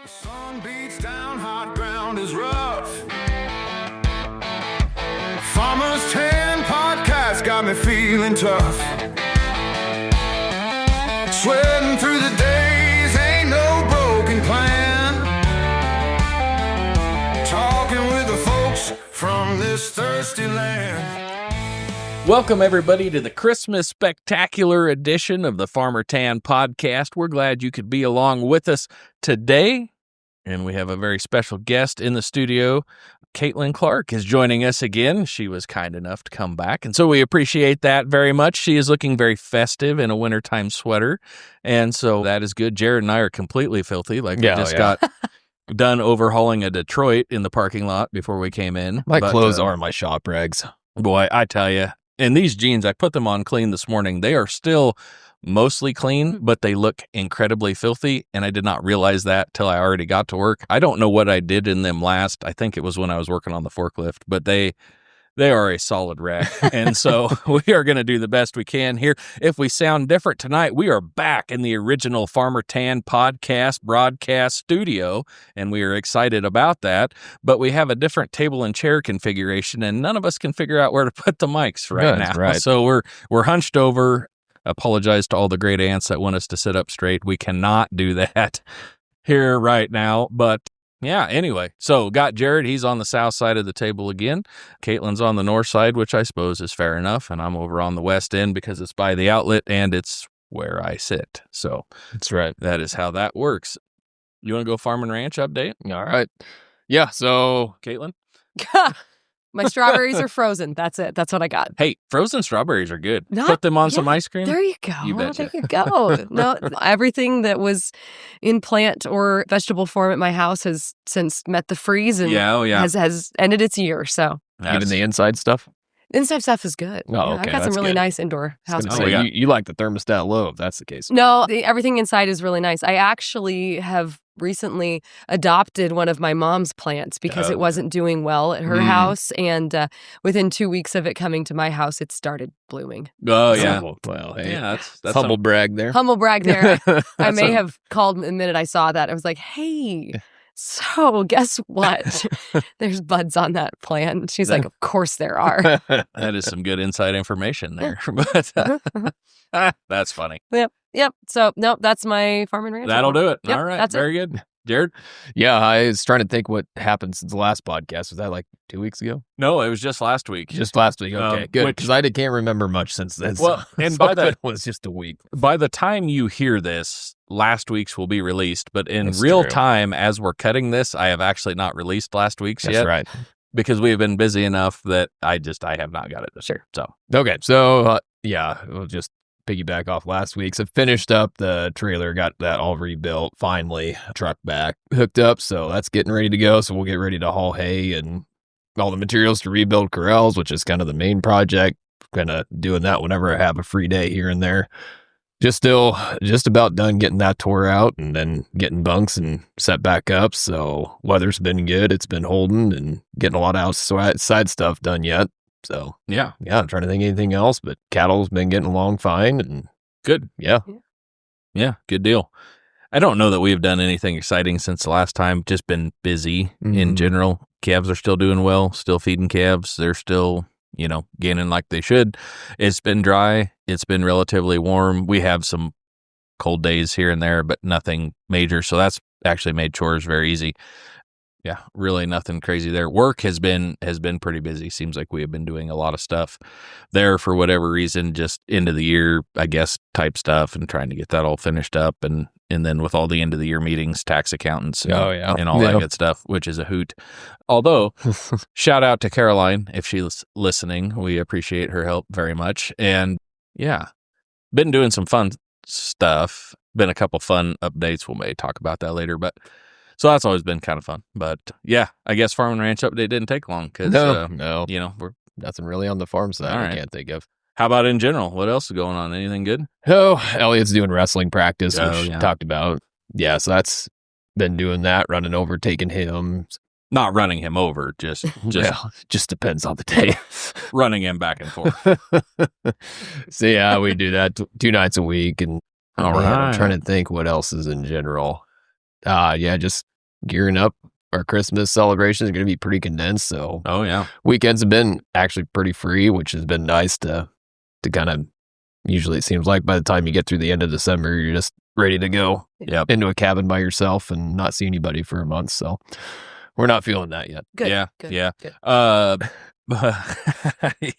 Sun beats down, hot ground is rough. Farmer's Tan podcast got me feeling tough. Sweating through the days, ain't no broken plan. Talking with the folks from this thirsty land. Welcome, everybody, to the Christmas Spectacular edition of the Farmer Tan podcast. We're glad you could be along with us today, and we have a very special guest in the studio. Caitlin Clark is joining us again. She was kind enough to come back, and so we appreciate that very much. She is looking very festive in a wintertime sweater, and so that is good. Jared and I are completely filthy, we just got done overhauling a Detroit in the parking lot before we came in. My clothes are my shop rags. Boy, I tell you. And these jeans, I put them on clean this morning. They are still mostly clean, but they look incredibly filthy, and I did not realize that till I already got to work. I don't know what I did in them last. I think it was when I was working on the forklift, but they are a solid wreck, and so we are going to do the best we can here. If we sound different tonight, we are back in the original Farmer Tan podcast broadcast studio, and we are excited about that, but we have a different table and chair configuration, and none of us can figure out where to put the mics now. Right. So we're hunched over. Apologize to all the great aunts that want us to sit up straight. We cannot do that here right now, but yeah, anyway, so got Jared. He's on the south side of the table again. Caitlin's on the north side, which I suppose is fair enough, and I'm over on the west end because it's by the outlet and it's where I sit. So That's right. that is how that works. You want to go farm and ranch update? All right. Yeah, so Caitlin? My strawberries are frozen. That's it. That's what I got. Hey, frozen strawberries are good. Not- Put them on yeah, some ice cream. There you go. You betcha. There you go. No, everything that was in plant or vegetable form at my house has since met the freeze and has ended its year. So even the inside stuff? inside stuff is good. Oh, Yeah, okay, I've got some that's really good. nice indoor house So plants. you like the thermostat low, if that's the case. No, everything inside is really nice. I actually have recently adopted one of my mom's plants because it wasn't doing well at her house. And within 2 weeks of it coming to my house, it started blooming. Oh, yeah. Well, hey, Yeah, that's humble brag there. Humble brag there. I That's may a- have called the minute I saw that. I was like, hey, so guess what? There's buds on that plant. She's like, of course there are. That is some good inside information there. But that's funny. Yep. So, nope, that's my farm and ranch. That'll do it. Yep, All right. that's Very good. Jared? Yeah, I was trying to think what happened since the last podcast. Was that like 2 weeks ago? No, it was just last week. Just last week. Okay, good. which- Because I can't remember much since then. Well, so and by that- it was just a week. By the time you hear this, last week's will be released. But in That's real true. time, as we're cutting this, I have actually not released last week's That's yet. right. Because we have been busy enough that I have not got it this year. So Okay, so yeah, we'll just piggyback off last week's. I finished up the trailer, got that all rebuilt, finally, truck back hooked up, so that's getting ready to go. So we'll get ready to haul hay and all the materials to rebuild corrals, which is kind of the main project. Kind of doing that whenever I have a free day here and there. Just about done getting that tore out and then getting bunks and set back up. So weather's been good. It's been holding and getting a lot of outside stuff done yet. So yeah, I'm trying to think of anything else, but cattle's been getting along fine and good. yeah. Yeah, good deal. I don't know that we've done anything exciting since the last time. Just been busy in Mhm. general. Calves are still doing well, still feeding calves. They're still, gaining like they should. It's been dry. It's been relatively warm. We have some cold days here and there, but nothing major. So that's actually made chores very easy. Yeah, really nothing crazy there. Work has been pretty busy. Seems like we have been doing a lot of stuff there for whatever reason, just end of the year, I guess, type stuff and trying to get that all finished up. And then with all the end of the year meetings, tax accountants and, and all that good stuff, which is a hoot. Although, shout out to Caroline if she's listening. We appreciate her help very much. And yeah, been doing some fun stuff. Been a couple fun updates. We may talk about that later, but so that's always been kind of fun. But yeah, I guess Farm and Ranch update didn't take long because, No, we're nothing really on the farm side All I right. can't think of. How about in general? What else is going on? Anything good? Oh, Elliot's doing wrestling practice, Oh, which yeah. talked about. Yeah, so that's been doing that, running over, taking him. Not running him over, just Well, just depends on the day. running him back and forth. So yeah, we do that 2 nights a week. And All man, right. I'm trying to think what else is in general. Yeah, just gearing up. Our Christmas celebration is going to be pretty condensed, so Oh, yeah. weekends have been actually pretty free, which has been nice to kind of. Usually, it seems like by the time you get through the end of December, you're just ready to go Yep. into a cabin by yourself and not see anybody for a month. So we're not feeling that yet. Good. Yeah. Good, Yeah. good.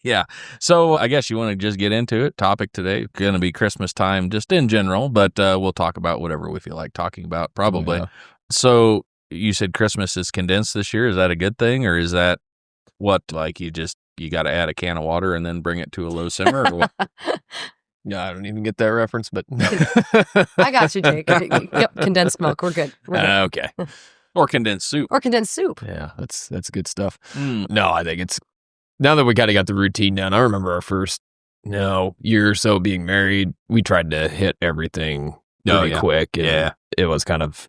Yeah. So I guess you want to just get into it. Topic today going to be Christmas time, just in general, but we'll talk about whatever we feel like talking about, probably. Yeah. So you said Christmas is condensed this year. Is that a good thing, or is that what, like, you got to add a can of water and then bring it to a low simmer, or what? Yeah, I don't even get that reference, but I got you, Jake. Yep, condensed milk. We're good. We're good. Okay. Or condensed soup? Or condensed soup. Yeah, that's good stuff. Mm. No, I think it's now that we kind of got the routine down. I remember our first year or so being married. We tried to hit everything pretty quick. And Yeah. it was kind of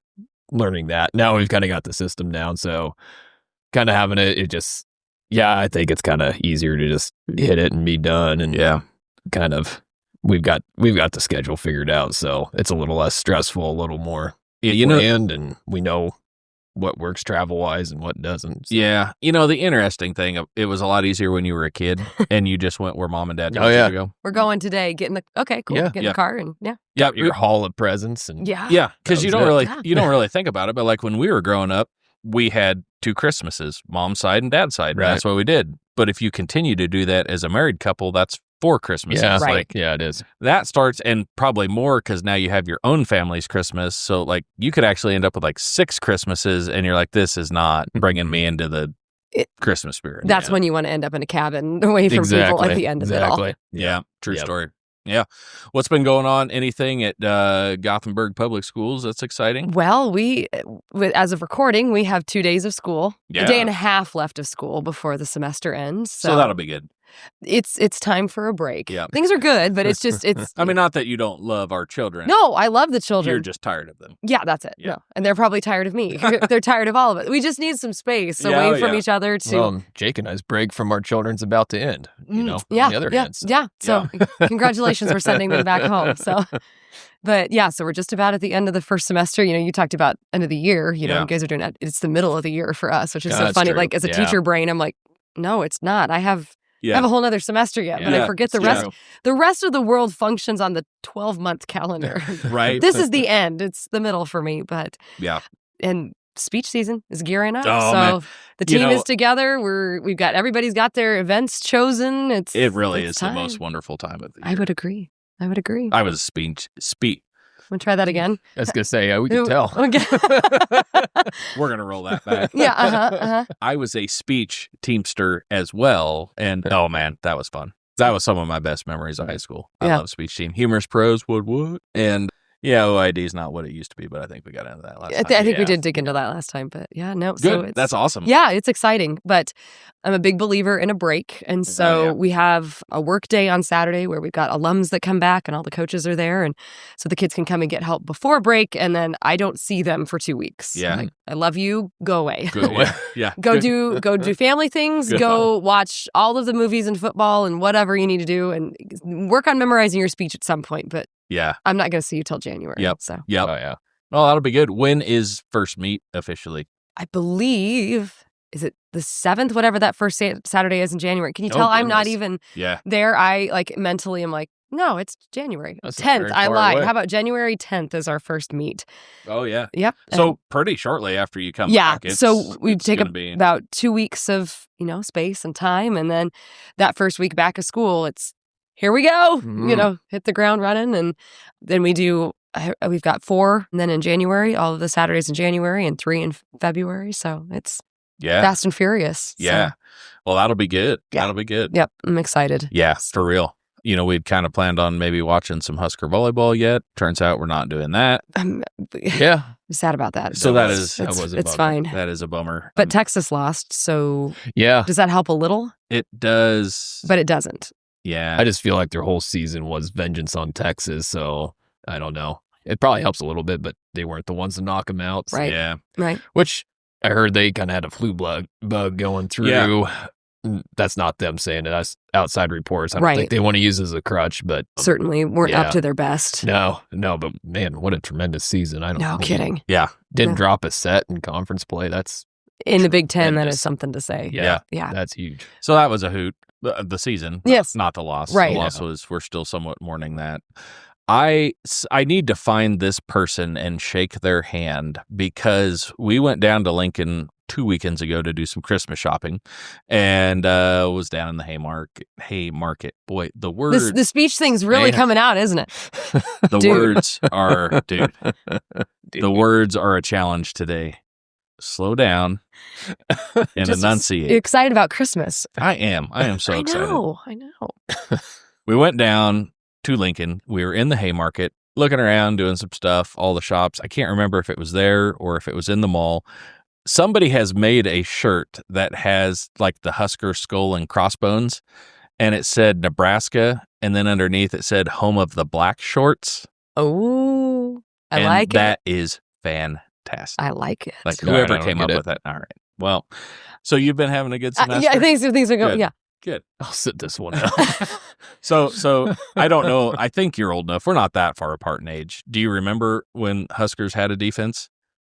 learning that. Now we've kind of got the system down, so kind of having it just. Yeah, I think it's kind of easier to just hit it and be done, and kind of. We've got the schedule figured out, so it's a little less stressful, a little more planned, and we know what works travel wise and what doesn't. So. Yeah. The interesting thing, it was a lot easier when you were a kid and you just went where mom and dad told you to go. We're going today. Okay, cool. Yeah. Get in the car and Yeah. Your haul of presents and Yeah. Because you don't it. really think about it, but like when we were growing up, we had 2 Christmases, mom's side and dad's side. Right. That's what we did. But if you continue to do that as a married couple, that's 4 Christmases. Yeah, Right. like, yeah, it is. That starts, and probably more because now you have your own family's Christmas. So like you could actually end up with like 6 Christmases, and you're like, this is not bringing me into the Christmas spirit. that's when you want to end up in a cabin away from people at the end of it all. Yeah, true Yep. story. Yeah. What's been going on? Anything at Gothenburg Public Schools that's exciting? Well, as of recording, we have 2 days of school, Yeah. a day and a half left of school before the semester ends. So that'll be good. It's time for a break. Yeah. Things are good, but it's I mean, not that you don't love our children. no, I love the children. You're just tired of them. Yeah, that's it. Yeah. No. And they're probably tired of me. They're tired of all of it. We just need some space away from each other to. Well, Jake and I's break from our children's about to end. On the other hand. So. Yeah. So congratulations for sending them back home. So, but yeah, so we're just about at the end of the first semester. You talked about end of the year. You Yeah. guys are doing that. It's the middle of the year for us, which is Yeah, so that's funny. true. Like as a Yeah. teacher brain, I'm like, no, it's not. I have a whole nother semester yet, but I forget the it's rest. true. The rest of the world functions on the 12-month calendar. Right. This is the end. It's the middle for me, but Yeah. and speech season is gearing up. Oh, so man. the team is together. Everybody's got their events chosen. It really it's is time. the most wonderful time of the year. I would agree. I was a speech. Want to try that again? I was going to say, we can tell. Okay. We're going to roll that back. Yeah. Uh-huh. I was a speech teamster as well. And oh man, that was fun. That was some of my best memories of high school. I love speech team. Humorous prose, what? And yeah, OID is not what it used to be, but I think we got into that last time. I think we did dig into that last time, but yeah, no. Good. So That's awesome. Yeah, it's exciting, but I'm a big believer in a break. And so we have a work day on Saturday where we've got alums that come back and all the coaches are there. And so the kids can come and get help before break. And then I don't see them for 2 weeks. Yeah. Like, I love you. Go away. Good. Yeah. Go do family things. Good Go watch all of the movies and football and whatever you need to do and work on memorizing your speech at some point. But Yeah. I'm not going to see you till January. Yep. So Yep. Oh, yeah. Well, that'll be good. When is first meet officially? I believe, is it the 7th, whatever that first Saturday is in January? Can you tell I'm not goodness. even Yeah. there? I like mentally am like, no, it's January. That's not 10th. very I far lied. away. How about January 10th is our first meet? Oh yeah. Yep. So pretty shortly after you come yeah. back. So we take gonna be- about 2 weeks of, space and time. And then that first week back of school, it's here we go, hit the ground running. And then we've got 4 and then in January, all of the Saturdays in January and 3 in February. So it's fast and furious. Yeah. So, Well, that'll be good. Yeah. That'll be good. yep. I'm excited. Yeah, for real. We'd kind of planned on maybe watching some Husker volleyball yet. Turns out we're not doing that. I'm Yeah. sad about that. So That that was- is, was a it's bummer. fine. that is a bummer. But Texas lost. So Yeah. does that help a little? It does. But it doesn't. Yeah. I just feel like their whole season was vengeance on Texas. So I don't know. It probably helps a little bit, but they weren't the ones to knock them out. So- Right. Yeah. Right. Which I heard they kind of had a flu bug going through. that's not them saying it. That's outside reports. I don't Right. think they want to use it as a crutch, but Certainly weren't yeah. up to their best. no, but man, what a tremendous season. I don't No think kidding. Yeah. Didn't No. drop a set in conference play. That's In the Big Ten, that tremendous. is something to say. yeah, Yeah. that's huge. So that was a hoot. The season. Yes. Not the loss. Right. The loss was, we're still somewhat mourning that. I need to find this person and shake their hand because we went down to Lincoln 2 weekends ago to do some Christmas shopping and was down in the Haymarket. Boy, the words. The speech thing's really Man. coming out, isn't it? The Dude. words are, dude. The words are a challenge today. Slow down and Just enunciate. excited about Christmas. I am so excited. I know. We went down to Lincoln. We were in the Haymarket, looking around, doing some stuff, all the shops. I can't remember if it was there or if it was in the mall. Somebody has made a shirt that has like the Husker skull and crossbones, and it said Nebraska, and then underneath it said home of the black shorts. Oh, I And like it. that is fantastic. I like it. Like No, I whoever don't came get up it. with that. All right. Well, so you've been having a good semester? yeah, I think so. Things are going. Good. Yeah. Good. I'll sit this one out. So I don't know. I think you're old enough. We're not that far apart in age. Do you remember when Huskers had a defense?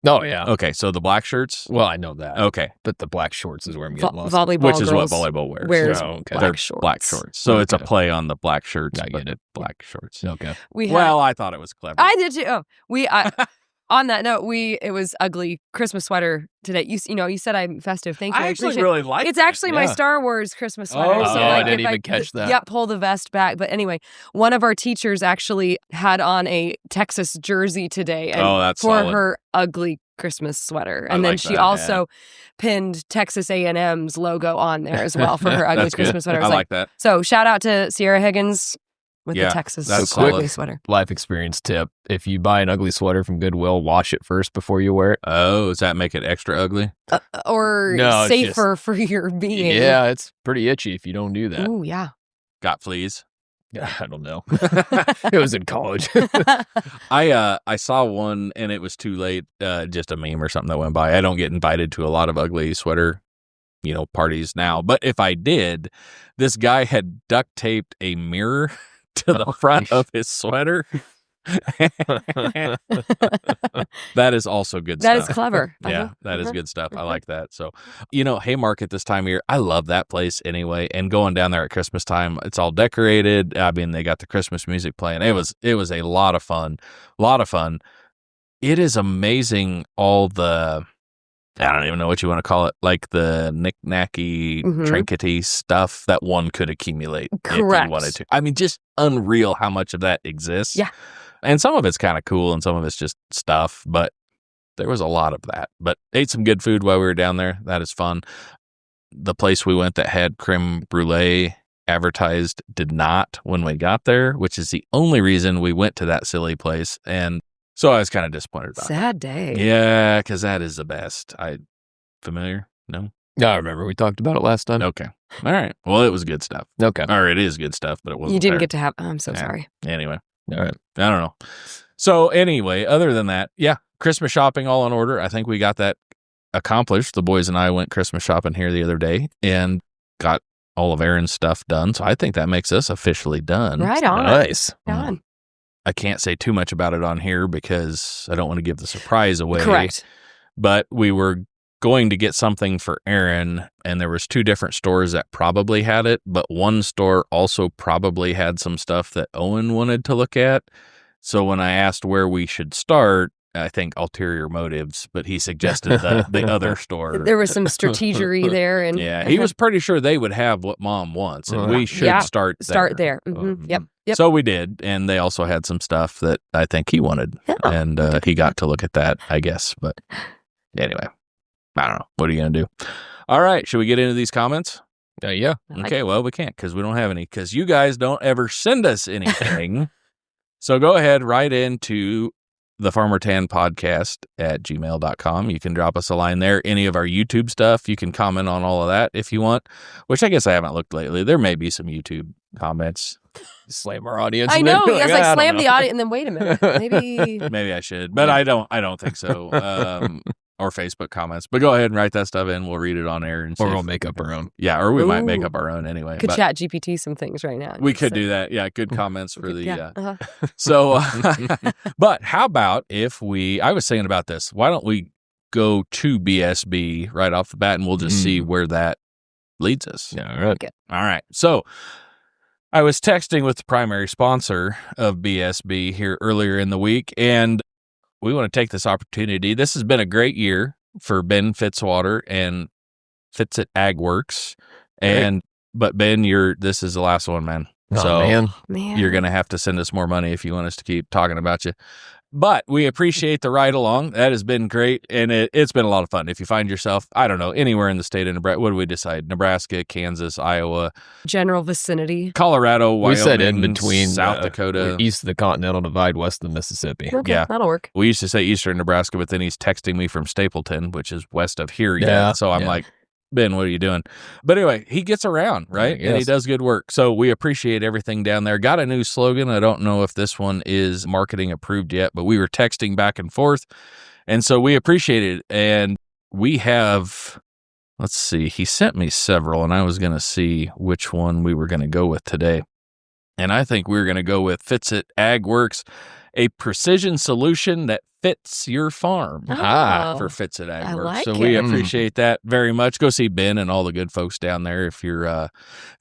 Oh yeah. Okay, so the black shirts. Well, I know that. Okay, But the black shorts is where I'm getting lost. Volleyball which is what girls volleyball wears. wears Oh, okay. black They're shorts. black shorts. So it's a Okay. play on the black shirts. I get but it. black shorts. Okay. We had, Well, I thought it was clever. I did too. Oh, on that note, it was ugly Christmas sweater today. You said I'm festive. Thank you. I actually appreciate it. really like It's it. actually my Yeah. Star Wars Christmas sweater. Oh, so I like didn't if even catch that. Yeah, pull the vest back. But anyway, one of our teachers actually had on a Texas jersey today, and Oh, that's for solid. her ugly Christmas sweater, I and then like she that, also pinned Texas A&M's logo on there as well for her ugly That's good. Christmas sweater. I It's like that. So shout out to Sierra Higgins with Yeah, the Texas that's ugly solid. sweater. Life experience tip: if you buy an ugly sweater from Goodwill, wash it first before you wear it. Oh, does that make it extra ugly? Or No, it's safer for your being. Yeah, it's pretty itchy if you don't do that. Ooh, yeah. Got fleas? I don't know. It was in college. I saw one and it was too late. Just a meme or something that went by. I don't get invited to a lot of ugly sweater, parties now. But if I did, this guy had duct taped a mirror to the front of his sweater. That is also good That stuff. is clever. Yeah, Uh-huh. that is Mhm. good stuff. I like that. So, Haymarket this time of year, I love that place anyway. And going down there at Christmas time, it's all decorated. I mean, they got the Christmas music playing. It was a lot of fun. It is amazing all the, I don't even know what you want to call it, like the knick-knacky, Mhm. trinkety stuff that one could accumulate if Correct. you wanted to. I mean, just unreal how much of that exists. Yeah. And some of it's kind of cool and some of it's just stuff, but there was a lot of that. But ate some good food while we were down there. That is fun. The place we went that had creme brulee advertised did not when we got there, which is the only reason we went to that silly place. And so I was kind of disappointed about Sad day. it. Yeah, because that is the best. Familiar? No? Yeah, I remember we talked about it last time. Okay. All right. Well, it was good stuff. Okay. Or it is good stuff, but it wasn't You didn't there. get to have. I'm so Yeah. sorry. Anyway. All right. I don't know. So anyway, other than that, yeah, Christmas shopping all in order. I think we got that accomplished. The boys and I went Christmas shopping here the other day and got all of Aaron's stuff done. So I think that makes us officially done. Right on. Nice. Right on. I can't say too much about it on here because I don't want to give the surprise away. Correct. But we were going to get something for Aaron, and there was 2 different stores that probably had it, but one store also probably had some stuff that Owen wanted to look at. So when I asked where we should start, I think ulterior motives, but he suggested the other store. There was some strategery there, and Yeah, he was pretty sure they would have what Mom wants, and we should Yeah, start there. Mhm. Yep. So we did, and they also had some stuff that I think he wanted, Yeah. and he got to look at that, I guess. But anyway, I don't know. What are you going to do? All right, should we get into these comments? Yeah. Okay, well, we can't because we don't have any, because you guys don't ever send us anything. So go ahead, write into the Farmer Tan podcast at gmail.com. You can drop us a line there. Any of our YouTube stuff, you can comment on all of that if you want, which I guess I haven't looked lately. There may be some YouTube comments. Slam our audience. I and then know. be It's "I like don't slam know." the audience, and then wait a minute. Maybe. Maybe I should, but I don't think so. or Facebook comments. But go ahead and write that stuff in. We'll read it on air. And Or see we'll if- make up our own. Yeah, or we might make Ooh. up our own anyway. Could but chat GPT some things right now. we could do that. Yeah, good comments for the... Yeah. So, but how about if I was saying about this, why don't we go to BSB right off the bat and we'll just see where that leads us. Yeah, all right. All right. So I was texting with the primary sponsor of BSB here earlier in the week, and we want to take this opportunity. This has been a great year for Ben Fitzwater and Fits It Ag Works. But Ben, this is the last one, man. Oh, So Man. you're going to have to send us more money if you want us to keep talking about you. But we appreciate the ride along. That has been great, and it's been a lot of fun. If you find yourself, I don't know, anywhere in the state of Nebraska, what do we decide? Nebraska, Kansas, Iowa, General vicinity. Colorado, Wyoming, We said in between South Dakota. east of the Continental Divide, west of the Mississippi. Okay, Yeah. that'll work. We used to say eastern Nebraska, but then he's texting me from Stapleton, which is west of here. Yeah, So I'm yeah. like, Ben, what are you doing? But anyway, he gets around, right? And he does good work. So we appreciate everything down there. Got a new slogan. I don't know if this one is marketing approved yet, but we were texting back and forth. And so we appreciate it. And we have, let's see, he sent me several, and I was going to see which one we were going to go with today. And I think we're going to go with Fits It Ag Works, a precision solution that fits your farm. For Fits It Ag I Works. like So we it. appreciate that very much. Go see Ben and all the good folks down there. If you're, I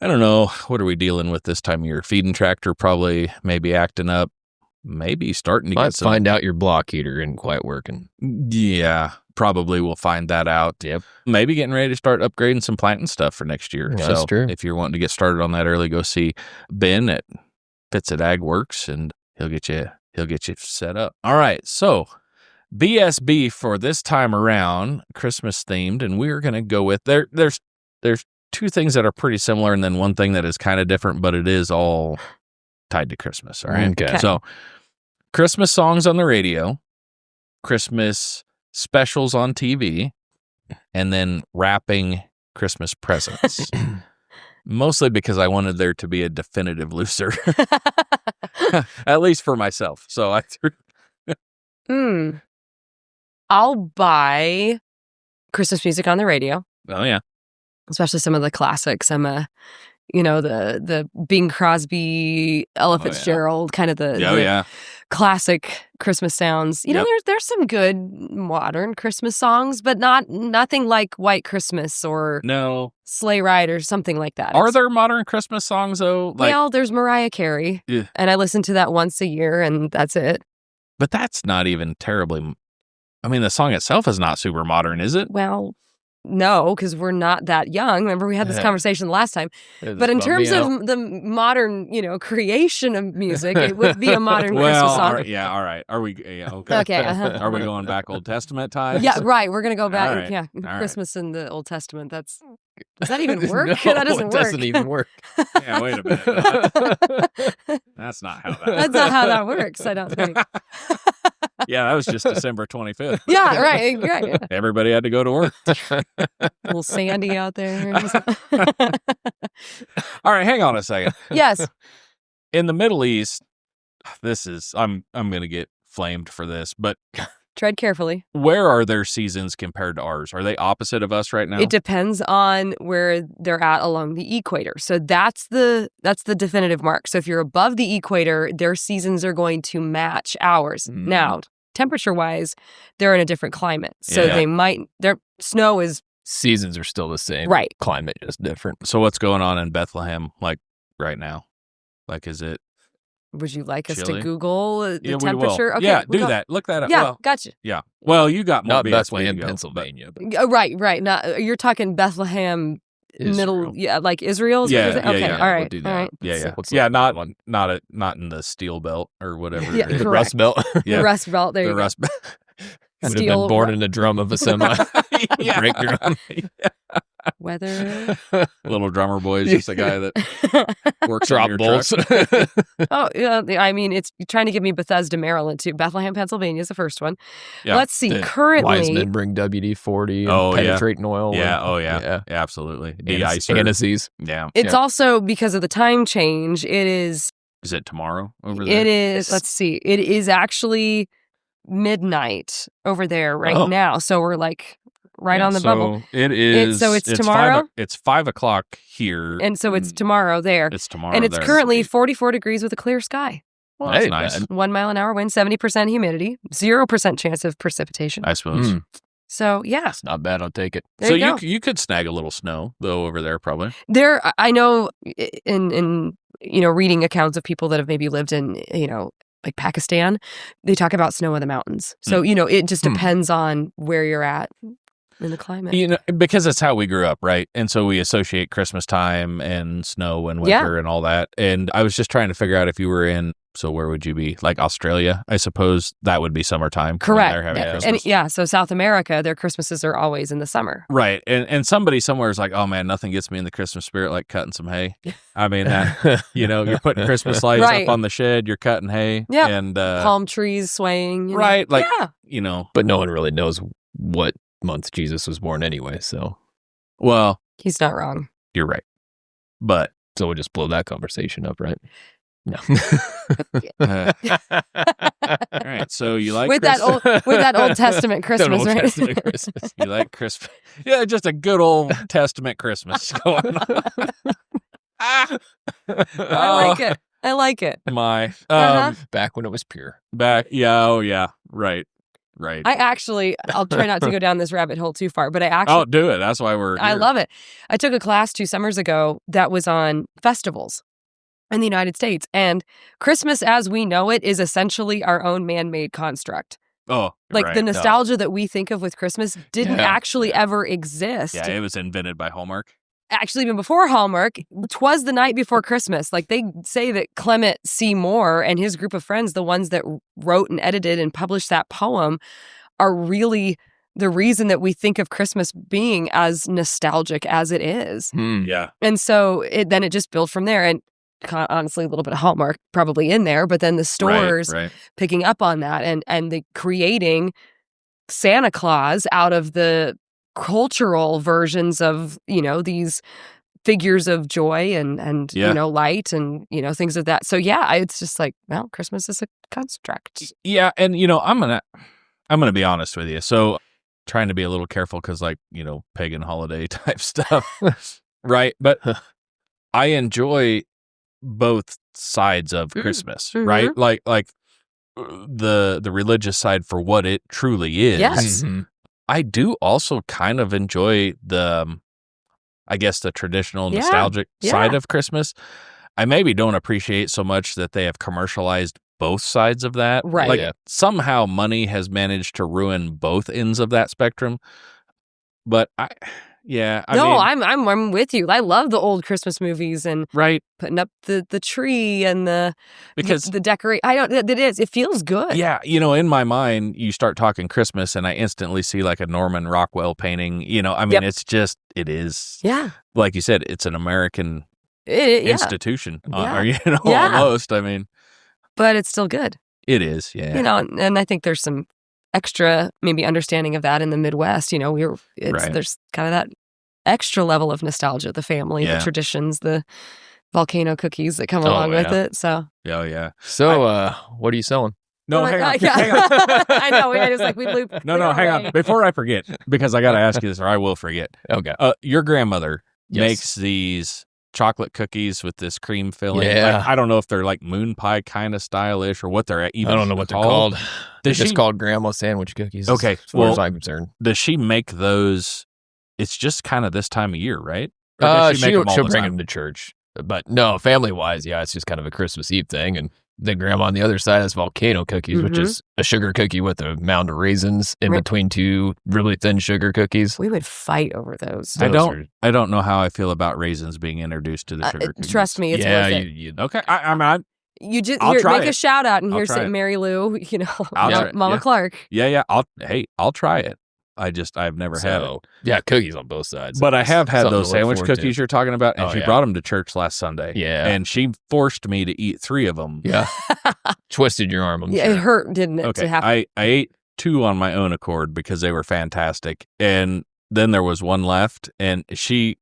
don't know, what are we dealing with this time of year? Feeding tractor probably maybe acting up, maybe starting to Might get some. find out your block heater isn't quite working. Yeah, probably we'll find that out. Yep. Maybe getting ready to start upgrading some planting stuff for next year. Yeah, so that's true. if you're wanting to get started on that early, go see Ben at Fits It Ag Works, and he'll get you set up. All right, so BSB for this time around, Christmas themed, and we're going to go with there's two things that are pretty similar, and then one thing that is kind of different, but it is all tied to Christmas. All right. Okay. So Christmas songs on the radio, Christmas specials on TV, and then wrapping Christmas presents. Mostly because I wanted there to be a definitive loser, at least for myself. So I threw. I'll buy Christmas music on the radio, Oh yeah. especially some of the classics. I'm the Bing Crosby, Ella Fitzgerald, kind of the classic Christmas sounds. There's some good modern Christmas songs, but nothing like White Christmas or No. Sleigh Ride or something like that. Are there modern Christmas songs though? There's Mariah Carey, and I listen to that once a year, and that's it. But that's not even terribly. I mean, the song itself is not super modern, is it? Well, no, because we're not that young. Remember, we had this conversation last time. But in terms of the modern, creation of music, it would be a modern Christmas song. All right, all right. Are we? Yeah, okay. Okay. Are we going back Old Testament times? Yeah, right. We're gonna go back. All right, Yeah, all right. Christmas in the Old Testament. Does that even work? No, That doesn't it work. doesn't even work. Yeah, wait a minute. That's not how that. That's not how that works. I don't think. Yeah, that was just December 25th. Yeah, right. Yeah. Everybody had to go to work. Little Sandy out there. All right, hang on a second. Yes. In the Middle East, I'm going to get flamed for this, but Tread carefully. where are their seasons compared to ours? Are they opposite of us right now? It depends on where they're at along the equator. So that's the definitive mark. So if you're above the equator, their seasons are going to match ours. Now, temperature-wise, they're in a different climate. So Yeah. their snow is Seasons are still the same. Right. Climate is different. So what's going on in Bethlehem like right now? Like, is it? Would you like us Chilly? to Google the Yeah, we will. temperature? Okay, Yeah, we'll do go. that. Look that up. Yeah, Well, gotcha. yeah. Well, you got more Not BSB Bethlehem, to go, Pennsylvania. But Right. Not, you're talking Bethlehem, Israel. like Israel. Is what Yeah, you're saying? yeah, Okay, yeah. all right, We'll do that. all right. Yeah, yeah. What's the Yeah, one? not in the steel belt or whatever. Yeah, it is. The correct. Rust Belt. Yeah. The Rust Belt. There The you go. Rust Belt. Would have Steel been born in the drum of a semi. Yeah. Brake drum. Weather. Little drummer boy is just a guy that works on Drop your bolts. truck. Oh, yeah. I mean, it's you're trying to give me Bethesda, Maryland, too. Bethlehem, Pennsylvania is the first one. Yeah. Let's see. The Currently, Wiseman bring WD-40 and Oh, yeah. penetrating oil. Yeah. and- Oh, yeah. Absolutely. Anise- De-icer. Anises. Yeah. it's also because of the time change. It is. Is it tomorrow over there? It is. Let's see. It is actually midnight over there right now. So we're like right on the bubble. It is. It's tomorrow. It's 5:00 here, and so it's tomorrow there. It's tomorrow, and it's there. currently 44 degrees with a clear sky. Well, that's nice. 1 mile an hour wind, 70% humidity, 0% chance of precipitation. I suppose. So yeah, It's not bad. I'll take it. there you go. you could snag a little snow though over there probably. There, I know in reading accounts of people that have maybe lived in like Pakistan, they talk about snow in the mountains. So it just depends on where you're at in the climate. Because that's how we grew up, right? And so we associate Christmas time and snow and winter and all that. And I was just trying to figure out if you were in. So where would you be? Like Australia, I suppose that would be summertime. Correct. They're having Christmas. And so South America, their Christmases are always in the summer. Right. And somebody somewhere is like, oh man, nothing gets me in the Christmas spirit like cutting some hay. I mean, you're putting Christmas lights up on the shed, you're cutting hay. Yeah. And palm trees swaying. Right. Like, But no one really knows what month Jesus was born anyway. So, well, he's not wrong. You're right. But so we'll just blow that conversation up, right? No. All right. So you like with that Old Testament Christmas, Old right? Testament Christmas. You like Christmas? Yeah, just a good Old Testament Christmas going on. I like it. I like it. Back when it was pure. Back. Yeah. Oh, yeah. Right. I'll try not to go down this rabbit hole too far, but I'll do it. That's why we're here. I love it. I took a class 2 summers ago that was on festivals in the United States, and Christmas as we know it is essentially our own man-made construct. Oh, like the nostalgia that we think of with Christmas didn't actually ever exist. Yeah, it was invented by Hallmark. Actually, even before Hallmark, 'twas the night before Christmas. Like they say that Clement C. Moore and his group of friends, the ones that wrote and edited and published that poem, are really the reason that we think of Christmas being as nostalgic as it is. Yeah. And so it just built from there. And honestly, a little bit of Hallmark probably in there, but then the stores picking up on that and the creating Santa Claus out of the cultural versions of these figures of joy and light and things of that. So it's just like, well, Christmas is a construct. Yeah, and I'm gonna be honest with you. So trying to be a little careful because pagan holiday type stuff, right? But I enjoy both sides of Christmas, right? Like the religious side for what it truly is. Yes. I do also kind of enjoy the traditional nostalgic side of Christmas. I maybe don't appreciate so much that they have commercialized both sides of that. Right. Like somehow money has managed to ruin both ends of that spectrum. But I'm with you. I love the old Christmas movies and putting up the tree and the decorate. It feels good. Yeah, in my mind, you start talking Christmas, and I instantly see like a Norman Rockwell painting. It's just it is. Yeah, like you said, it's an American institution. Yeah. Almost. I mean, but it's still good. It is. Yeah. And I think there's some extra maybe understanding of that in the Midwest. There's kind of that extra level of nostalgia, the family, the traditions, the volcano cookies that come along with it. So So what are you selling? No, hang on. Hang on. I know. I just we loop. No, hang on. Before I forget, because I got to ask you this, or I will forget. Okay. Your grandmother makes these chocolate cookies with this cream filling. Yeah. Like, I don't know if they're like moon pie kind of stylish or what they're even. I don't know what they're called. It's just called grandma sandwich cookies. Okay. As far as I'm concerned. Does she make those? It's just kind of this time of year, right? Or does she'll bring time? them to church. But no, family wise, it's just kind of a Christmas Eve thing. And then grandma on the other side has volcano cookies, which is a sugar cookie with a mound of raisins in between 2 really thin sugar cookies. We would fight over those. I don't know how I feel about raisins being introduced to the sugar cookies. Trust me, it's worth it. Okay. I'm You just make a shout out and here's Mary Lou, Mama Clark. Yeah. I'll try it. I've never had it. Yeah, cookies on both sides. But I have had those sandwich cookies you're talking about, and she brought them to church last Sunday. Yeah. And she forced me to eat 3 of them. Yeah. Twisted your arm. It hurt, didn't it? Okay. To have I ate 2 on my own accord because they were fantastic. And then there was one left, and she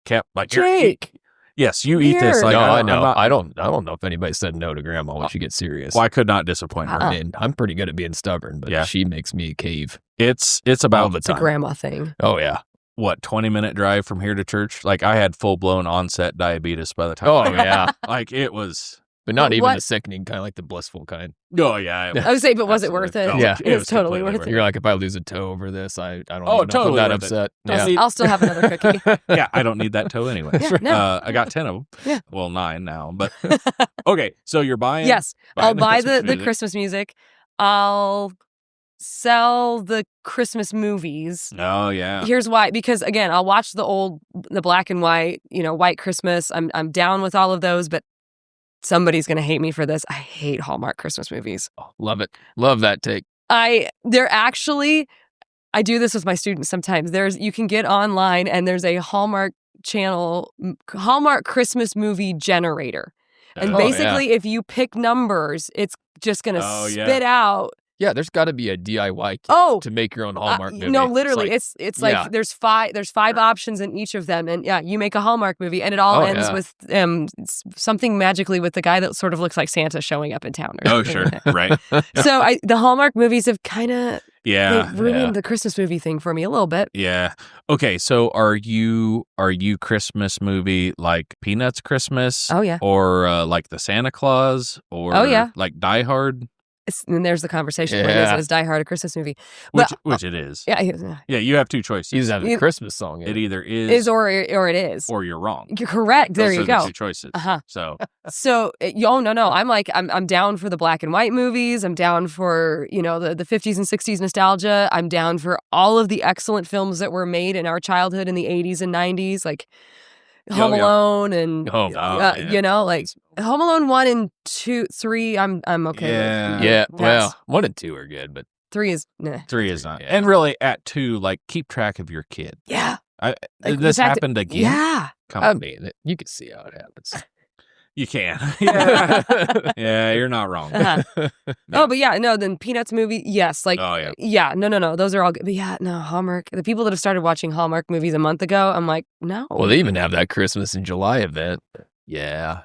kept Jake. Yes, you eat this. Weird. Like, no, I I'm know. not- I don't know if anybody said no to Grandma when she gets serious. well, I could not disappoint her. I mean, I'm pretty good at being stubborn, but Yeah. she makes me cave It's all about the It's a time. grandma thing. Oh yeah. what 20-minute drive from here to church. Like I had full blown onset diabetes by the time. Oh I got- yeah. like it was. But not even What- the sickening kind, like the blissful kind. Oh yeah. I would say, but was it worth it? Absolutely. Yeah. It was totally completely worth it. You're like, if I lose a toe over this, I don't Oh, even know if totally I'm that worth it. upset. Don't Yeah. need- I'll still have another cookie. Yeah, I don't need that toe anyway. Yeah, no. I got 10 of them. Yeah. Well, 9 now, but okay. So you're buying. Yes, I'll buy the music. Christmas music. I'll sell the Christmas movies. Oh yeah. Here's why: because again, I'll watch the black and white, White Christmas. I'm down with all of those, but somebody's gonna hate me for this. I hate Hallmark Christmas movies. Oh, love it. Love that take. I do this with my students sometimes. You can get online and there's a Hallmark channel, Hallmark Christmas movie generator. And Oh, basically, if you pick numbers, it's just going to Oh, yeah. spit out. Yeah, there's got to be a DIY kit Oh, to make your own Hallmark movie. no, literally, It's it's yeah. like there's five options in each of them, and yeah, you make a Hallmark movie, and it all Oh, ends yeah. with something magically with the guy that sort of looks like Santa showing up in town. Or Oh something sure. like that. Right. So the Hallmark movies have kind of Yeah. ruined the Christmas movie thing for me a little bit. Yeah. Okay. So are you Christmas movie like Peanuts Christmas? Oh yeah. Or like the Santa Claus? Or Oh, yeah. like Die Hard? And there's the conversation. Yeah. Is Die Hard a Christmas movie? But, Which it is. yeah, Yeah. You have two choices. You just have a It- Christmas song. in It either is is or it is. or you're wrong. You're correct. There Those you are the go. two choices. Uh-huh. So So, no. I'm down for the black and white movies. I'm down for, the 50s and 60s nostalgia. I'm down for all of the excellent films that were made in our childhood in the 80s and 90s, like Home yeah. Alone and, Oh, yeah. like Home Alone 1 and 2, 3, I'm okay Yeah. with. Yeah, Pass. well, 1 and 2 are good, but 3 is, nah. 3 is not. Yeah. And really at 2, like keep track of your kid. Yeah. I, Like, this the fact that- happened again. Yeah. Come I on. mean, you can see how it happens. You can. Yeah. Yeah, you're not wrong. Uh-huh. Oh, but yeah, no, then Peanuts movie, yes. Like, Oh yeah. yeah, no. Those are all good. But yeah, no, Hallmark. The people that have started watching Hallmark movies a month ago, I'm like, no. Well, they even have that Christmas in July event. Yeah.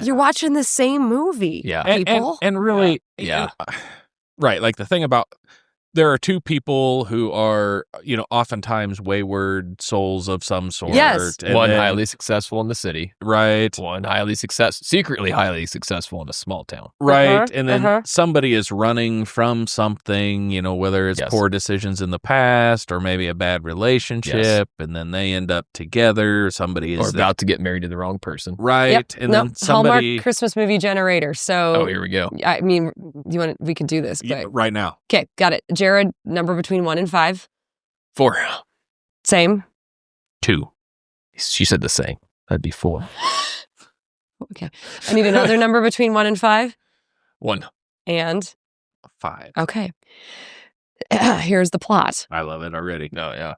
You're watching the same movie. Yeah. people. And really, Yeah. right. Like the thing about there are two people who are, oftentimes wayward souls of some sort. Yes. and One then- highly successful in the city. right, One secretly highly successful in a small town. right, Uh-huh, and then uh-huh. somebody is running from something, whether it's Yes. poor decisions in the past or maybe a bad relationship, and then they end up together. Somebody is Or about to get married to the wrong person. right, Yep. and No, then somebody Hallmark Christmas movie generator. So, Oh, here we go. I mean, we can do this. Yeah, But, right now. okay, got it. Jared, number between 1 and 5. 4. Same. 2. She said the same. That'd be 4. Okay. I need another number between 1 and 5. 1. And, 5. okay. Here's the plot. I love it already. No, yeah.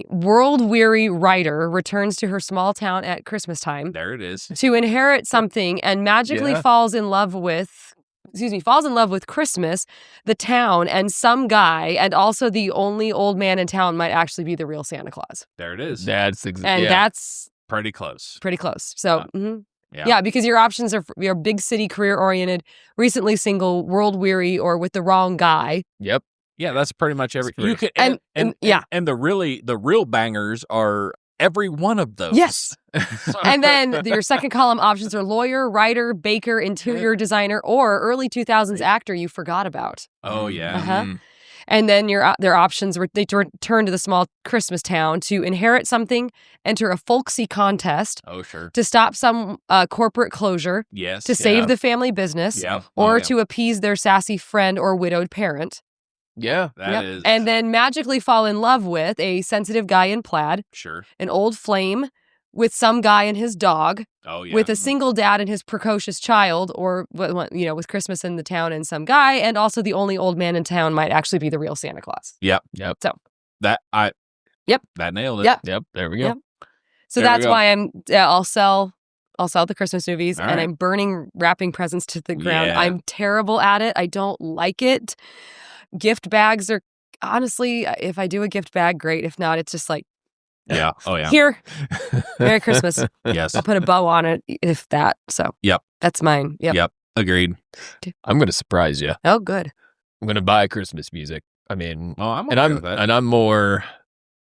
World-weary writer returns to her small town at Christmas time There it is. to inherit something and magically Yeah. falls in love with Christmas, the town, and some guy, and also the only old man in town might actually be the real Santa Claus. There it is. That's And yeah. that's Pretty close. pretty close. So, mhm. Yeah. yeah, because your options are you're big city, career-oriented, recently single, world-weary, or with the wrong guy. Yep. Yeah, that's pretty much every. That's You pretty- could And yeah. and the real bangers are every one of those. Yes. And then your second column options are lawyer, writer, baker, interior designer, or early 2000s actor you forgot about. Oh yeah. Uh-huh. Mm. And then their options were they turn to the small Christmas town to inherit something, enter a folksy contest, Oh sure. to stop some corporate closure, Yes. to save the family business, Yeah. or Oh, yeah. to appease their sassy friend or widowed parent. Yeah. That Yep. is And then magically fall in love with a sensitive guy in plaid, sure. an old flame with some guy and his dog, Oh yeah. with a single dad and his precocious child, or with Christmas in the town and some guy, and also the only old man in town might actually be the real Santa Claus. Yep. Yep. So That I. Yep. That nailed it. Yep. Yep. There we go. Yep. So There we that's go. why I'll sell the Christmas movies, All and right. I'm burning wrapping presents to the ground. Yeah. I'm terrible at it. I don't like it. Gift bags are honestly, if I do a gift bag, great. If not, it's just like Yeah. Oh, yeah. Here, Merry Christmas. Yes. I'll put a bow on it if that. So Yep. that's mine. Yep. Yep. Agreed. I'm going to surprise you. Oh, good. I'm going to buy Christmas music. I mean, Oh, I'm and okay with that. I'm more.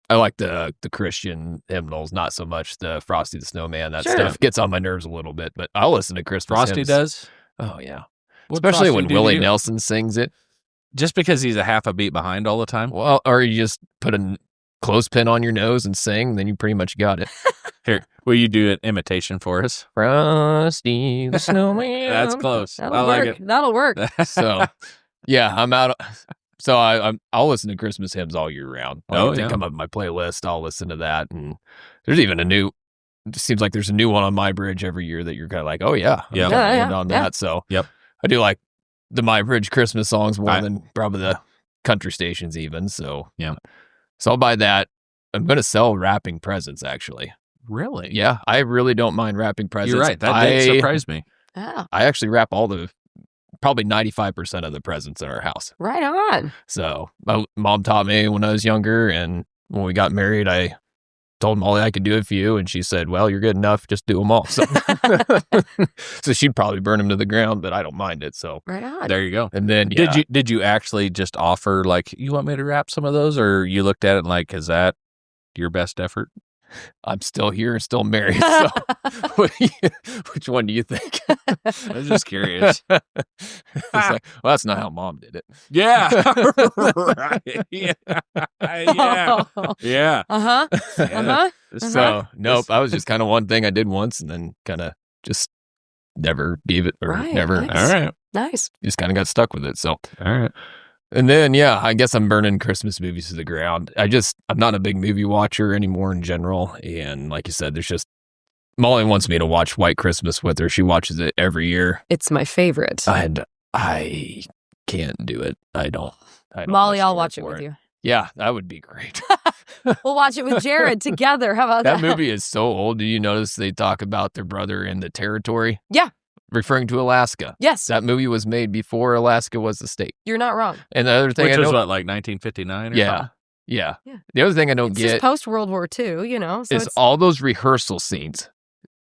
I like the Christian hymnals, not so much the Frosty the Snowman. That Sure. stuff gets on my nerves a little bit, but I'll listen to Christmas Frosty hymns. does. Oh yeah, What especially Frosty when do to Willie you? Nelson sings it. Just because he's a half a beat behind all the time. Well, or you just put a clothespin on your nose and sing, then you pretty much got it. Here, will you do an imitation for us? Frosty the Snowman. That's close. That'll I like work. it. That'll work. So, yeah, I'm out. So I'll listen to Christmas hymns all year round. If they come up in my playlist, I'll listen to that. And there's even it seems like there's a new one on My Bridge every year that you're kind of like, oh yeah, I'm Yeah. kinda in on that. So Yep. I do like the My Bridge Christmas songs more than probably the country stations even. So Yeah. So I'll buy that. I'm going to sell wrapping presents actually. Really? Yeah, I really don't mind wrapping presents. You're right. That did surprise me. Oh, I actually wrap probably 95% of the presents in our house. right on. So my mom taught me when I was younger, and when we got married, I told Molly I could do it for you, and she said, well, you're good enough, just do them all. So, so she'd probably burn them to the ground, but I don't mind it. So Right on. There you go. and then Did you actually just offer, like, you want me to wrap some of those, or you looked at it like, is that your best effort? I'm still here, still married. So which one do you think? I was just curious. It's like, well, that's not how mom did it. Yeah. Right. Yeah. Yeah. Yeah. Uh-huh. Uh-huh. So nope, I was just kind of one thing I did once, and then kind of just never gave it or Right, never. nice. All right. Nice. Just kind of got stuck with it. So. All right. And then, yeah, I guess I'm burning Christmas movies to the ground. I'm not a big movie watcher anymore in general. And like you said, Molly wants me to watch White Christmas with her. She watches it every year. It's my favorite. And I can't do it. I don't Molly, much I'll care watch it for with you. Yeah, that would be great. We'll watch it with Jared together. How about that? That movie is so old. Do you notice they talk about their brother in the territory? Yeah. Referring to Alaska. Yes, That movie was made before Alaska was a state. you're not wrong. And the other thing Which I was don't, what, like 1959 or yeah, something? yeah. Yeah. The other thing I don't It's get just post-World War II, so is it's, all those rehearsal scenes.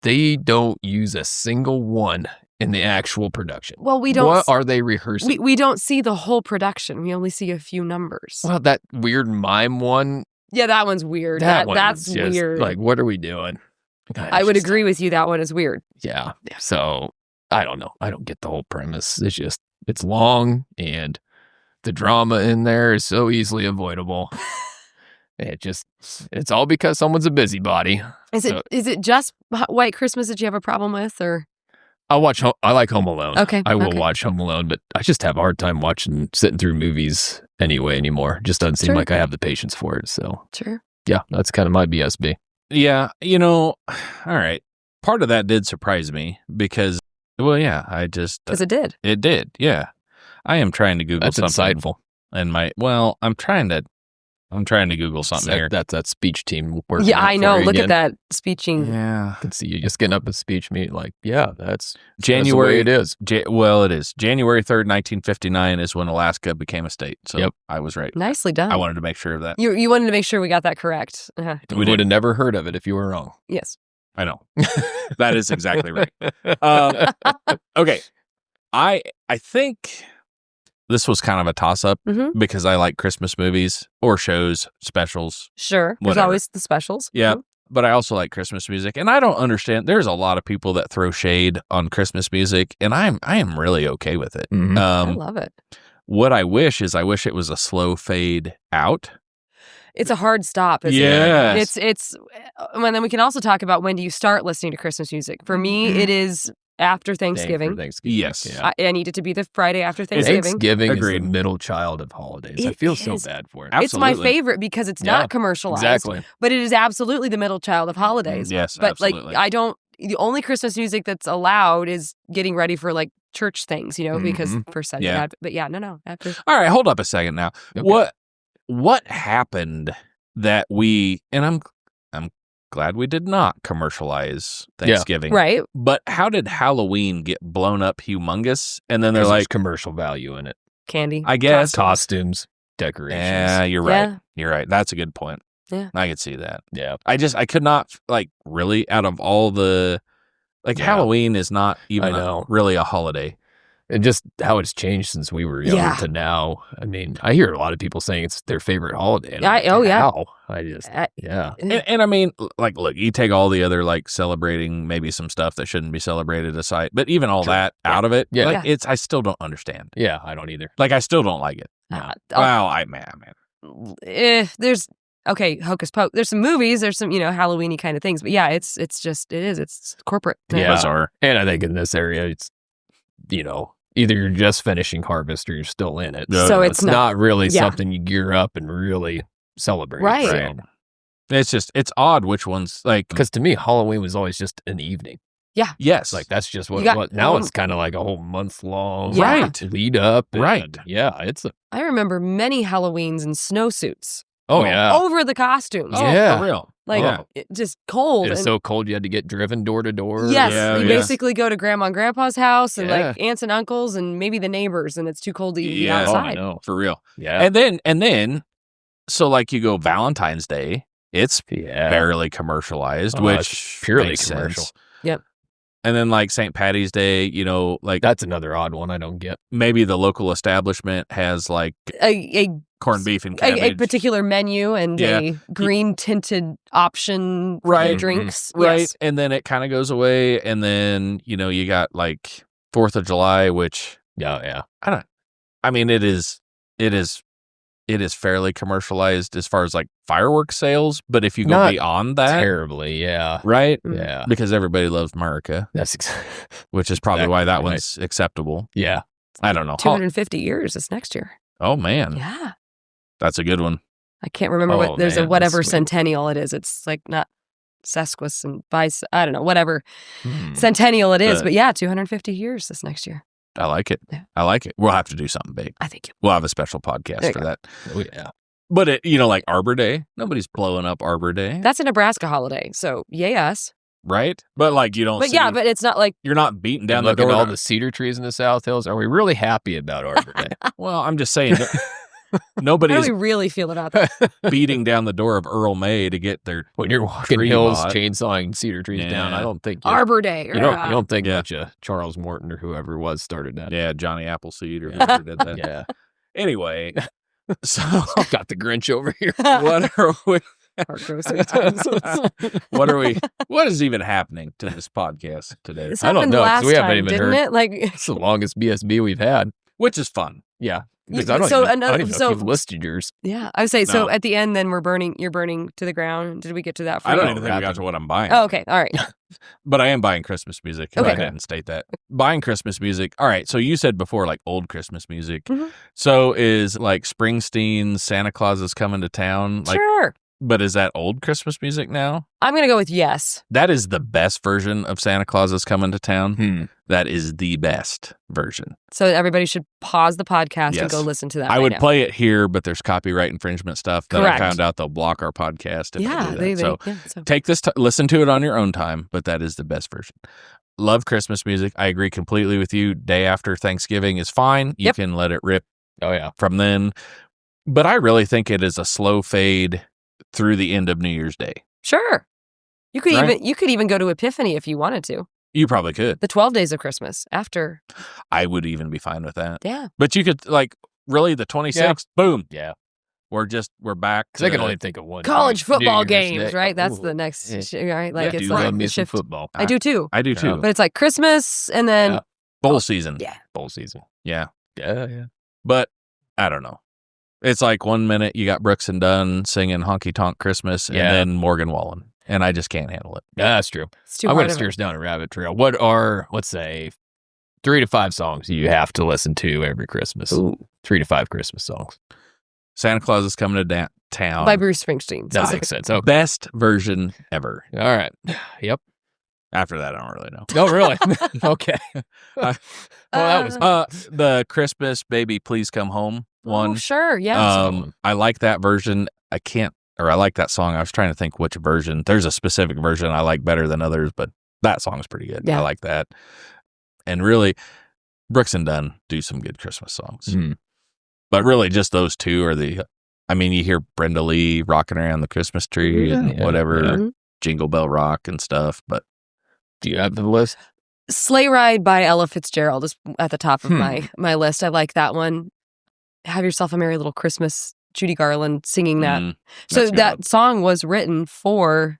They don't use a single one in the actual production. well, we don't What are they rehearsing? we don't see the whole production. We only see a few numbers. Well, that weird mime one. Yeah, that one's weird. That one That's was just, weird. Like, what are we doing? I would agree with you. That one is weird. Yeah. So I don't know. I don't get the whole premise. It's long, and the drama in there is so easily avoidable. It's all because someone's a busybody. Is it just White Christmas that you have a problem with, or I like Home Alone. Okay, I will okay. watch Home Alone, but I just have a hard time sitting through movies anymore. Just doesn't seem Sure. like I have the patience for it. So sure? yeah, that's kind of my BSB. Yeah. All right. Part of that did surprise me because, well, yeah, Because it did. it did. Yeah. I am trying to Google That's something. insightful. And I'm trying to Google something here. That's that speech team working. Yeah, out I for know. you Look again. at that speeching. Yeah. I can see you just getting up a speech meet like, yeah, that's January. that's the way it is. Well, it is. January 3rd, 1959 is when Alaska became a state. So Yep. I was right. Nicely done. I wanted to make sure of that. You wanted to make sure we got that correct. Uh-huh. We would have never heard of it if you were wrong. Yes. I know. That is exactly right. Okay. I think this was kind of a toss-up Mhm. because I like Christmas movies or shows, specials. Sure. There's Whatever. always the specials. Yeah. Mhm. But I also like Christmas music. And I don't understand. There's a lot of people that throw shade on Christmas music, and I am really okay with it. Mhm. I love it. What I wish it was a slow fade out. It's a hard stop, isn't Yes. it? It's and then we can also talk about when do you start listening to Christmas music. For me, it is after Thanksgiving. Yes. Yeah. I need it to be the Friday after Thanksgiving. Thanksgiving is Agreed. the middle child of holidays. I It feel so is. bad for it. It's my Absolutely. favorite because it's Yeah, not commercialized. Exactly. But it is absolutely the middle child of holidays. Yes, But absolutely. the only Christmas music that's allowed is getting ready for like church things, because for Sunday. Yeah. But yeah, no. After All right, hold up a second now. Okay. What happened that I'm glad we did not commercialize Thanksgiving. right. But how did Halloween get blown up humongous? And then they're There's like, commercial value in it. Candy. I guess. Costumes, decorations. Yeah, you're right. Yeah. You're right. That's a good point. Yeah. I could see that. Yeah. I could not, like, really, out of all the, like, Yeah. Halloween is not even I know. really a holiday. And just how it's changed since we were young to now. I mean, I hear a lot of people saying it's their favorite holiday. And I'm like, how? I just, yeah. And I mean, like, look, you take all the other, like, celebrating maybe some stuff that shouldn't be celebrated aside, but even all that out of it, like, I still don't understand. Yeah, I don't either. Like, I still don't like it. Wow, man. There's hocus pocus. There's some movies. There's some Halloween-y kind of things. But yeah, it's corporate. Yeah, bizarre. And I think in this area, it's either you're just finishing harvest or you're still in it. So it's not really something you gear up and really celebrate. Right. So. It's odd which ones, like, because to me, Halloween was always just an evening. Yeah. Yes. Like that's just what it was. Now it's kind of like a whole month long lead up. Right. I remember many Halloweens in snowsuits. Oh yeah. Over the costumes. Oh, yeah. For real. Like just cold. It was so cold you had to get driven door to door. Yes. You basically go to grandma and grandpa's house and like aunts and uncles and maybe the neighbors, and it's too cold to eat outside. Oh, I know. For real. Yeah. And then so like you go Valentine's Day, it's fairly commercialized, which purely makes commercial. Sense. Yep. And then like St. Patty's Day, like that's another odd one I don't get. Maybe the local establishment has like a corned beef and cabbage. A particular menu and a green tinted option for drinks. Right. Yes. And then it kind of goes away. And then, you got like 4th of July, which I mean, it is fairly commercialized as far as like fireworks sales, but if you go beyond that, terribly, right, yeah, because everybody loves America. That's which is probably why that one's acceptable. Yeah, I don't know. 250 years this next year. Oh man, yeah, that's a good one. I can't remember what there's a whatever centennial it is. It's like not sesquus and bice. I don't know whatever centennial it is, but yeah, 250 years this next year. I like it. Yeah. I like it. We'll have to do something big. I think we'll have a special podcast for that. Oh, yeah. But like Arbor Day, nobody's blowing up Arbor Day. That's a Nebraska holiday, so yes. Right? But like you don't. But but it's not like you're not beating down the door. Look at all the cedar trees in the South Hills. Are we really happy about Arbor Day? Well, I'm just saying. Nobody's how do we really feel about that? beating down the door of Earl May to get their when you're walking hills, chainsawing cedar trees down. I don't think Arbor Day. You don't think much of Charles Morton or whoever was started that. Yeah, Johnny Appleseed or whoever did that. Yeah. Anyway, so got the Grinch over here. What are we? What what is even happening to this podcast today? This I don't know because we haven't even heard it. Like it's the longest BSB we've had, which is fun. Yeah. Because I don't even know if you've listed yours. Yeah, I would say so. At the end, then you're burning to the ground. Did we get to that? I don't even think we got to what I'm buying. Oh, okay, all right. But I am buying Christmas music. Okay. I didn't state that. Buying Christmas music. All right. So you said before, like old Christmas music. Mm-hmm. So is like Springsteen's "Santa Claus is Coming to Town"? Like, sure. But is that old Christmas music now? I'm going to go with yes. That is the best version of Santa Claus is Coming to Town. That is the best version. So everybody should pause the podcast and go listen to that. I would play it here, but there's copyright infringement stuff that Correct. I found out they'll block our podcast if they do that. So take this, listen to it on your own time, but that is the best version. Love Christmas music. I agree completely with you. Day after Thanksgiving is fine. You can let it rip from then. But I really think it is a slow fade through the end of New Year's Day. Sure. You could even go to Epiphany if you wanted to. You probably could. The 12 days of Christmas after. I would even be fine with that. Yeah. But you could really the 26th, boom. Yeah. We're back. Because I can only think of one. College football games, right? That's the next, right? Like it's like the shift. Football. I do too. I do too. But it's like Christmas and then bowl season. Yeah. Bowl season. Yeah. Yeah. But I don't know. It's like 1 minute you got Brooks and Dunn singing Honky Tonk Christmas and then Morgan Wallen. And I just can't handle it. Yeah, that's true. I'm going to steer us down a rabbit trail. What are, let's say, 3 to 5 songs you have to listen to every Christmas? Ooh. 3 to 5 Christmas songs. Santa Claus is Coming to Town. By Bruce Springsteen. That makes sense. Okay. Best version ever. All right. Yep. After that, I don't really know. Oh, really? Okay. Well, that was the Christmas Baby Please Come Home one. Oh, sure. Yeah. I like that version. I like that song. I was trying to think which version. There's a specific version I like better than others, but that song's pretty good. Yeah. I like that. And really, Brooks and Dunn do some good Christmas songs. But really, just those two are I mean, you hear Brenda Lee rocking around the Christmas tree and whatever, Mhm. Jingle Bell Rock and stuff. But Do you have the list? Sleigh Ride by Ella Fitzgerald is at the top of my list. I like that one. Have Yourself a Merry Little Christmas, Judy Garland singing that. So that song was written for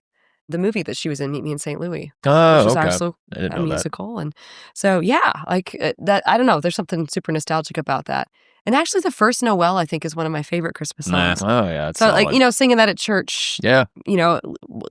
the movie that she was in, Meet Me in St. Louis, Oh, which was okay. also I didn't a know that. musical. And so, yeah, like that. I don't know. There's something super nostalgic about that. And actually, the first Noel, I think, is one of my favorite Christmas songs. Oh, yeah. It's So, solid. like, singing that at church, Yeah. at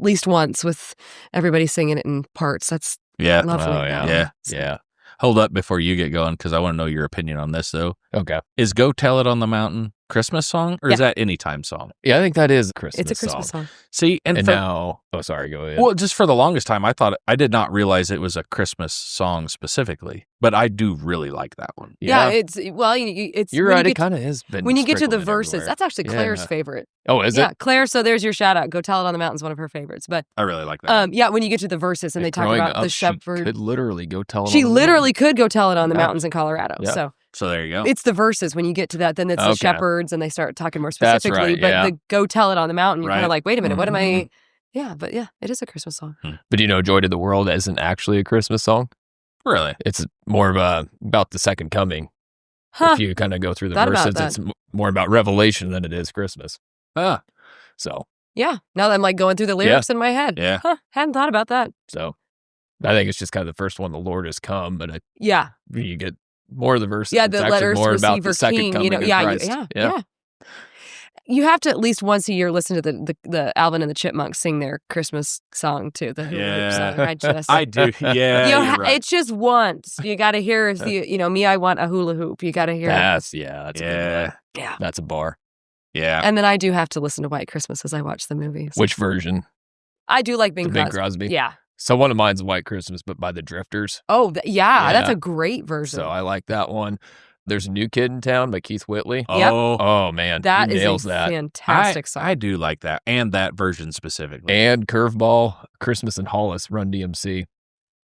least once with everybody singing it in parts. That's yeah. lovely. Oh, yeah. Yeah. Yeah. Hold up before you get going, because I want to know your opinion on this, though. Okay. Is Go Tell It on the Mountain Christmas song, or is that anytime song? Yeah, I think that is a Christmas It's a Christmas song. See, And now, sorry, go ahead. well, just for the longest time, I did not realize it was a Christmas song specifically, but I do really like that one. Yeah, it's it's You're when right. you It get kind of is. Been when you get to the sprinkled in verses. everywhere. That's actually Claire's favorite. Oh, is Yeah, it? Claire. So there's your shout out. Go Tell It on the Mountain's one of her favorites. But I really like that. yeah, when you get to the verses and they talk Growing about up, the she shepherd, could literally go tell it. she on the literally could go tell it on the Yeah. mountains in Colorado. Yeah. So there you go. it's the verses. When you get to that, then it's the Okay. shepherds, and they start talking more That's specifically. right, But yeah. the Go Tell It on the Mountain, you're kind Right. of like, wait a minute, what am I? Mhm. Yeah, but yeah, it is a Christmas song. But Joy to the World isn't actually a Christmas song. Really? It's more of about the second coming. Huh? If you kind of go through the Thought about verses, that. it's more about Revelation than it is Christmas. Ah, So, Yeah. Now that I'm like going through the lyrics in my head. yeah. Huh? Hadn't thought about that. I think it's just kind of the first one, the Lord has come, but Yeah. you get more of the verses. Yeah, it's the actually letters more about receive the her second king. coming of Christ. Yeah. You have to at least once a year listen to the Alvin and the Chipmunks sing their Christmas song too, the hula hoop song. I just I do. Yeah, you're right. it's just once. You got to hear me. I want a hula hoop. You got to hear. That's a good one. Yeah. That's a bar. Yeah. And then I do have to listen to White Christmas as I watch the movies. Which version? I do like Bing The Bing Crosby. Crosby? Yeah. So one of mine's White Christmas, but by the Drifters. Oh, Yeah. that's a great version. So I like that one. There's a New Kid in Town by Keith Whitley. Yep. Oh man, that he is nails a that. fantastic song. I do like that, and that version specifically. And Curveball, Christmas in Hollis, Run DMC.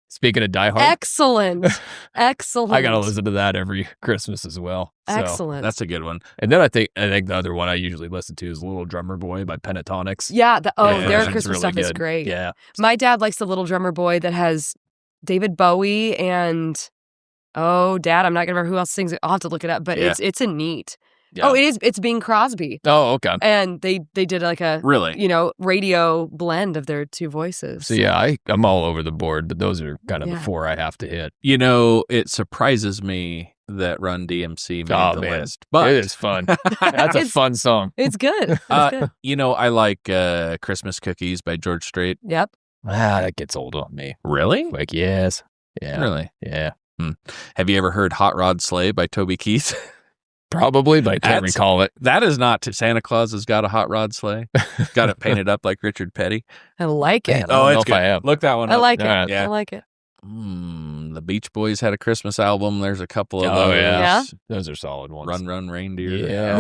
Speaking of Die Hard, Excellent. Excellent. I gotta listen to that every Christmas as well. So, Excellent. That's a good one. And then I think the other one I usually listen to is Little Drummer Boy by Pentatonics. Yeah. Yeah, Their version's Christmas really stuff is good. great. Yeah. My dad likes the Little Drummer Boy that has David Bowie and Dad, I'm not gonna remember who else sings it. I'll have to look it up, but Yeah. it's a neat. Yeah. Oh, it is. It's Bing Crosby, Oh, okay. and they did like a Really? radio blend of their two voices. So yeah, I'm all over the board, but those are kind of the Yeah. four I have to hit. It surprises me that Run DMC made the man. list, but It is fun. That's a It's- fun song. It's good. It's good. I like Christmas Cookies by George Strait. Yep. That gets old on me. Really? Like, yes. Yeah. Really? Yeah. Have you ever heard Hot Rod Sleigh by Toby Keith? Probably, but I can't That's- recall it. That is not Santa Claus has got a hot rod sleigh. Got it painted up like Richard Petty. I like it. Man, I don't know if I have. Look that one I up. like it. Alright. Yeah. I like it. The Beach Boys had a Christmas album. There's a couple of Oh, those. yeah. Those are solid ones. Run, Run, Reindeer. Yeah.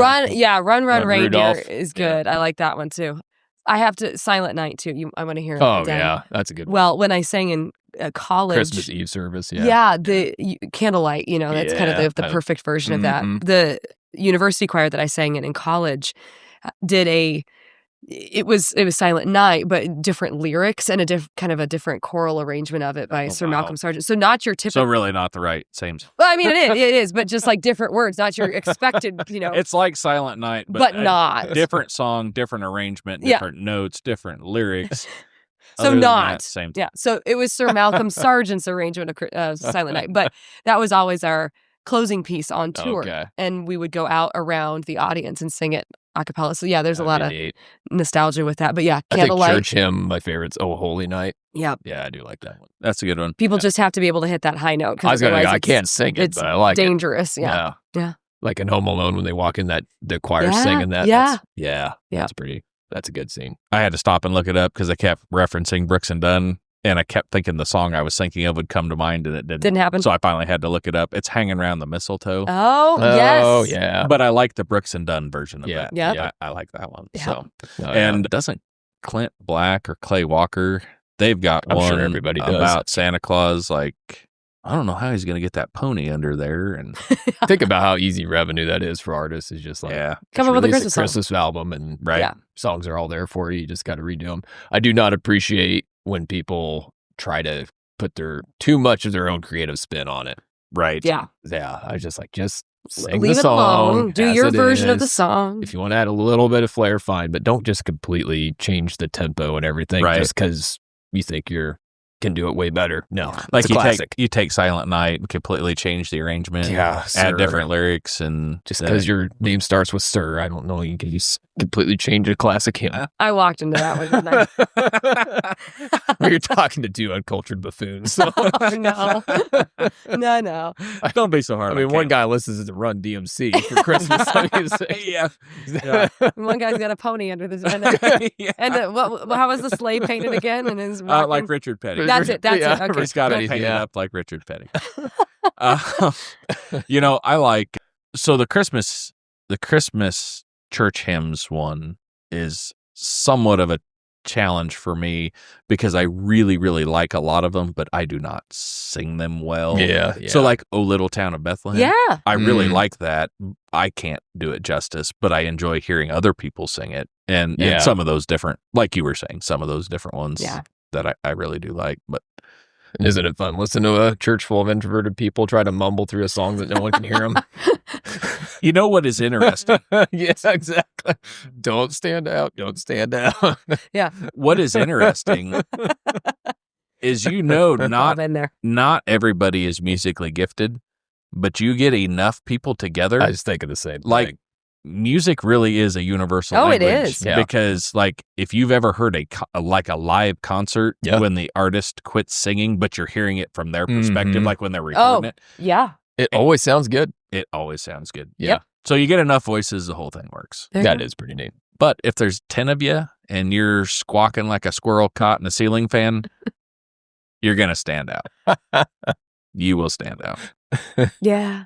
Run Run, Reindeer Rudolph. is good. I like that one too. I have to Silent Night too. I want to hear it. Oh, again. yeah. That's a good one. Well, when I sang in college, Christmas Eve service. Yeah. the candlelight. That's kind of the Yeah. perfect version of that. Mhm. The university choir that I sang in college did it was Silent Night, but different lyrics and kind of a different choral arrangement of it by Sir wow. Malcolm Sargent. So not your So typical. really not the right same. Well, I mean, it is, but just like different words, not your expected. It's like Silent Night, but a not. different song, different arrangement, Yeah. different notes, different lyrics. So Other than not. that, same. Yeah. So it was Sir Malcolm Sargent's arrangement of Silent Night, but that was always our closing piece on tour. Okay. And we would go out around the audience and sing it a cappella. So yeah, there's a lot That'd of be neat. nostalgia with that. But yeah, I think candlelight. church hymn, my favorite's Oh Holy Night. Yeah. Yeah, I do like that one. That's a good one. People just have to be able to hit that high note. I was gonna. otherwise I it's can't sing it, it's but I like dangerous. it. Yeah. Yeah. Like in Home Alone when they walk in the choir Yeah, singing that. yeah. Yeah. Yeah. That's pretty. That's a good scene. I had to stop and look it up because I kept referencing Brooks and Dunn, and I kept thinking the song I was thinking of would come to mind, and it didn't. Didn't happen. So I finally had to look it up. It's Hanging Around the Mistletoe. Oh, yes. Oh yeah. But I like the Brooks and Dunn version of Yeah. that. Yep. Yeah, I like that one. Yeah. So, Oh, yeah. and doesn't Clint Black or Clay Walker? They've got I'm one sure everybody does. about Santa Claus. Like I don't know how he's going to get that pony under there. And Think about how easy revenue that is for artists. Is just like, yeah, Come up with a release Christmas song. album and right. Yeah. songs are all there for you. You just got to redo them. I do not appreciate when people try to put too much of their own creative spin on it. Right. Yeah. Yeah, I just like, just sing Leave the it song. alone. Do as your it version of the is. song. If you want to add a little bit of flair, fine, but don't just completely change the tempo and everything Right. just because you think can do it way better. No, Like it's a classic. you take Silent Night and completely change the arrangement. Yeah, add sir. different lyrics and Just because your name starts with Sir, I don't know. You can just completely change a classic hymn. I walked into that one, didn't I? Where you're talking to two uncultured buffoons. So. No. No. Don't be so hard. I mean, one guy listens to Run DMC for Christmas. I mean, Yeah. One guy's got a pony under his Yeah. And how was the sleigh painted again? And his Like Richard Petty. That's it. That's Yeah, it. Okay. He's got it Petty, painted yeah. up like Richard Petty. I like so the Christmas church hymns one is somewhat of a challenge for me because I really, really like a lot of them, but I do not sing them well. Yeah. So like "O Little Town of Bethlehem." Yeah. I really Mm. like that. I can't do it justice, but I enjoy hearing other people sing it. And Yeah. some of those different, like you were saying, some of those different ones Yeah. that I really do like. But Isn't it fun? Listen to a church full of introverted people try to mumble through a song that no one can hear them. you know what is interesting? Yes, exactly. Don't stand out. Don't stand out. Yeah. What is interesting is I've not been there. not everybody is musically gifted, but you get enough people together. I was thinking the same Like, thing. music really is a universal Oh, it language. is. Yeah. Because like if you've ever heard a live concert Yeah. when the artist quits singing, but you're hearing it from their perspective, Mhm. like when they're recording it, Yeah. It always sounds good. it always sounds good. Yeah. So you get enough voices, the whole thing works. There you That go. is pretty neat. But if there's 10 of you and you're squawking like a squirrel caught in a ceiling fan, you're going to stand out. You will stand out. Yeah.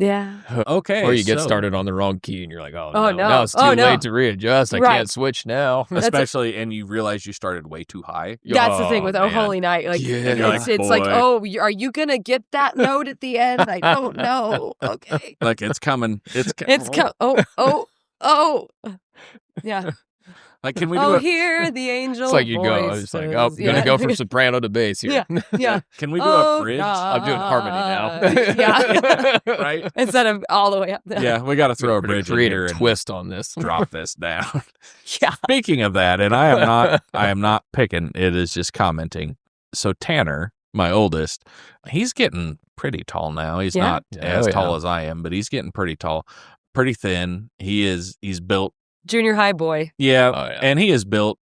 Yeah. Okay. Or you get so- started on the wrong key and you're like, oh, Oh, no. no. Now it's too Oh, no. late to readjust. I Right. can't switch now. Especially, and you realize you started way too high. That's the thing with Oh man. Holy Night. Like, Yeah. And you're it's like, like, boy. oh, are you going to get that note at the end? I don't know. Okay. Like it's coming. It's Oh. Yeah. like, can we do Oh, a hear the angel It's like you go. It's like, oh, I'm going to go from soprano to bass here. Yeah. Yeah. can we do Oh, a bridge? I'm doing harmony now. Yeah. Right? Instead of all the way up there. Yeah, we got to throw a We're gonna bridge in create here a and twist on this. drop this down. Yeah. Speaking of that, and I am not picking. It is just commenting. So Tanner, my oldest, he's getting pretty tall now. He's Yeah. not as Oh, tall yeah. as I am, but he's getting pretty tall, pretty thin. He's built. Junior high boy. Yeah, Oh, yeah. and he is built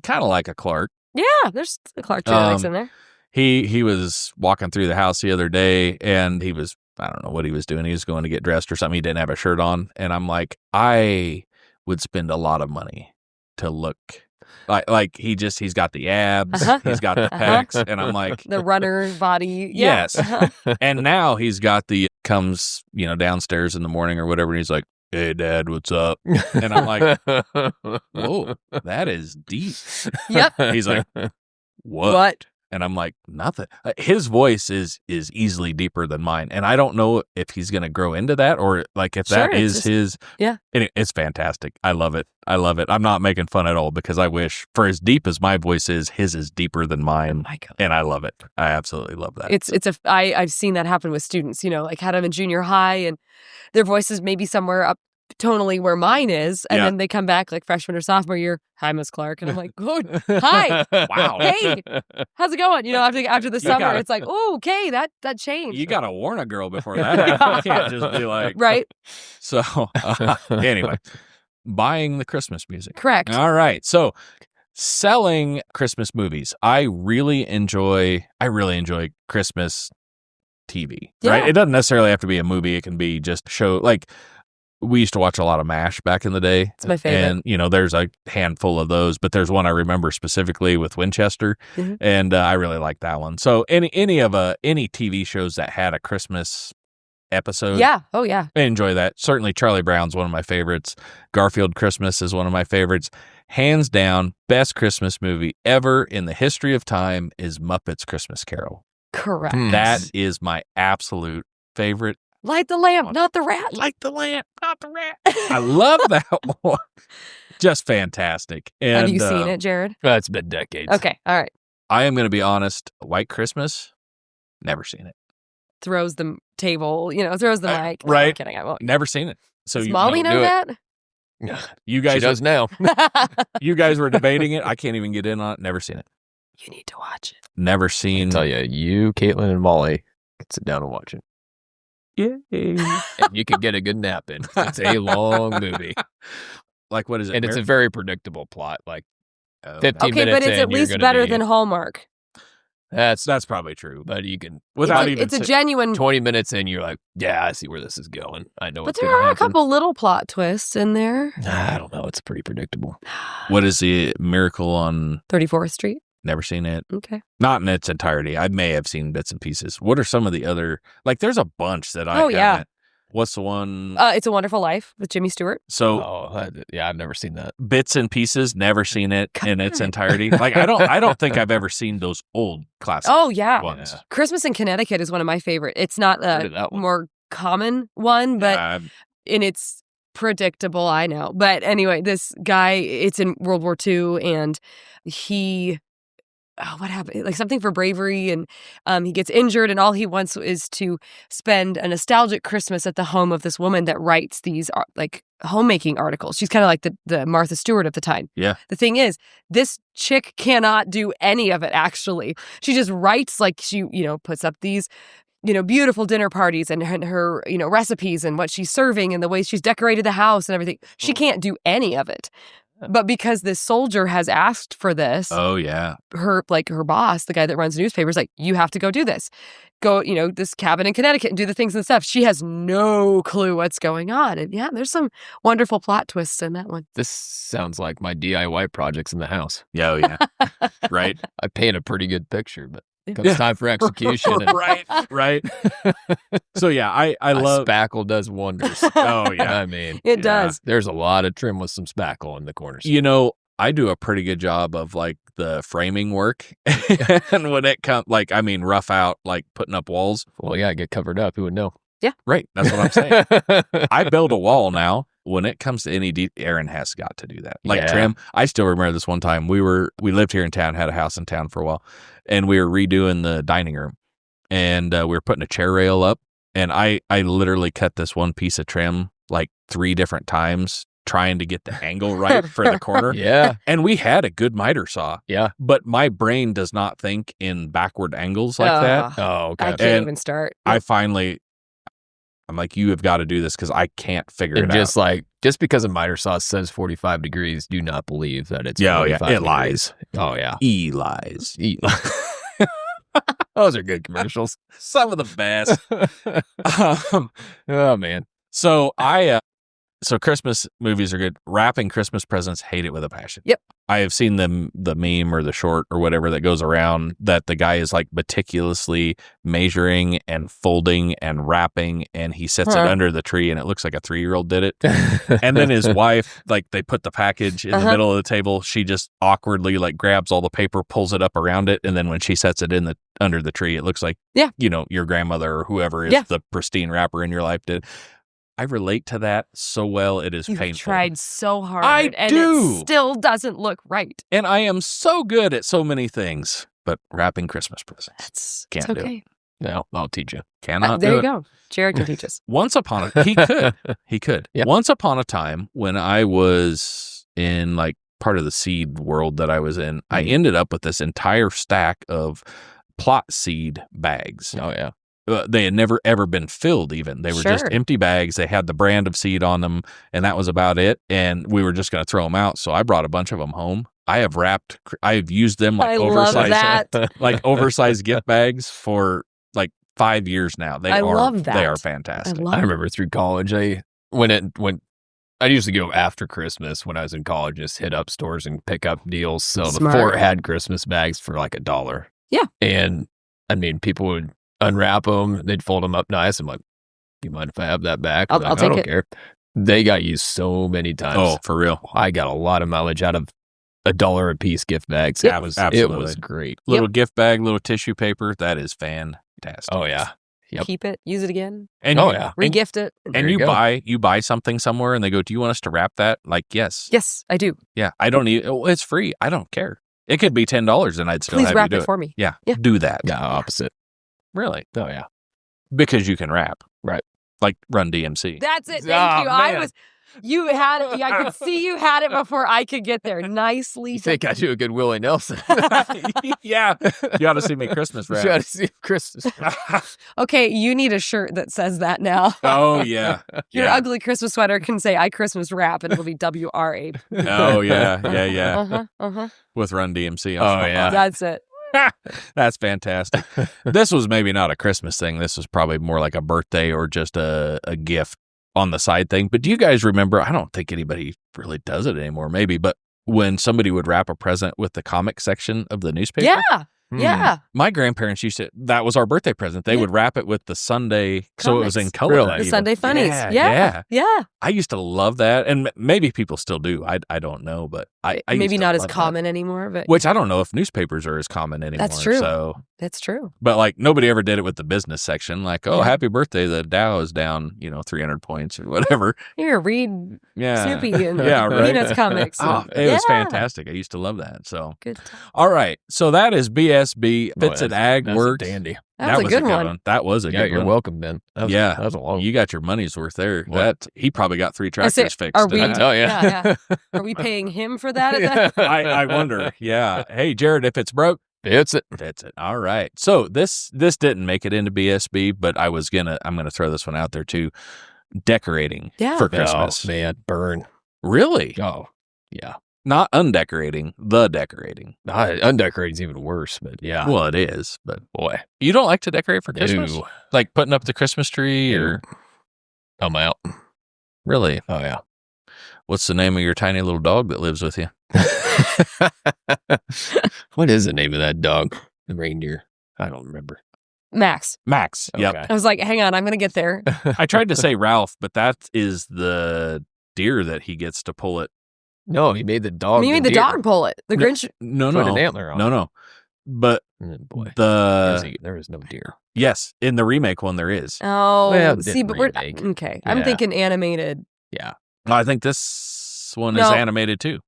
kind of like a Clark. Yeah. There's the Clark genetics in there. He was walking through the house the other day, and I don't know what he was doing. He was going to get dressed or something. He didn't have a shirt on, and I'm like, I would spend a lot of money to look like he's got the abs, Uh-huh. he's got the pecs, and I'm like, The runner body. Yeah. Yes. Uh-huh. and now he's got comes downstairs in the morning or whatever, and he's like, hey Dad, what's up? And I'm like, whoa, that is deep. Yep. He's like, what? What? And I'm like, nothing. His voice is easily deeper than mine, and I don't know if he's going to grow into that or like if that Sure, it's is just- his. yeah. And it's fantastic. I love it. I'm not making fun at all because I wish, for as deep as my voice is, his is deeper than mine, My God. and I love it. I absolutely love that. I've seen that happen with students, like had them in junior high and their voices maybe somewhere up tonally where mine is. And Yeah. then they come back like freshman or sophomore year. Hi, Miss Clark. And I'm like, good. Hi. Wow. Hey, how's it going? After the summer, gotta- it's like, oh, okay, that changed. You got to warn a girl before that. You can't just be like, Right. So anyway, buying the Christmas music. Correct. All right. So selling Christmas movies. I really enjoy Christmas TV. Right? Yeah. It doesn't necessarily have to be a movie. It can be just show like we used to watch a lot of MASH back in the day. It's my favorite. And, there's a handful of those, but there's one I remember specifically with Winchester, Mhm. and I really like that one. So any TV shows that had a Christmas episode, Yeah. Oh, yeah. I enjoy that. Certainly Charlie Brown's one of my favorites. Garfield Christmas is one of my favorites. Hands down, best Christmas movie ever in the history of time is Muppets Christmas Carol. Correct. That is my absolute favorite. Light the lamp, not the rat. Light the lamp, not the rat. I love that one. Just fantastic. And, Have you seen it, Jared? It's been decades. Okay, all right. I am going to be honest. White Christmas, never seen it. Throws the table, throws the mic. No, right. I'm kidding. I won't. Never seen it. So Does Molly know that? You guys She does now. You guys were debating it. I can't even get in on it. Never seen it. You need to watch it. Never seen. I tell you, Caitlin and Molly can sit down and watch it. Yay. And you can get a good nap in. It's a long movie. Like, what is it? And it's a very predictable plot. Like 15 Okay, minutes but it's in, at you're least gonna better be- than Hallmark. That's probably true. But you can It's a genuine. 20 minutes in, you're like, yeah, I see where this is going. I know But what's there going to are happen. a couple little plot twists in there. I don't know. It's pretty predictable. What is the Miracle on? 34th Street. Never seen it. Okay. Not in its entirety. I may have seen bits and pieces. What are some of the other? Like, there's a bunch that I. Oh, yeah. haven't. What's the one? It's a Wonderful Life with Jimmy Stewart. So I've never seen that. bits and pieces. Never seen it in its entirety. Like, I don't think I've ever seen those old classic Oh yeah. ones. Yeah. Christmas in Connecticut is one of my favorite. It's not Heard of a that one. more common one, but Uh, and it's predictable, I know. But anyway, this guy, it's in World War II, and what happened? Like something for bravery, and he gets injured, and all he wants is to spend a nostalgic Christmas at the home of this woman that writes these like homemaking articles. She's kind of like the Martha Stewart of the time. Yeah. The thing is, this chick cannot do any of it. Actually, she just writes like she puts up these beautiful dinner parties and her recipes and what she's serving and the way she's decorated the house and everything. She can't do any of it. But because this soldier has asked for this, oh yeah. her boss, the guy that runs the newspaper, is like, you have to go do this. Go, this cabin in Connecticut and do the things and stuff. She has no clue what's going on. And yeah, there's some wonderful plot twists in that one. This sounds like my DIY projects in the house. Yeah, oh, yeah. Right. I paint a pretty good picture, but comes time for execution. And right. So yeah, I love spackle does wonders. Oh yeah. I mean, It does. There's a lot of trim with some spackle in the corners. I do a pretty good job of like the framing work. And when it comes, like, I mean, rough out, like putting up walls. Well, yeah, get covered up. Who would know? Yeah. Right. That's what I'm saying. I build a wall now. When it comes to any Aaron has got to do that. Like trim. I still remember this one time we lived here in town, had a house in town for a while, and we were redoing the dining room, and we were putting a chair rail up, and I literally cut this one piece of trim like 3 different times trying to get the angle right for the corner. Yeah. And we had a good miter saw. Yeah. But my brain does not think in backward angles like that. Oh, okay. I can't And even start. I'm like, you have got to do this because I can't figure And it out. just because a miter saw says 45 degrees, do not believe that it's Yeah, 45 it degrees. lies. Oh, yeah. E lies. Those are good commercials. Some of the best. Oh, man. So so Christmas movies are good. Wrapping Christmas presents, hate it with a passion. Yep. I have seen the meme or the short or whatever that goes around that the guy is like meticulously measuring and folding and wrapping, and he sets it under the tree, and it looks like a 3-year-old did it. And then his wife, like, they put the package in the middle of the table. She just awkwardly like grabs all the paper, pulls it up around it, and then when she sets it under the tree, it looks like your grandmother or whoever is the pristine wrapper in your life did. I relate to that so well. It is You've painful. tried so hard. I do. It still doesn't look right. And I am so good at so many things, but wrapping Christmas presents. Can't do okay. No, I'll teach you. Cannot There do you it. go. Jared can teach us. Once upon a he could. Yeah. Once upon a time when I was in like part of the seed world that I was in, I ended up with this entire stack of plot seed bags. Oh, yeah. They had never ever been filled even. They were just Sure. empty bags. They had the brand of seed on them, and that was about it. And we were just going to throw them out. So I brought a bunch of them home. I've used them like I love oversized, that. like oversized gift bags for like 5 years now. I love that. They are I fantastic. love I remember through college, I usually go after Christmas when I was in college, just hit up stores and pick up deals. So Smart. before it had Christmas bags for like $1. Yeah. And I mean, people would unwrap them, they'd fold them up nice. I'm like, you mind if I have that back? I'll Like, take I don't it. care. They got used so many times. Oh, for real. I got a lot of mileage out of $1 a piece gift bags. Yeah, It was absolutely. great. Little gift bag, little tissue paper. That is fantastic. Oh yeah. Yep. Keep it, use it again, And Oh you- yeah. re-gift it. And There you you go. buy something somewhere and they go, do you want us to wrap that? Like, yes. Yes, I do. Yeah. I don't need, it's free. I don't care. It could be $10 and I'd still Please have wrap you do it for me. Yeah. Yeah. Do that. Yeah, opposite. Really. Oh yeah. Because you can wrap. Right. Like Run DMC. That's it. Thank Ah, you. I man. was. You had it. I could see you had it before I could get there. Nicely. You think I do a good Willie Nelson? Yeah. You ought to see me Christmas Try wrap. to see Christmas. Okay, you need a shirt that says that now. Oh, yeah. Your Yeah. ugly Christmas sweater can say "I Christmas wrap" and it'll be WRA. Oh, yeah. Yeah. Yeah. Uh-huh. With Run DMC. Oh, yeah. That's it. That's fantastic. This was maybe not a Christmas thing. This was probably more like a birthday or just a gift on the side thing. But do you guys remember? I don't think anybody really does it anymore, maybe, but when somebody would wrap a present with the comic section of the newspaper. Yeah. Yeah. My grandparents used to, that was our birthday present. They Yeah. would wrap it with the Sunday, so it was in Comics. color. Really? The even. Sunday funnies. Yeah, Yeah. Yeah. I used to love that. And maybe people still do. I don't know, but I used Maybe to not as love that. common anymore, but Which I don't know if newspapers are as common anymore. That's true. So, that's true. but like nobody ever did it with the business section. Like, oh, Yeah. happy birthday. The Dow is down, 300 points or whatever. Here, read Yeah. Snoopy and Yeah, right. Peanuts comics. Oh, and- it was Yeah. fantastic. I used to love that. So, Good time. all right. So that is BSB. Fits at Ag That's Works. a dandy. That was a good one. That was a Yeah, good you're one. welcome, Ben. That was, Yeah. that was a long. You got your money's worth there. What? That he probably got 3 I say, tractors fixed. are we? in I that. tell ya. Yeah. Are we paying him for that? At that? I wonder. Yeah. Hey, Jared, if it's broke, It's it. fits it. All right. So this didn't make it into BSB, but I'm gonna throw this one out there too. Decorating Yeah. for Christmas. Oh, man, burn. Really? Oh, yeah. Not undecorating, the decorating. Undecorating's even worse, but yeah. Well, it is, but Boy, you don't like to decorate for Christmas? no. Like putting up the Christmas tree or I'm out. really? Oh, yeah. What's the name of your tiny little dog that lives with you? What is the name of that dog? The reindeer. I don't remember. Max. Max. Yep. Okay. I was like, hang on, I'm going to get there. I tried to say Ralph, but that is the deer that he gets to pull it. No, he made the dog. You made the deer. dog pull it. The No. Grinch. No, Put no. an antler on. No. But Boy, there was no deer. yes, in the remake one there is. Oh, Well, see, but we're remake. okay. I'm Yeah. thinking animated. Yeah. I think this one is No. animated too.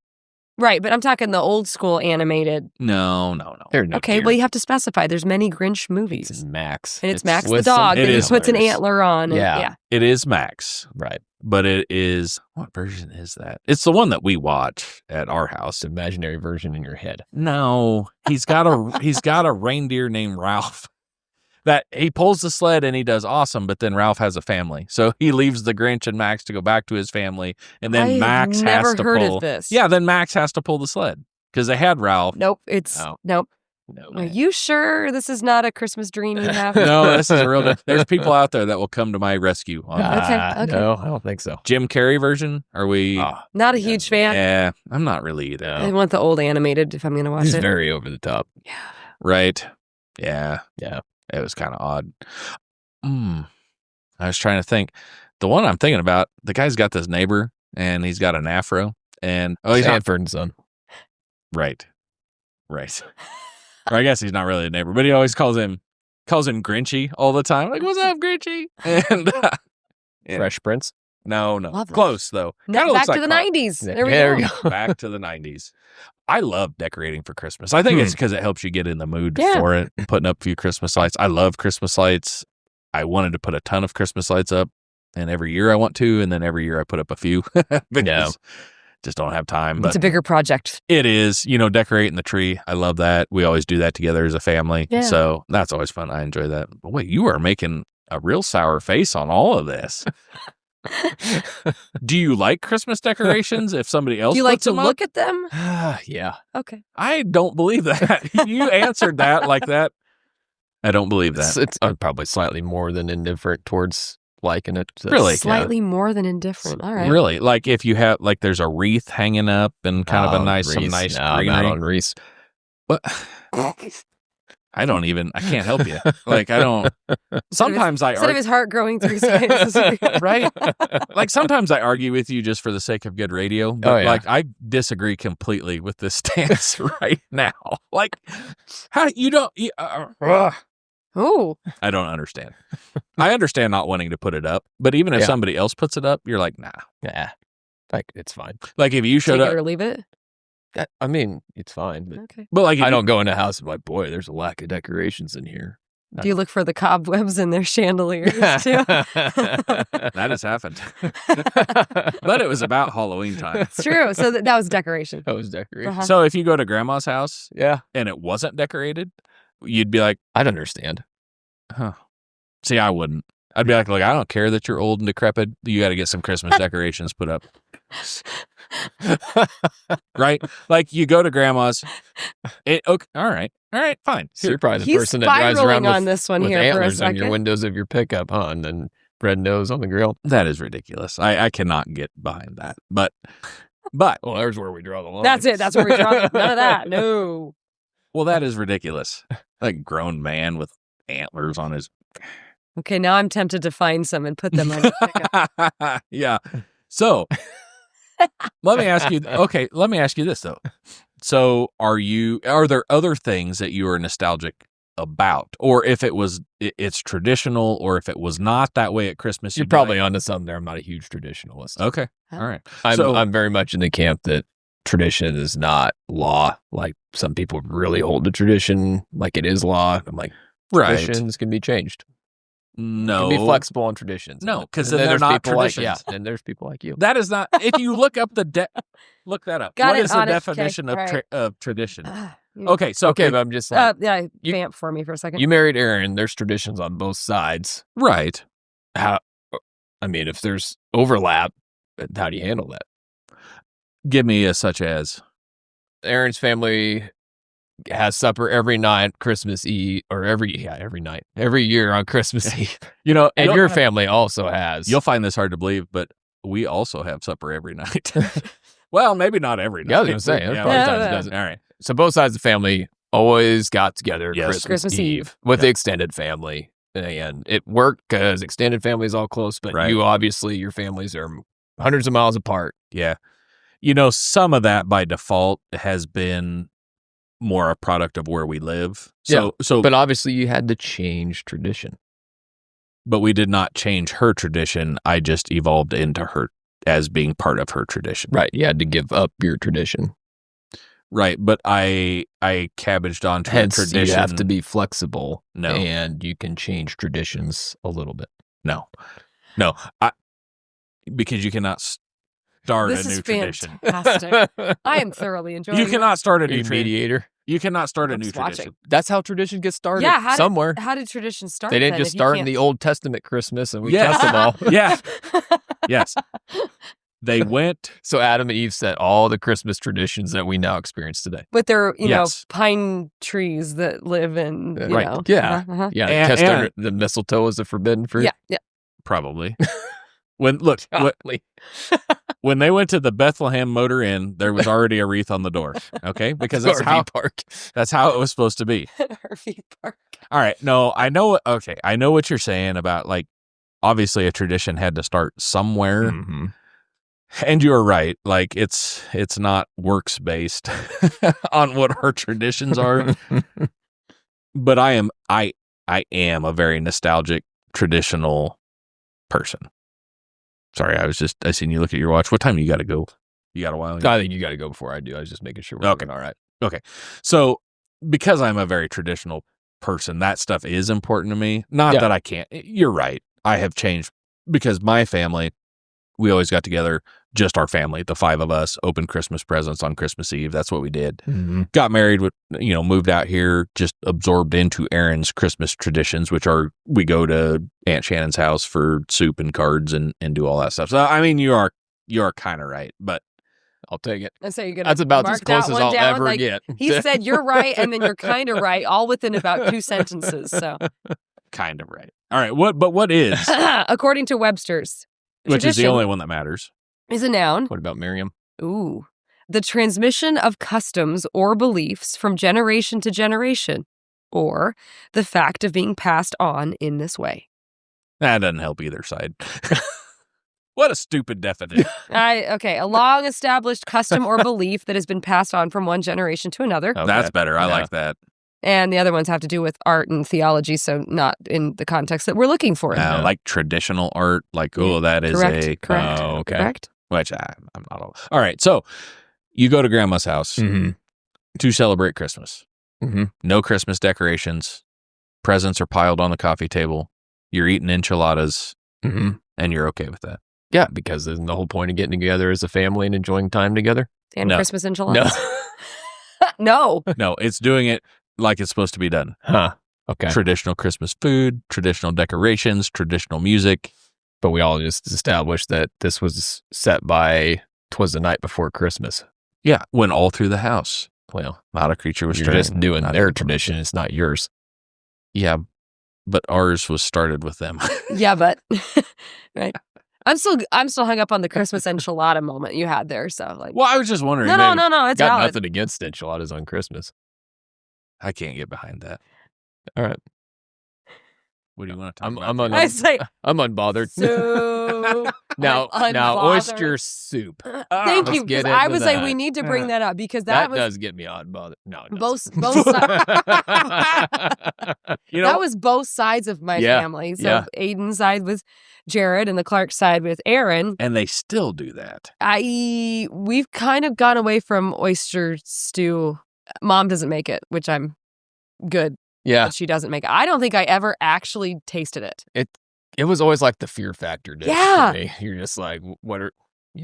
Right, but I'm talking the old school animated. No. There's no Okay, deer. well, you have to specify. There's many Grinch It's movies. Max. And it's Max the with some dog it that he is puts an antlers. antler on. And, Yeah. It is Max, Right. but it is, what version is that? It's the one that we watch at our house. It's an imaginary version in your head. No, he's got a reindeer named Ralph. That he pulls the sled and he does awesome, but then Ralph has a family. So he leaves the Grinch and Max to go back to his family, and then I have Max never has to heard of pull. this. Yeah, then Max has to pull the sled because they had Ralph. Nope, it's Oh. nope. No. Are you sure this is not a Christmas dream you have? No, this is a real. There's people out there that will come to my rescue on that. Okay, okay. No, I don't think so. Jim Carrey version. Are we? Ah, Not a huge fan. Yeah, I'm not really either. I want the old animated if I'm going to watch he's it. very over the top. Right? Yeah. Yeah. It was kind of odd. I was trying to think. The one I'm thinking about, the guy's got this neighbor and he's got an afro and he's not Sanford and Son. right. Or I guess he's not really a neighbor, but he always calls him Grinchy all the time. Like, what's up, Grinchy? And yeah. Fresh Prince. No, Love that. close though. Kinda Back looks to like the Carl. 90s. There we There go. we go. Back to the 90s. I love decorating for Christmas. I think it's because it helps you get in the mood Yeah. for it. Putting up a few Christmas lights. I love Christmas lights. I wanted to put a ton of Christmas lights up, and every year I want to, and then every year I put up a few because just don't have time. It's But a bigger project. it is, decorating the tree. I love that. We always do that together as a family. Yeah. So that's always fun. I enjoy that. But wait, you are making a real sour face on all of this. Do you like Christmas decorations if somebody else Do you like puts to them up? look at them? Yeah. Okay. I don't believe that. You answered that like that. I don't believe that. It's probably slightly more than indifferent towards liking it. That's- Really? Slightly more than indifferent. All right. Really? Like if you have, like there's a wreath hanging up and kind of a nice, some Reese. nice No, I'm greenery. not on Reese. What? I can't help you. Like, I don't. Sometimes Instead of his heart growing 3 seconds. right? Like, sometimes I argue with you just for the sake of good radio, but like, I disagree completely with this stance right now. Like, how you don't. Oh, I don't understand. I understand not wanting to put it up, but even if somebody else puts it up, you're like, nah. Yeah. Like, it's fine. Like, if you showed take up. it or leave it. I mean, it's fine. But, Okay. But like, I don't go in the house and be like, boy, there's a lack of decorations in here. Do you look for the cobwebs in their chandeliers too? That has happened. But it was about Halloween time. It's true. So that was decoration. That was decoration. Uh-huh. So if you go to grandma's house Yeah. and it wasn't decorated, you'd be like, I'd understand. huh. See, I wouldn't. I'd be like, look, I don't care that you're old and decrepit. You got to get some Christmas decorations put up. Right? Like, you go to grandma's. Okay, all right, fine. So you're probably the He's person that drives around spiraling on this one with here for a antlers on your second. windows of your pickup, huh? And then red nose on the grill. That is ridiculous. I cannot get behind that. But Well, there's where we draw the line. That's it. That's where we draw. None of that. No. well, that is ridiculous. Like, grown man with antlers on his. Okay, now I'm tempted to find some and put them on the pickup. Yeah. So let me ask you. Okay, let me ask you this though. So, are there other things that you are nostalgic about, or if it's traditional, or if it was not that way at Christmas? You're probably onto something there. I'm not a huge traditionalist. Okay. All right. I'm very much in the camp that tradition is not law. Like, some people really hold the tradition like it is law. I'm like, traditions can be changed. No. Can be flexible on traditions. No, because And then they're there's not people like, traditions. and there's people like you. That is not. If you look up look that up. Got What it, is the on it. definition Okay, right. of tradition? You- Okay, so Okay, but I'm just like, yeah, you- vamp for me for a second. you married Aaron. There's traditions on both sides. right. I mean, if there's overlap, how do you handle that? Give me a such as. Aaron's family has supper every night, Christmas Eve, or every night, every year on Christmas Eve. You know, And your family also has. You'll find this hard to believe, but we also have supper every night. Well, maybe not every night. Yeah, I was gonna say, there's probably times it doesn't. All right. So both sides of the family always got together Yes. Christmas Eve. Eve with the extended family. And it worked because extended family is all close, but Right. you obviously, your families are hundreds of miles apart. Yeah. You know, some of that by default has been more a product of where we live. So, But obviously you had to change tradition. but we did not change her tradition. I just evolved into her as being part of her tradition. Right. You had to give up your tradition. Right. But I cabbaged onto a Hence, tradition. you have to be flexible. No. And you can change traditions a little bit. No. Because you cannot start This a is new tradition. fantastic. I am thoroughly enjoying You it. cannot start a new New tradition. mediator. You cannot start a I'm new just watching. tradition. That's how tradition gets started. Yeah, somewhere. How did tradition start? They didn't then, just if you start in can't- the Old Testament Christmas and we Yeah. test them all. Yeah. Yes. They went. So Adam and Eve set all the Christmas traditions that we now experience today. with their, Yes. pine trees that live in, you Right. know. Yeah. Uh-huh. Yeah, And- kissed and- under the mistletoe is a forbidden fruit. Yeah. Probably. When Golly. when they went to the Bethlehem Motor Inn, there was already a wreath on the door. Okay, because that's RV how park. it was supposed to be. RV park. All right, no, I know. Okay, I know what you're saying about, like, obviously a tradition had to start somewhere, Mm-hmm. and you're right. Like, it's not works based on what our traditions are. But I am a very nostalgic, traditional person. Sorry, I seen you look at your watch. What time you got to go? You got a while? I think you got to go before I do. I was just making sure we're Okay. doing all right. So, because I'm a very traditional person, that stuff is important to me. Not Yeah. that I can't. You're right. I have changed because my family, we always got together, just our family, the 5 of us, opened Christmas presents on Christmas Eve. That's what we did. Mm-hmm. Got married, moved out here, just absorbed into Aaron's Christmas traditions, which are we go to Aunt Shannon's house for soup and cards and do all that stuff. So, I mean, you are kind of right, but I'll take it. And so you're gonna That's about mark as close that as one I'll down? ever Like, get. He said you're right, and then you're kind of right, all within about 2 sentences. So, kind of right. All right. What is, according to Webster's, which is the tradition only one that matters. is a noun. What about Miriam? Ooh, the transmission of customs or beliefs from generation to generation. or the fact of being passed on in this way. That doesn't help either side. What a stupid definition. A long-established custom or belief that has been passed on from one generation to another. Okay. That's better. I like that. And the other ones have to do with art and theology, so not in the context that we're looking for. Like traditional art, like, that is Correct. Oh, okay. Correct. Which I'm not all right, so you go to grandma's house to celebrate Christmas. No Christmas decorations. Presents are piled on the coffee table. You're eating enchiladas, and you're okay with that. Yeah, because isn't the whole point of getting together as a family and enjoying time together? And No. Christmas enchiladas. No. No. No, it's doing it like it's supposed to be done. Huh. Okay. Traditional Christmas food, traditional decorations, traditional music. But we all just established that this was set by 'twas the night before Christmas. Yeah, went all through the house. Well, Not a creature was you're straying. just doing Not their even- tradition. It's not yours. Yeah, but ours was started with them. Yeah, but right. I'm still hung up on the Christmas enchilada moment you had there. So like, Well, I was just wondering. no, it's Got valid. nothing against enchiladas on Christmas. I can't get behind that. All right. What do you want to talk I'm about? I say I'm unbothered. so. now I'm oyster unbothered. soup. Thank Let's you. get Because I into was like, that. we need to bring that up because That was does get me unbothered. No, it both doesn't. both sides. You know, That was both sides of my Yeah, family. So yeah. Aiden's side with Jared and the Clark side with Aaron. and they still do that. We've kind of gone away from oyster stew. Mom doesn't make it, which I'm good Yeah, that she doesn't make it. I don't think I ever actually tasted it. it was always like the fear factor dish Yeah. to me. You're just like, what are,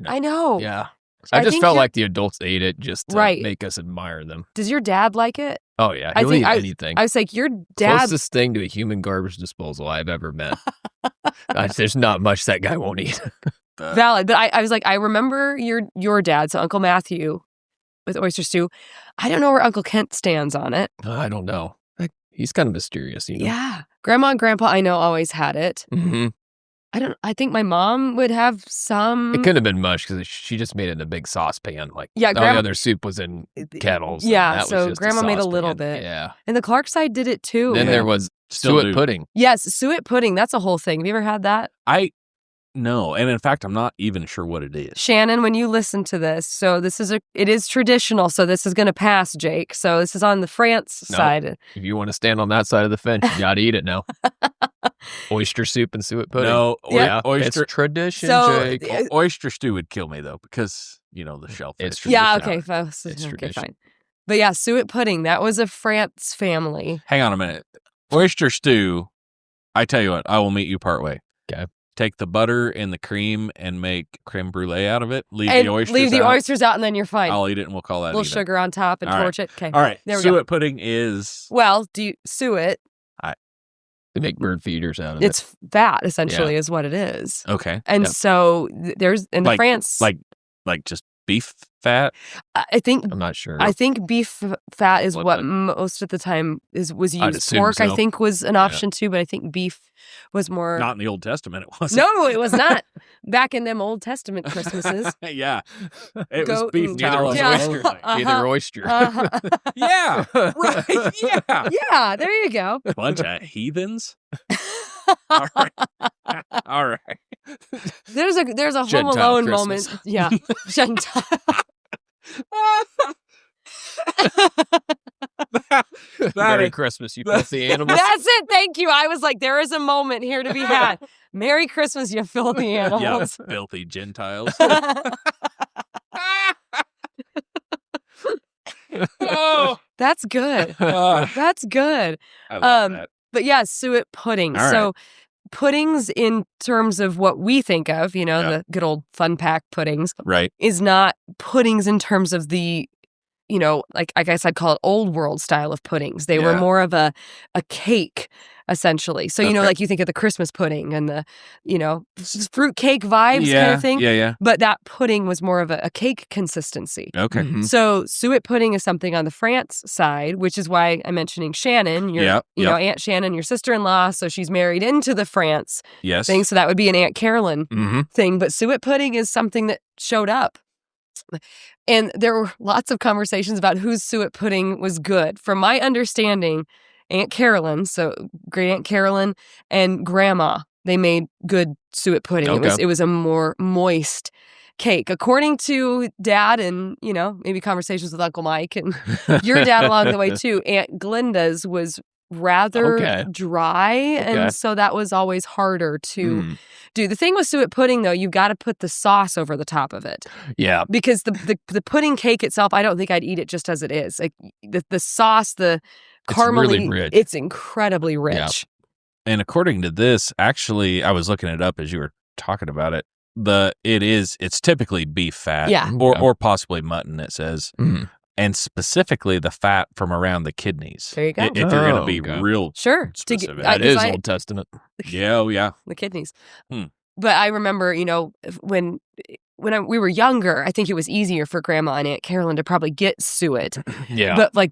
I know. Yeah. I I just think felt you're- like the adults ate it just to Right. make us admire them. Does your dad like it? Oh, yeah. I He'll think eat I- anything. I was like, your dad. Closest thing to a human garbage disposal I've ever met. There's not much that guy won't eat. Valid, but I was like, I remember your dad, so Uncle Matthew, with oyster stew. I don't know where Uncle Kent stands on it. I don't know. He's kind of mysterious, you know? Yeah, Grandma and Grandpa, I know, always had it. Mm-hmm. I think my mom would have some. It couldn't have been much because she just made it in a big saucepan. Like, Yeah, all the Grandma- other soup was in kettles. and Yeah, that was so just Grandma made a saucepan. little bit. Yeah. And the Clark side did it too. Then Yeah. there was Still suet do. pudding. Yes, suet pudding. That's a whole thing. Have you ever had that? No, and in fact, I'm not even sure what it is. Shannon, when you listen to this, so it is traditional, so this is going to pass, Jake. So this is on the France No. side. If you want to stand on that side of the fence, you got to eat it now. Oyster soup and suet pudding. No, Yeah. oyster It's tradition, So, Jake. oyster stew would kill me though because the shellfish. It's Yeah, tradition. okay, folks. It's Okay, tradition. fine. But yeah, suet pudding, that was a France family. Hang on a minute. Oyster stew. I tell you what, I will meet you partway. Okay. Take the butter and the cream and make creme brulee out of it. Leave And the oysters leave the out. oysters out and then you're fine. I'll eat it and we'll call that A little even. sugar on top and All right. torch it. Okay. All right. There we Suet go. pudding is Well, do you suet? They make bird feeders out of it. It's fat, essentially, is what it is. okay. And Yep. so there's in the Like- France, Like just beef fat. I think I'm not sure. I think beef fat is What what the- most of the time was I'd used. assume Pork, I so. think, was an option too, but I think beef was more. Not in the Old Testament. It wasn't. No, it was not. Back in them Old Testament Christmases. Yeah. It Goat was beef and- Neither tallow was and Yeah. oyster. oyster. Uh-huh. Neither oyster. Uh-huh. Yeah. Right. Yeah. Yeah, there you go. Bunch of heathens. All right. All right. There's a Home Gentile Alone Christmas. moment. Yeah, Gentile. Merry is- Christmas, you filthy animals. That's it. Thank you. I was like, there is a moment here to be had. Merry Christmas, you filthy Yeah, animals. filthy Gentiles. Oh, That's good. That's good. I love Um, that. But yeah, suet pudding. All So puddings in terms of what we think of, Yeah. the good old fun pack puddings, Right. is not puddings in terms of the, like I guess I'd call it old world style of puddings. They were Yeah. more of a cake, essentially. So, Okay. like you think of the Christmas pudding and the, fruit cake vibes kind of thing. Yeah, yeah. But that pudding was more of a cake consistency. Okay. Mhm. So suet pudding is something on the France side, which is why I'm mentioning Shannon, your Yep, yep. Aunt Shannon, your sister-in-law. So she's married into the France Yes. thing. So that would be an Aunt Carolyn Mm-hmm. thing. But suet pudding is something that showed up. And there were lots of conversations about whose suet pudding was good. From my understanding, Aunt Carolyn, so great Aunt Carolyn and Grandma, they made good suet pudding. Okay. It was a more moist cake, according to Dad, and maybe conversations with Uncle Mike and your dad along the way too. Aunt Glenda's was rather dry, and so that was always harder to do. The thing with suet pudding, though, you've got to put the sauce over the top of it. Yeah, because the pudding cake itself, I don't think I'd eat it just as it is. Like the sauce, the caramely, it's really rich. It's incredibly rich. Yeah. And according to this, actually, I was looking it up as you were talking about it. It's typically beef fat, or possibly mutton. It says, and specifically the fat from around the kidneys. There you go. If you're going to be real specific, that is Old Testament. Yeah. The kidneys. But I remember, when we were younger, I think it was easier for Grandma and Aunt Carolyn to probably get suet. Yeah. But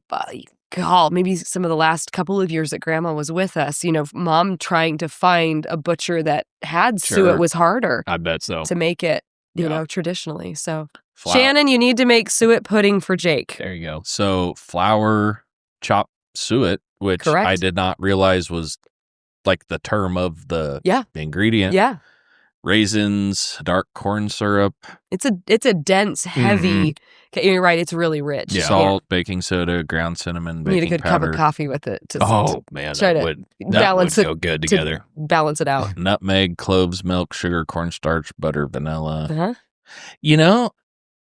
maybe some of the last couple of years that Grandma was with us, Mom trying to find a butcher that had suet was harder. I bet so. To make it, traditionally. So, Shannon, you need to make suet pudding for Jake. There you go. So, flour, chopped suet, which I did not realize was like the term of the ingredient. Yeah. Raisins, dark corn syrup. It's a dense, heavy. You're right. It's really rich. Yeah. Salt, baking soda, ground cinnamon, baking You need a good powder. cup of coffee with it. That would go good together. Balance it out. Nutmeg, cloves, milk, sugar, cornstarch, butter, vanilla. Uh-huh.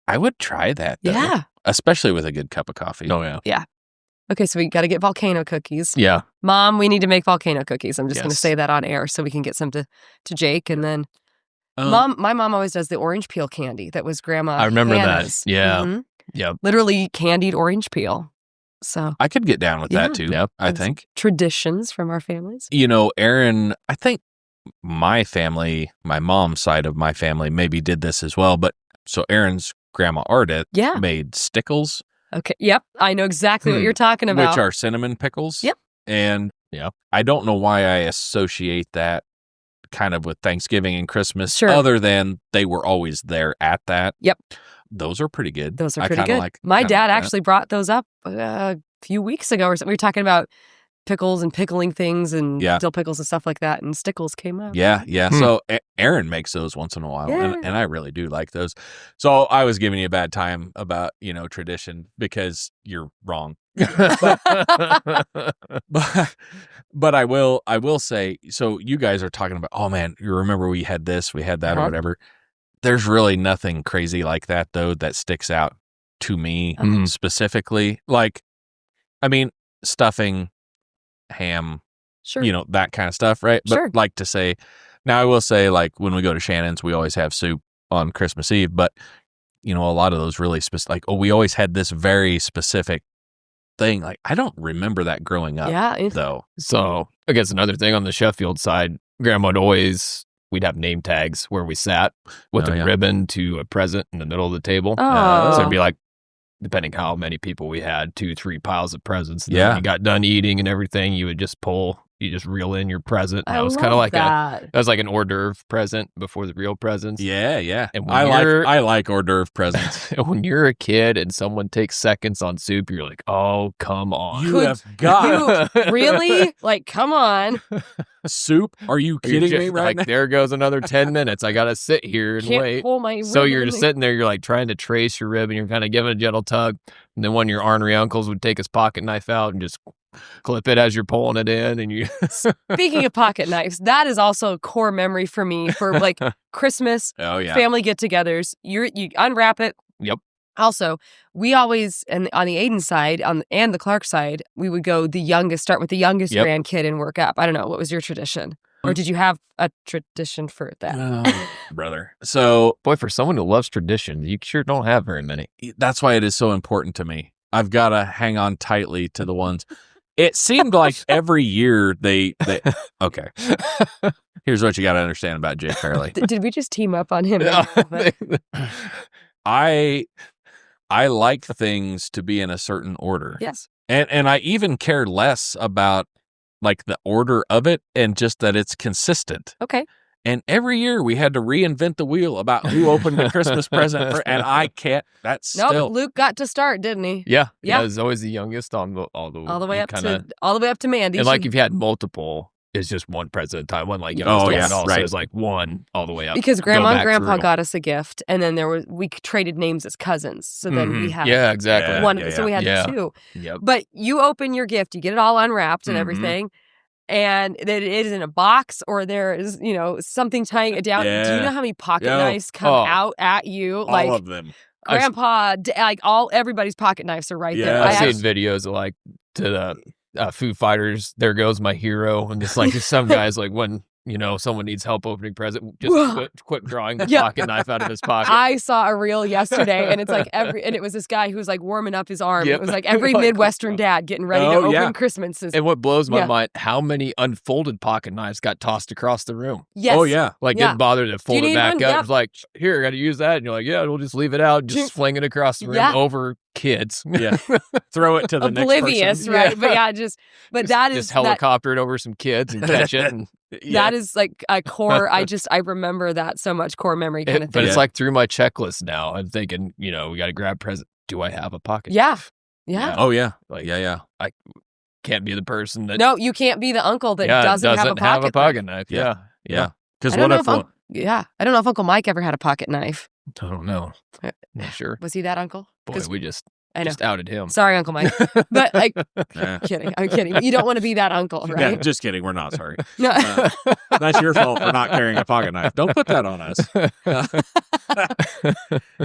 I would try that. Though, yeah. Especially with a good cup of coffee. Oh yeah. Yeah. Okay, so we got to get volcano cookies. Yeah. Mom, we need to make volcano cookies. I'm just going to say that on air so we can get some to Jake, and then. My mom always does the orange peel candy. That was Grandma I remember Hannah's. that. Yeah. Mm-hmm. Yep. Literally candied orange peel. So I could get down with that too. Yep. I think. Traditions from our families. Aaron, I think my family, my mom's side of my family maybe did this as well. But so Aaron's grandma Ardith made stickles. Okay. Yep. I know exactly what you're talking about. Which are cinnamon pickles. Yep. And I don't know why I associate that kind of with Thanksgiving and Christmas, other than they were always there at that. Yep. Those are pretty good. Those are pretty good. My dad actually brought those up a few weeks ago or something. We were talking about pickles and pickling things and dill pickles and stuff like that, and stickles came up. Yeah. So Aaron makes those once in a while, and I really do like those. So I was giving you a bad time about, tradition because you're wrong. but I will say, so you guys are talking about, oh man, you remember we had this, we had that, or whatever. There's really nothing crazy like that though that sticks out to me specifically. Like, I mean, stuffing, ham, that kind of stuff, right? But like to say, now I will say, like when we go to Shannon's, we always have soup on Christmas Eve, but a lot of those really specific, like, we always had this very specific thing. Like, I don't remember that growing up, though. So I guess another thing on the Sheffield side, Grandma would always, we'd have name tags where we sat with a ribbon to a present in the middle of the table. So it'd be like, depending how many people we had, 2-3 piles of presents. And then when you got done eating and everything, you would just reel in your present. And that was kind of like that was like an hors d'oeuvre present before the real presents. Yeah. And I like hors d'oeuvre presents. When you're a kid and someone takes seconds on soup, you're like, oh, come on. You have got really? Like, come on. Soup? Are you kidding me right now? There goes another 10 minutes. I got to sit here and wait. Pull my so you're just sitting there, you're like trying to trace your rib and you're kind of giving a gentle tug. And then one of your ornery uncles would take his pocket knife out and just clip it as you're pulling it in. And you. Speaking of pocket knives, that is also a core memory for me for like Christmas, family get-togethers. You unwrap it. Yep. Also, we always, and on the Aiden side and the Clark side, we would go start with the youngest grandkid and work up. I don't know. What was your tradition? Or did you have a tradition for that? Brother. So, boy, for someone who loves tradition, you sure don't have very many. That's why it is so important to me. I've got to hang on tightly to the ones. It seemed like every year they okay. Here's what you got to understand about Jake Fairley. Did we just team up on him? I like things to be in a certain order. Yes. And I even care less about like the order of it and just that it's consistent. Okay. And every year we had to reinvent the wheel about who opened the Christmas present for, and I can't. That's Nope, still Luke got to start, didn't he? Yeah. Yeah. He was always the youngest on all the Way up kinda, to Mandy. and like if you had multiple, it's just one present at a time. One like youngest Oh, to yes, all. right. So it's like one all the way up. because Go Grandma and back Grandpa through. got us a gift, and then we traded names as cousins. So then we had Yeah, exactly. Yeah. one. So we had Yeah. two. Yep. But you open your gift, you get it all unwrapped and Mhm. everything, and that it is in a box or there is, something tying it down. Do you Yeah. know how many pocket Yo. knives come Oh. out at you? all Like of them. Grandpa, everybody's pocket knives are right there. Yeah. I've I seen videos of like to the Foo Fighters. There goes my hero, and just like some guys like when someone needs help opening present, just quit drawing the Yeah. pocket knife out of his pocket. I saw a reel yesterday, and it's like and it was this guy who was like warming up his arm. Yep. It was like every Like, Midwestern dad getting ready to Oh, open yeah. Christmases. And what blows my Yeah. mind, how many unfolded pocket knives got tossed across the room? Yes. Oh yeah. Like Yeah. didn't bother to fold it need back one? up. Yep. It's like, here, I got to use that. And you're like, yeah, we'll just leave it out, just fling it across the room Yeah. over kids. Yeah. Throw it to the Oblivious, next person. right? But yeah, that is Just helicopter it over some kids and catch it. And, that is like a core. I remember that so much core memory kind of but thing. it's like through my checklist now. I'm thinking, we got to grab present. Do I have a pocket? Yeah. knife? Yeah. Oh yeah. Like, Yeah. I can't be the person that No, you can't be the uncle that doesn't have a pocket knife. knife. Yeah. Yeah. Because I don't what know if if I don't know if Uncle Mike ever had a pocket knife. I don't know. Not sure. Was he that uncle? Boy, 'Cause we just I know. outed him. Sorry, Uncle Mike. But like, Yeah. I'm kidding. You don't want to be that uncle, Yeah, right? just kidding. We're not sorry. No. That's your fault for not carrying a pocket knife. Don't put that on us.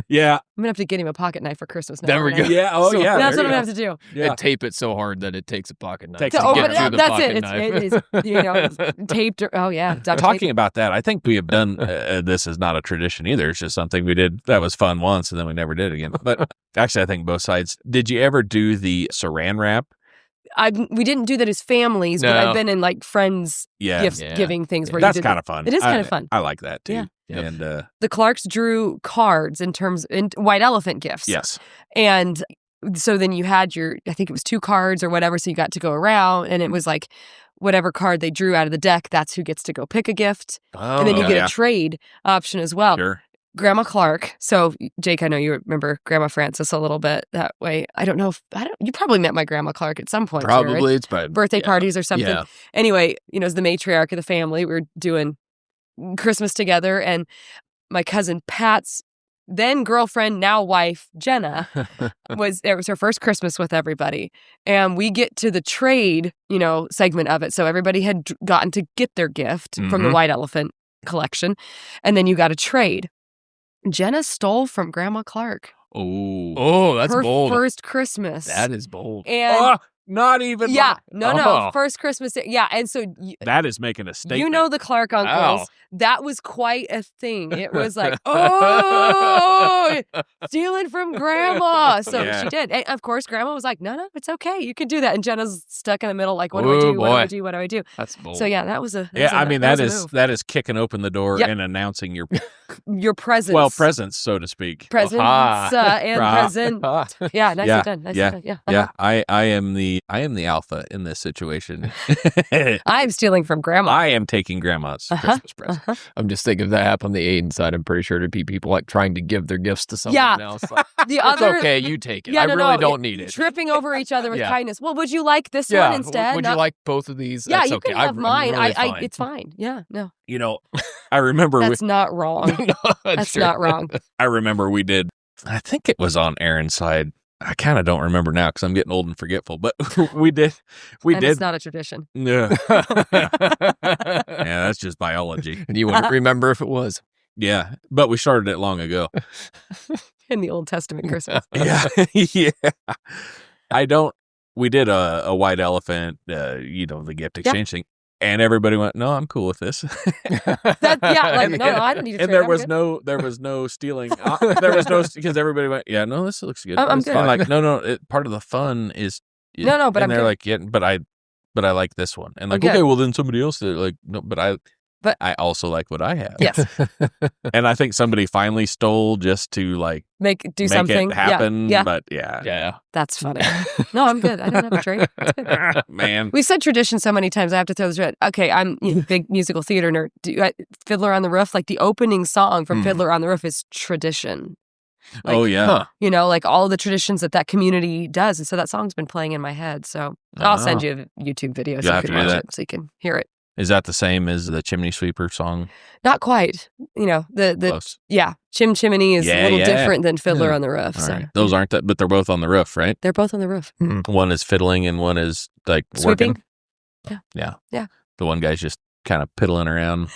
Yeah. I'm gonna have to get him a pocket knife for Christmas now. There we aren't I? go. Yeah. Oh So- yeah. That's there what you I'm go. gonna have to do. Yeah. And tape it so hard that it takes a pocket knife Takes to a To pocket get open knife. through it, the that's pocket it. knife. It's taped. Oh yeah, duct tape. Talking about that, I think we have done this is not a tradition either. It's just something we did that was fun once and then we never did again. But actually, I think both sides. Did you ever do the saran wrap? We didn't do that as families, but No. I've been in like friends Yeah. gift Yeah. giving things where That's you did kind of fun. It is kind of fun. I like that too. Yeah. Yep. And The Clarks drew cards in white elephant gifts. yes. And so then you had I think it was 2 cards or whatever. So you got to go around and it was like whatever card they drew out of the deck, that's who gets to go pick a gift. And then you Oh, get yeah. a trade option as well. Sure. Grandma Clark. So Jake, I know you remember Grandma Francis a little bit that way. I don't know you probably met my Grandma Clark at some point. Jared. Probably it's by Birthday parties or something. Yeah. Anyway, as the matriarch of the family, we were doing Christmas together, and my cousin Pat's then girlfriend, now wife, Jenna, it was her first Christmas with everybody. And we get to the trade, segment of it. So everybody had gotten to get their gift from the Mhm. White Elephant collection. And then you got a trade. Jenna stole from Grandma Clark Oh, that's her bold. first Christmas. That is bold. And Oh, not even. yeah, no, Oh. first Christmas. Yeah. And so That is making a statement. you know the Clark uncles. Wow. That was quite a thing. It was like, oh, stealing from Grandma. So Yeah. she did. And of course, Grandma was like, no, it's okay. You can do that. And Jenna's stuck in the middle, like, what do I Oh, do? What do I boy. do? What do I do? That's bold. So yeah, that was a Yeah, I mean that was a is move. kicking open the door Yep. and announcing your Your presence. presence, so to speak. Presence Aha. and Right. present. Yeah, nicely Yeah, done. Nicely yeah, done. Yeah. Yeah, I am the alpha in this situation. I'm stealing from Grandma. I am taking grandma's Christmas present. I'm just thinking if that happened on the Aiden side, I'm pretty sure there'd be people like trying to give their gifts to someone Yeah. else. Like, The it's other okay, you take it. Yeah, I no, really no, don't need it. Tripping over each other with Yeah. kindness. Well, would you like this Yeah, one instead? would No. you like both of these? Yeah, That's you okay. can have I'm mine. really I fine. it's fine. Yeah, no. You know, I remember That's not wrong. No, That's sure. not wrong. I remember we did. I think it was on Aaron's side. I kind of don't remember now because I'm getting old and forgetful. But we did. And it's not a tradition. Yeah, yeah, that's just biology. And you wouldn't remember if it was. Yeah, but we started it long ago. In the Old Testament Christmas. Yeah, yeah. I don't. We did a white elephant, the gift exchange thing, and everybody went, "No, I'm cool with this." I don't need to. And there was no stealing. There was no because everybody went, "Yeah, no, this looks good." I'm It's good. fine. Like, no. Part of the fun is No, but and I'm they're good. like, yeah, but I like this one, and like, good. okay, well then somebody else did it. Like, no, but But- I also like what I have. Yes. And I think somebody finally stole just to like make something. it happen. Yeah. But yeah. Yeah. That's funny. No, I'm good. I don't have a tray. It's good. Man. We've said tradition so many times. I have to throw this in. Okay, I'm big musical theater nerd. Fiddler on the Roof, like the opening song from Fiddler on the Roof is tradition. Like, oh, yeah. Like all the traditions that community does. And so that song's been playing in my head. So I'll send you a YouTube video so you can watch it so you can hear it. Is that the same as the Chimney Sweeper song? Not quite. The Close. Chim Chimney is a little different than Fiddler on the Roof. All So right. Those aren't that, but they're both on the roof, right? they're both on the roof. One is fiddling and one is like Sweeping? working. Yeah. The one guy's just kind of piddling around,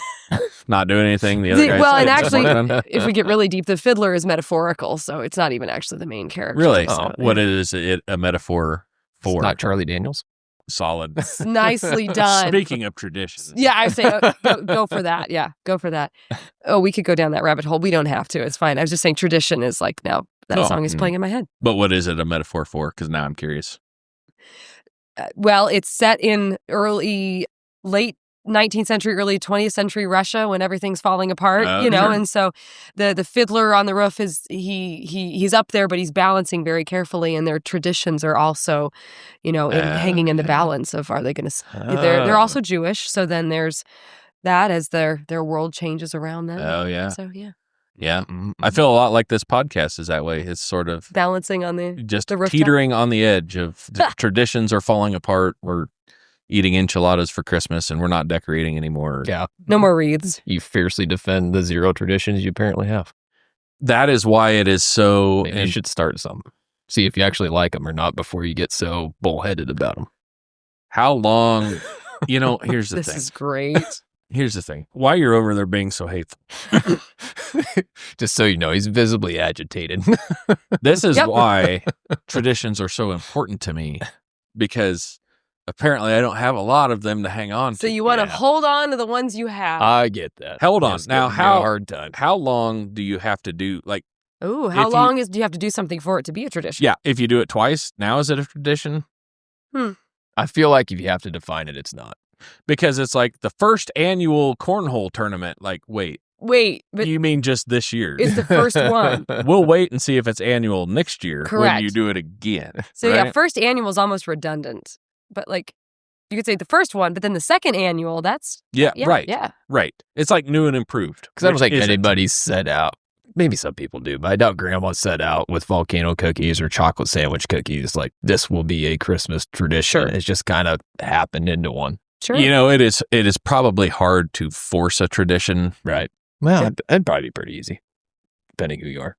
not doing anything. The other guy's and working. actually, if we get really deep, the fiddler is metaphorical, so it's not even actually the main character. Really? So, What is it a metaphor for? It's not Charlie Daniels. Solid. Nicely done. Speaking of traditions. Yeah, I say go for that. Yeah, go for that. Oh, we could go down that rabbit hole. We don't have to. It's fine. I was just saying tradition is like now that song is playing in my head. But what is it a metaphor for? Because now I'm curious. Well, it's set in late 19th century, early 20th century Russia when everything's falling apart, Sure. and so the fiddler on the roof is he's up there, but he's balancing very carefully, and their traditions are also, hanging in the balance of are they going to? They're also Jewish, so then there's that as their world changes around them. Oh yeah. So yeah. Yeah. I feel a lot like this podcast is that way. It's sort of Balancing on just the rooftop. teetering on the edge of the traditions are falling apart. We're eating enchiladas for Christmas and we're not decorating anymore. Yeah. No more wreaths. You fiercely defend the zero traditions you apparently have. That is why it is so. Maybe you should start some. See if you actually like them or not before you get so bullheaded about them. How long? Here's the This thing. is great. Here's the thing. Why you're over there being so hateful? Just so you know, he's visibly agitated. This is Yep. why traditions are so important to me, because apparently I don't have a lot of them to hang on to. So you want to Yeah. hold on to the ones you have. I get that. Hold on. It's Now, giving me a hard time. how long do you have to do? Like, Ooh, how if long do you have to do something for it to be a tradition? yeah, if you do it twice, now is it a tradition? I feel like if you have to define it, it's not. Because it's like the first annual cornhole tournament. Like, wait, but you mean just this year? it's the first one. We'll wait and see if it's annual next year when Correct. you do it again. So yeah, right? first annual is almost redundant. But like you could say the first one, but then the second annual, that's Yeah, right. Yeah. Right. It's like new and improved. Because I don't which think isn't. anybody's set out. Maybe some people do, but I doubt grandma set out with volcano cookies or chocolate sandwich cookies. Like, this will be a Christmas tradition. Sure. It's just kind of happened into one. Sure. It is probably hard to force a tradition. Right. Well, Sure. that'd probably be pretty easy, depending who you are.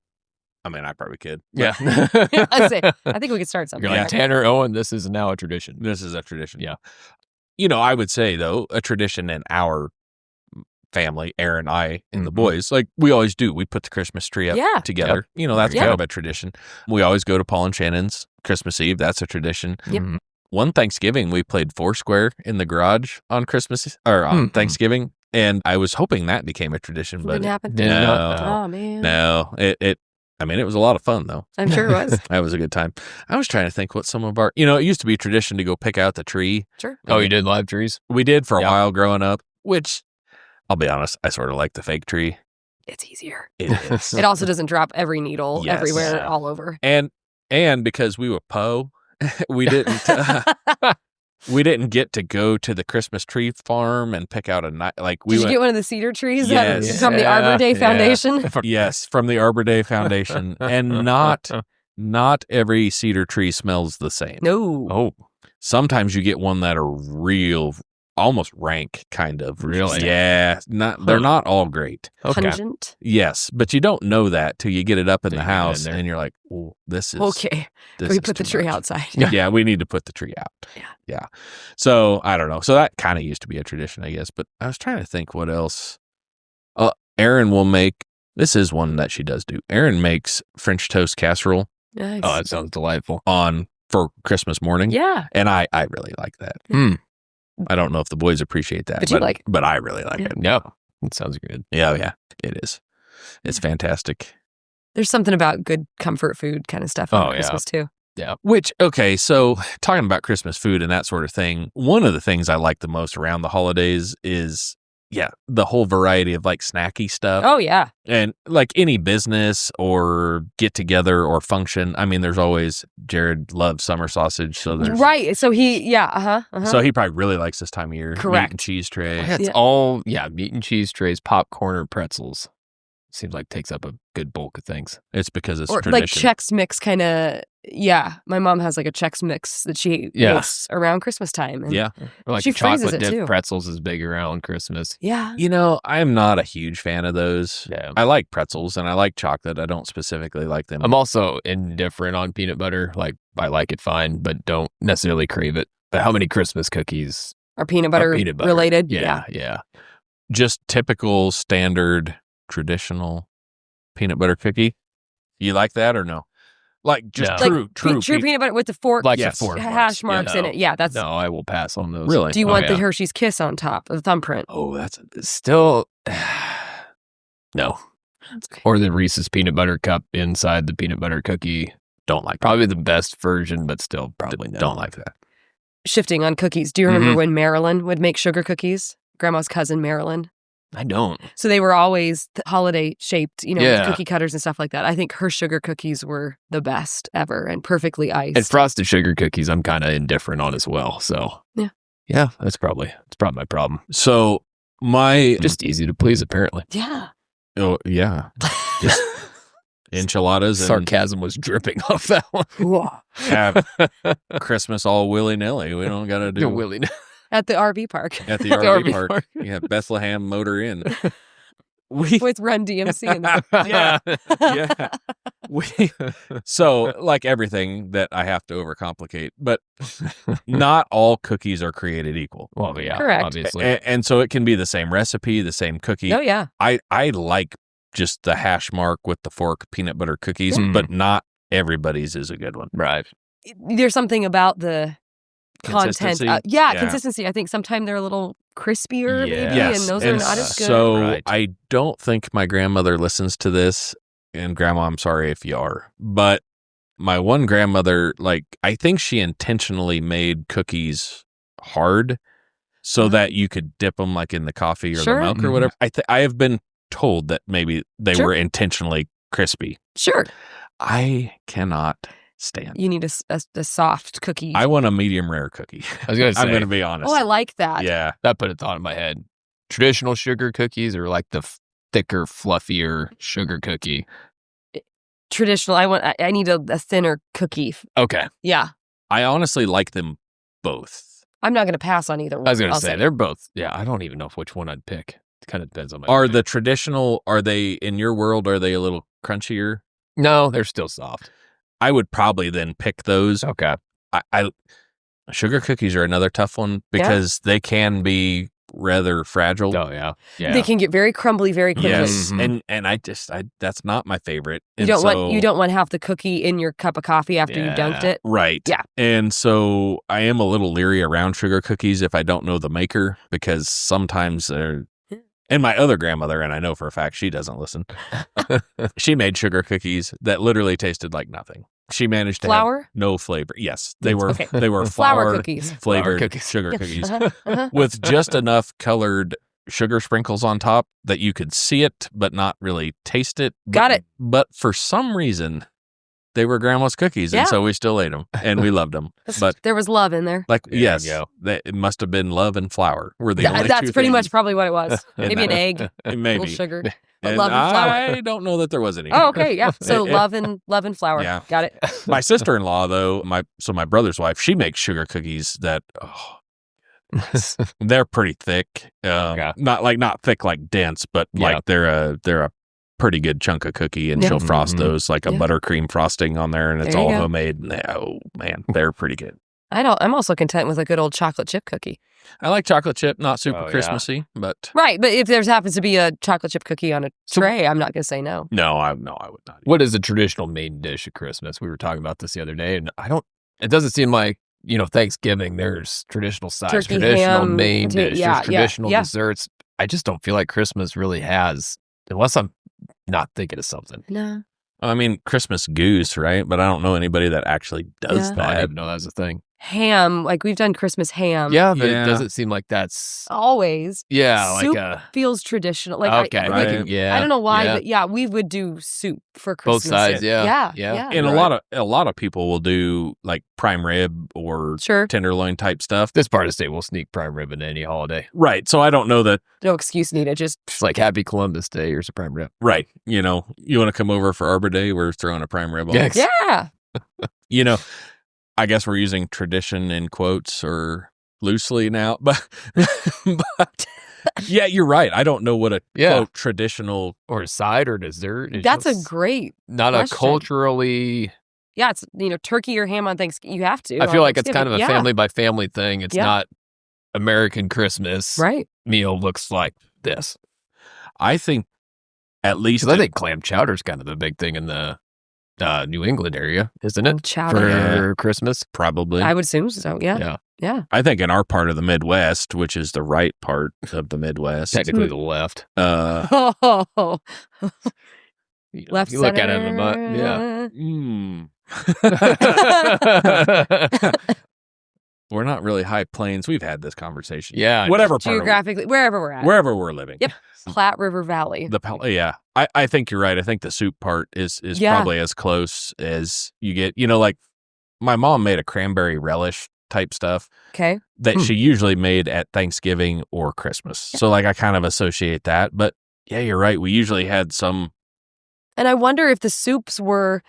I mean, I probably could. Yeah. I think we could start something. You're like, Tanner Owen, this is now a tradition. This is a tradition. Yeah. I would say, though, a tradition in our family, Aaron, I, and the boys, like we always do. We put the Christmas tree up Yeah. together. That's There you kind go. of a tradition. We always go to Paul and Shannon's Christmas Eve. That's a tradition. Yep. Mhm. One Thanksgiving, we played Foursquare in the garage on Christmas or on Mhm. Thanksgiving. And I was hoping that became a tradition, but Didn't happen. Didn't No. Oh man. no, it was a lot of fun though. I'm sure it was. That was a good time. I was trying to think what some of our, it used to be a tradition to go pick out the tree. Sure. Oh, you did live trees? We did for a Yeah. while growing up, which I'll be honest, I sort of like the fake tree. It's easier. It is. It also doesn't drop every needle Yes. everywhere, all over. and because we were we didn't we didn't get to go to the Christmas tree farm and pick out Did you get one of the cedar trees Yes. from the Arbor Day Yeah. Foundation? yes, from the Arbor Day Foundation, and not every cedar tree smells the same. No. Oh, Sometimes you get one that are real, almost rank kind of. Really? Yeah, they're not all great. okay. Pungent. Yes, but you don't know that till you get it up in Till the you get in house, there. and you're like, "Oh, this is Okay. This We is put the too tree much." outside. Yeah, we need to put the tree out. Yeah. So I don't know. So that kind of used to be a tradition, I guess. But I was trying to think what else. Erin will make. This is one that she does do. Erin makes French toast casserole Nice. Oh, that sounds delightful. for Christmas morning. Yeah. And I really like that. I don't know if the boys appreciate that, But you like it. but I really like Yeah. it. Yeah, that sounds good. Yeah, it is. It's fantastic. There's something about good comfort food kind of stuff Oh, on yeah. Christmas too. Which, okay, so talking about Christmas food and that sort of thing, one of the things I like the most around the holidays is the whole variety of like snacky stuff. Oh, yeah. And like any business or get together or function, I mean, there's always, Jared loves summer sausage. So there's, Right. So he so he probably really likes this time of year. Correct. Meat and cheese tray. It's all, meat and cheese trays, popcorn or pretzels. Seems like takes up a good bulk of things. It's because it's or tradition. like Chex Mix kind of, my mom has like a Chex Mix that she makes around Christmas time. And Yeah. Or like she freezes chocolate it, dip too. pretzels is big around Christmas. Yeah. You know, I'm not a huge fan of those. Yeah. I like pretzels and I like chocolate. I don't specifically like them. I'm also indifferent on peanut butter. Like, I like it fine, but don't necessarily crave it. But how many Christmas cookies Are peanut butter, related? Yeah. Just typical, standard, traditional peanut butter cookie. You like that or no? Like just No. true peanut butter with the fork, Like Yes. the fork hash marks in it. Yeah, that's. No, I will pass on those. Really? Do you Oh, want the yeah. Hershey's Kiss on top, the thumbprint? Oh, that's Still, no. Okay. Or the Reese's peanut butter cup inside the peanut butter cookie. don't like Probably the best version, but still probably that. no. Don't like that. Shifting on cookies. Do you remember Mhm. when Marilyn would make sugar cookies? Grandma's cousin Marilyn. I don't. So they were always holiday shaped, with Yeah. cookie cutters and stuff like that. I think her sugar cookies were the best ever and perfectly iced. And frosted sugar cookies, I'm kind of indifferent on as well. So yeah, that's probably my problem. So my Just easy to please, apparently. yeah. oh yeah, just enchiladas and Sarcasm was dripping off that one. have Christmas all willy nilly. We don't got to do Willie. At the RV park at the The RV RV park. park. Yeah, Bethlehem Motor Inn. We with Run DMC in there. yeah. Yeah. So like everything that I have to overcomplicate, but not all cookies are created equal. Well, yeah, Correct. obviously. And so it can be the same recipe, the same cookie. Oh, yeah. I like just the hash mark with the fork peanut butter cookies, Mm. but not everybody's is a good one. Right. There's something about the content. Consistency? Yeah, consistency. I think sometimes they're a little crispier, maybe, Yes. and those are not as good. So Right. I don't think my grandmother listens to this. And Grandma, I'm sorry if you are. But my one grandmother, like, I think she intentionally made cookies hard so that you could dip them like in the coffee or Sure. the milk or Mhm. whatever. I have been told that maybe they Sure. were intentionally crispy. Sure. I cannot stand. You need a soft cookie. I want a medium rare cookie. I was going to say, I'm going to be honest. Oh, I like that. Yeah. that put a thought in my head. Traditional sugar cookies or like the thicker, fluffier sugar cookie? Traditional. I need a thinner cookie. Okay. Yeah. I honestly like them both. I'm not going to pass on either one. I was going to I'll say, they're both, I don't even know which one I'd pick. It kind of depends on my Are mood. the traditional, are they, in your world, are they a little crunchier? No, they're still soft. I would probably then pick those. Okay. I sugar cookies are another tough one because they can be rather fragile. Oh, yeah. Yeah. They can get very crumbly very quickly. Yes, Mhm. and I that's not my favorite. You And don't so- want half the cookie in your cup of coffee after you dunked Yeah. it. Right. Yeah. And so I am a little leery around sugar cookies if I don't know the maker because sometimes they're. And my other grandmother, and I know for a fact she doesn't listen, she made sugar cookies that literally tasted like nothing. She managed to Flour? have no flavor. Yes, they were Okay. they were Flour flour cookies. flavored Flour cookies. sugar Yeah. cookies Uh-huh. with just enough colored sugar sprinkles on top that you could see it but not really taste it. Got it. But for some reason, they were grandma's cookies, Yeah. and so we still ate them and we loved them. But There was love in there. like, There you yes, go. it must have been love and flour. Were the only That's two pretty much things. probably what it was. And Maybe an that- egg, a Maybe little sugar, but And love and flour. I don't know that there was any. Oh, okay, yeah. So It- love and flour. Yeah. Got it. My sister-in-law, though, my brother's wife, she makes sugar cookies that they're pretty thick. Okay. Not thick like dense, but Yeah. like they're a pretty good chunk of cookie, and Yeah. she'll frost Mhm. those like a Yeah. buttercream frosting on there, and it's There you all go. homemade. And oh man, they're pretty good. I'm also content with a good old chocolate chip cookie. I like chocolate chip, not super Oh, yeah. Christmassy, but Right, but if there happens to be a chocolate chip cookie on a So- tray, I'm not going to say no. no, I would not. What is a traditional main dish at Christmas? We were talking about this the other day, and it doesn't seem like, Thanksgiving, there's traditional sides, Turkey, traditional ham, main dish, yeah, there's traditional yeah. desserts. I just don't feel like Christmas really has, unless I'm not thinking of something. No. I mean, Christmas goose, right? But I don't know anybody that actually does Yeah. No, I didn't that. even know that was a thing. ham, like we've done Christmas ham. Yeah, but Yeah. it doesn't seem like that's Always. yeah, Soup like a feels traditional. Like okay, right. yeah. I don't know why, yeah. but yeah, we would do soup for Both Christmas. sides, yeah. Yeah. And Right. a lot of people will do like prime rib or Sure. tenderloin type stuff. This part of the state will sneak prime rib into any holiday. Right. So I don't know that. No excuse needed. Just It's like Happy Columbus Day. Here's a prime rib. Right. You want to come over for Arbor Day? We're throwing a prime rib on. Yeah. yeah. I guess we're using tradition in quotes or loosely now, but yeah, you're right. I don't know what a quote traditional. Or a side or dessert. It's That's a just great not question. a culturally. Yeah, it's turkey or ham on Thanksgiving. You have to. I on feel like it's kind of a Thanksgiving. family by family thing. It's Yeah. not American Christmas Right. meal looks like this. I think at least Because I think clam chowder is kind of the big thing in the New England area, isn't it? Chowder. For Christmas. probably. I would assume so. Yeah. Yeah. Yeah. I think in our part of the Midwest, which is the right part of the Midwest, Technically the left. Oh, You know, left if you look at center. it in the mud. Yeah. We're not really high plains. We've had this conversation. Yeah. Whatever part Geographically, wherever we're at. wherever we're living. Yep. Platte River Valley. Yeah. I think you're right. I think the soup part is Yeah. probably as close as you get. Like my mom made a cranberry relish type stuff Okay. that she usually made at Thanksgiving or Christmas. So like I kind of associate that. But yeah, you're right. We usually had some. And I wonder if the soups were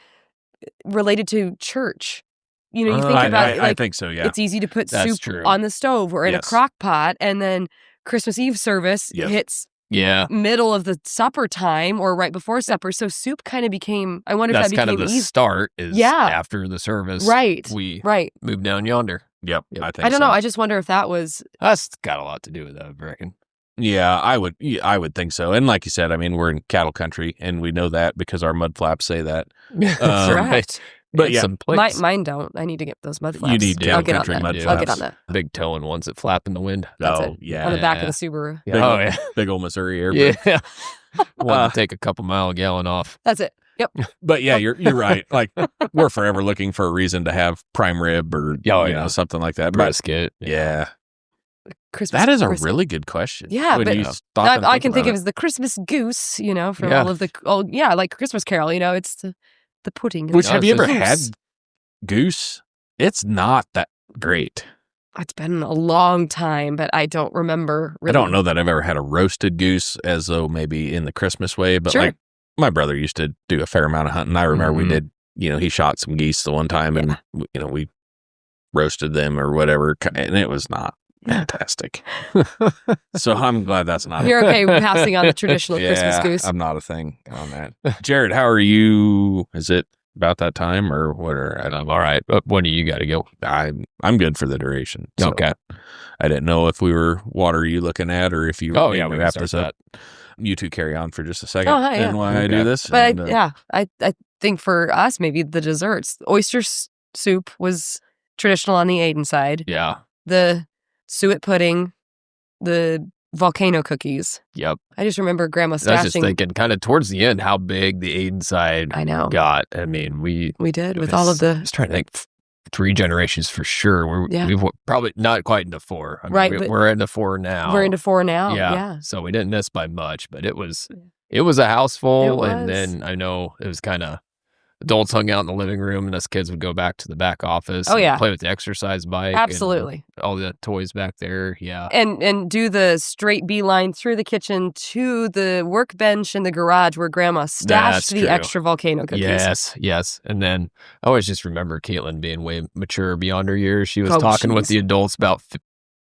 related to church. You think about it, I like think so. Yeah. it's easy to put That's soup true. on the stove or in a Yes. crock pot, and then Christmas Eve service Yes. hits Yeah. middle of the supper time or right before supper. So soup kind of became. I wonder That's if that kind became of the easy. start is Yeah. after the service. Right. We Right. move down yonder. Yep. Yep. I think I don't so. know. I just wonder if that was. That's got a lot to do with that, I reckon. Yeah, I would think so. And like you said, I mean, we're in cattle country, and we know that because our mud flaps say that. That's Correct. But And yeah, some plates. Mine don't. I need to get those mud flaps. You need I'll cattle get on country that. mud Yeah. I'll flaps. get on that. Big towing ones that flap in the wind. That's Oh, it. yeah. On the back of Yeah. the Subaru. Big, Oh, yeah. big old Missouri airbrake. Yeah. Want to take a couple mile gallon off. That's it. Yep. But yeah, you're right. Like we're forever looking for a reason to have prime rib or something like that. But Brisket. yeah, Christmas. that is a brisket. really good question. Yeah, when but you stop That and I can think about of as the Christmas goose, from Yeah. all of the like Christmas Carol. It's the pudding. it. Which No, have you it's ever just- had goose? It's not that great. It's been a long time, but I don't remember. Really. I don't know that I've ever had a roasted goose, as though maybe in the Christmas way. But Sure. like my brother used to do a fair amount of hunting. I remember we Mhm. did. He shot some geese the one time, and we roasted them or whatever, and it was not fantastic. So I'm glad that's not. You're okay with passing on the traditional Christmas goose. I'm not a thing on that. Jared, how are you? Is it about that time or what? I'm all right. But when do you got to go? I'm good for the duration. So Okay. I didn't know if what are you looking at, or if you. Oh, yeah, we can wrap start this up. You two carry on for just a second. Oh, hi, yeah. And while I do Okay. this, But and, I think for us, maybe the desserts. Oyster soup was traditional on the Aiden side. Yeah. The suet pudding, the volcano cookies. Yep. I just remember Grandma I was just stashing. thinking kind of towards the end how big the Aiden side I know got. I mean, we did with all of I the was trying to think 3 generations for sure. Yeah. We've probably not quite into 4. I mean, Right, but we're into 4 now. we're into 4 now. Yeah. Yeah. So we didn't miss by much, but it was a house full. It And was. then I know it was kind of adults hung out in the living room and us kids would go back to the back office. Oh, and yeah. play with the exercise bike. and Absolutely. all the toys back there. Yeah. And do the straight beeline through the kitchen to the workbench in the garage where Grandma stashed That's the true. extra volcano cookies. Yes. And then I always just remember Caitlin being way mature beyond her years. She was Oh, talking with jeez. the adults about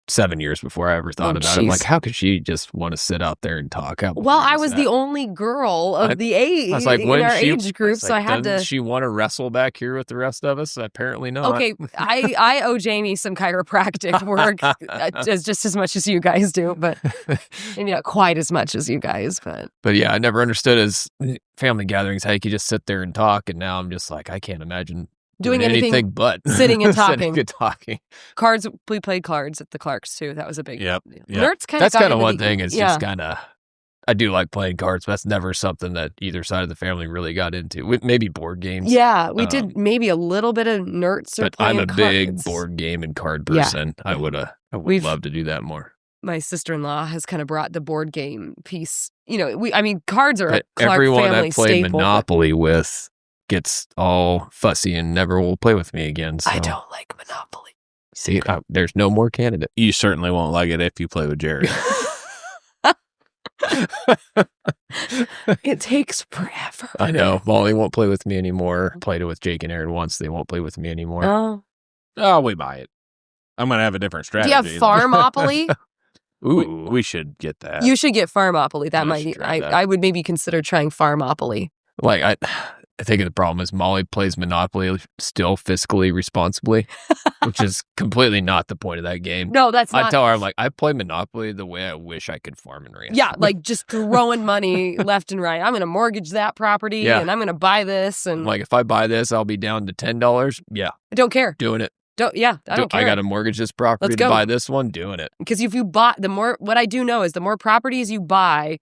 7 years before I ever thought Oh, about it. I'm jeez. like, how could she just want to sit out there and talk? How Well, boring I is was that? the only girl of the age I was like, in when our she, age group, was so I like, had doesn't to. she want to wrestle back here with the rest of us? Apparently not. Okay, I owe Jamie some chiropractic work, just as much as you guys do, but maybe not quite as much as you guys. But But yeah, I never understood as family gatherings how you could just sit there and talk. And now I'm just like, I can't imagine doing anything but sitting and talking. sitting and talking. cards, we played cards at the Clarks too. That was a big Yep. deal. Yep. Nerds kind of That's kind of one thing. It's just kind of, I do like playing cards, but that's never something that either side of the family really got into. Maybe board games. Yeah, we did maybe a little bit of nerds or but playing I'm a cards. big board game and card person. I would love to do that more. My sister-in-law has kind of brought the board game piece. Cards are a But Clark everyone family I play staple. Monopoly with gets all fussy and never will play with me again. So. I don't like Monopoly. See, there's no more candidate. You certainly won't like it if you play with Jerry. It takes forever. I know. Molly won't play with me anymore. Played it with Jake and Aaron once. They won't play with me anymore. Oh. We buy it. I'm going to have a different Do strategy. you have Farmopoly? Ooh. We should get that. You should get Farmopoly. That I might. should try that. I would maybe consider trying Farmopoly. Like, I think the problem is Molly plays Monopoly still fiscally responsibly, which is completely not the point of that game. No, that's not. I tell her, I'm like, I play Monopoly the way I wish I could farm and ranch. Yeah, like just throwing money left and right. I'm going to mortgage that property and I'm going to buy this. And I'm like, if I buy this, I'll be down to $10. Yeah. I don't care. Doing it. I don't care. I got to mortgage this property to buy this one. Doing it. Because if you buy, what I do know is the more properties you buy,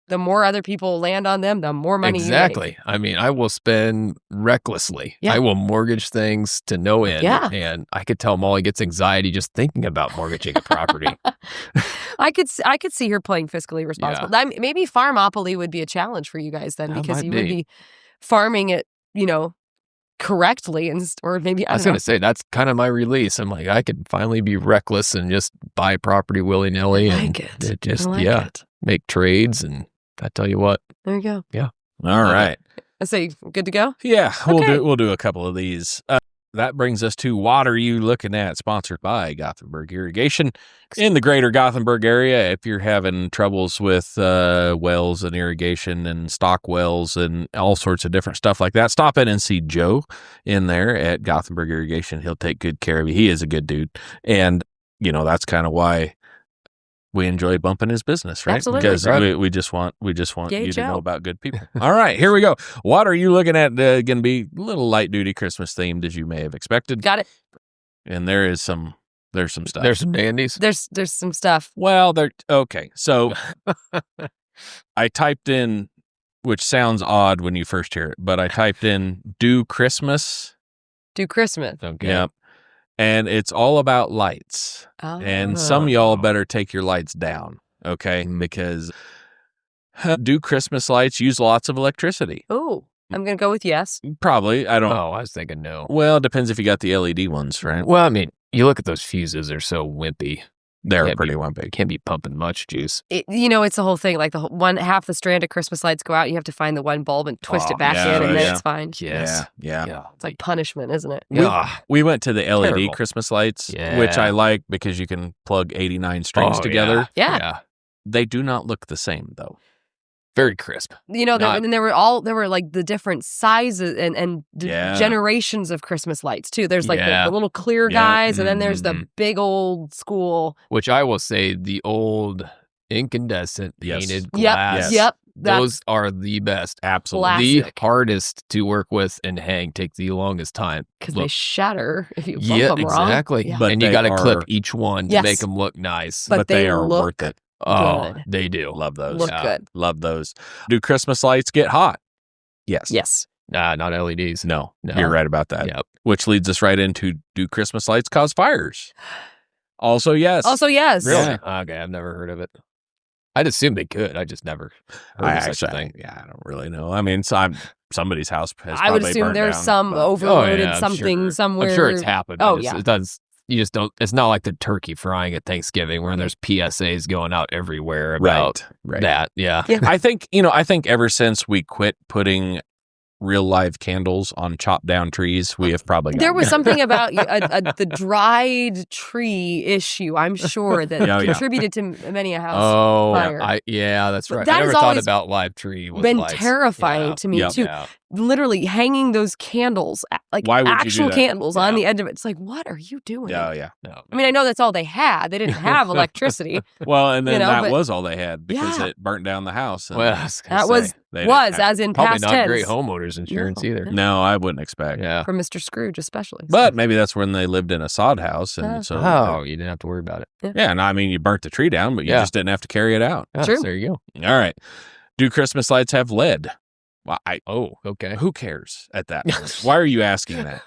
the more other people land on them, the more money Exactly. you make. I mean, I will spend recklessly. Yeah. I will mortgage things to no end. Yeah. And I could tell Molly gets anxiety just thinking about mortgaging a property. I could see her playing fiscally responsible. Maybe Farmopoly would be a challenge for you guys then, That because might you would be. be farming it, correctly, or maybe I was going to say, that's kind of my release. I'm like, I could finally be reckless and just buy property willy-nilly. I And like it. it just, I like it. make trades. And I tell you what. There you go. All right. I say, good to go? Yeah, Okay. we'll do a couple of these. That brings us to What Are You Looking At? Sponsored by Gothenburg Irrigation in the greater Gothenburg area. If you're having troubles with wells and irrigation and stock wells and all sorts of different stuff like that, stop in and see Joe in there at Gothenburg Irrigation. He'll take good care of you. He is a good dude. And, that's kind of why we enjoy bumping his business, right? Absolutely. Because Right. we just want Yay, you to Joe. know about good people. All right, here we go. What are you looking at? Going to be a little light duty Christmas themed, as you may have expected. Got it. And there's some stuff. There's some dandies. There's some stuff. Well, okay. So I typed in, which sounds odd when you first hear it, but I typed in "do Christmas." Do Christmas. Okay. Yep. And it's all about lights. Oh. And some of y'all better take your lights down, okay? Because do Christmas lights use lots of electricity? Oh, I'm going to go with yes. Probably. I don't. Oh, I was thinking no. Well, it depends if you got the LED ones, right? Well, I mean, you look at those fuses, they're so wimpy. They're Can't pretty be- wimpy. Can't be pumping much juice. It's the whole thing. Like half the strand of Christmas lights go out. You have to find the one bulb and twist it back yeah, in, and then yeah. it's fine. Yes. Yeah. It's like punishment, isn't it? We went to the LED Terrible. Christmas lights, Yeah. which I like because you can plug 89 strings together. Yeah. They do not look the same, though. Very crisp. And there were like the different sizes and the Yeah. generations of Christmas lights too. There's like Yeah. the little clear Yeah. guys, and then there's the Mhm. big old school. Which I will say, the old incandescent Yes. painted Yep. glass. Yes. Yep. That's Those are the best. Absolutely. Classic. The hardest to work with and hang. Take the longest time. because they Look, shatter if you bump yeah, them wrong. exactly. Yeah. But And you they got to clip are- each one Yes. to make them look nice. But they they are look worth it. Oh, good. they do. Love those. Look Yeah. good. Love those. Do Christmas lights get hot? Yes. Yes. Nah, not LEDs. No, No. you're right about that. Yep. Which leads us right into, do Christmas lights cause fires? Also, yes. Also, yes. Really? Yeah. Okay, I've never heard of it. I'd assume they could. I just never heard of such a thing. I don't really know. I mean, somebody's house has I would probably assume burnt there's down, some but- overloaded I'm something sure. somewhere. I'm sure it's happened. Oh, but yeah. It does. You just don't. It's not like the turkey frying at Thanksgiving where there's PSAs going out everywhere about right. that. Yeah. Yeah. I think ever since we quit putting real live candles on chopped down trees, we have probably There gotten was there. something about the dried tree issue, I'm sure, that Yeah, yeah. contributed to many a house. Oh, fire. that's But right. that I never has thought always about live tree with been lights. terrifying Yeah. to me, Yep. too. Yeah. Literally hanging those candles, like Why would you do actual that? candles on Yeah. the end of it. It's like, what are you doing? Oh, yeah. No. I mean, I know that's all they had. They didn't have electricity. Well, and then You know, that but- was all they had because Yeah. it burnt down the house. And Well, I was gonna That say, was They didn't have- as in Probably past not tense. great homeowners insurance No. either. No, I wouldn't expect. Yeah. For Mr. Scrooge, especially. But maybe that's when they lived in a sod house, and so Oh, you didn't have to worry about it. yeah. And I mean, you burnt the tree down, but you Yeah. just didn't have to carry it out. Yeah, True. so there you go. All right. Do Christmas lights have lead? Well, Oh, okay. who cares at that point? Why are you asking that?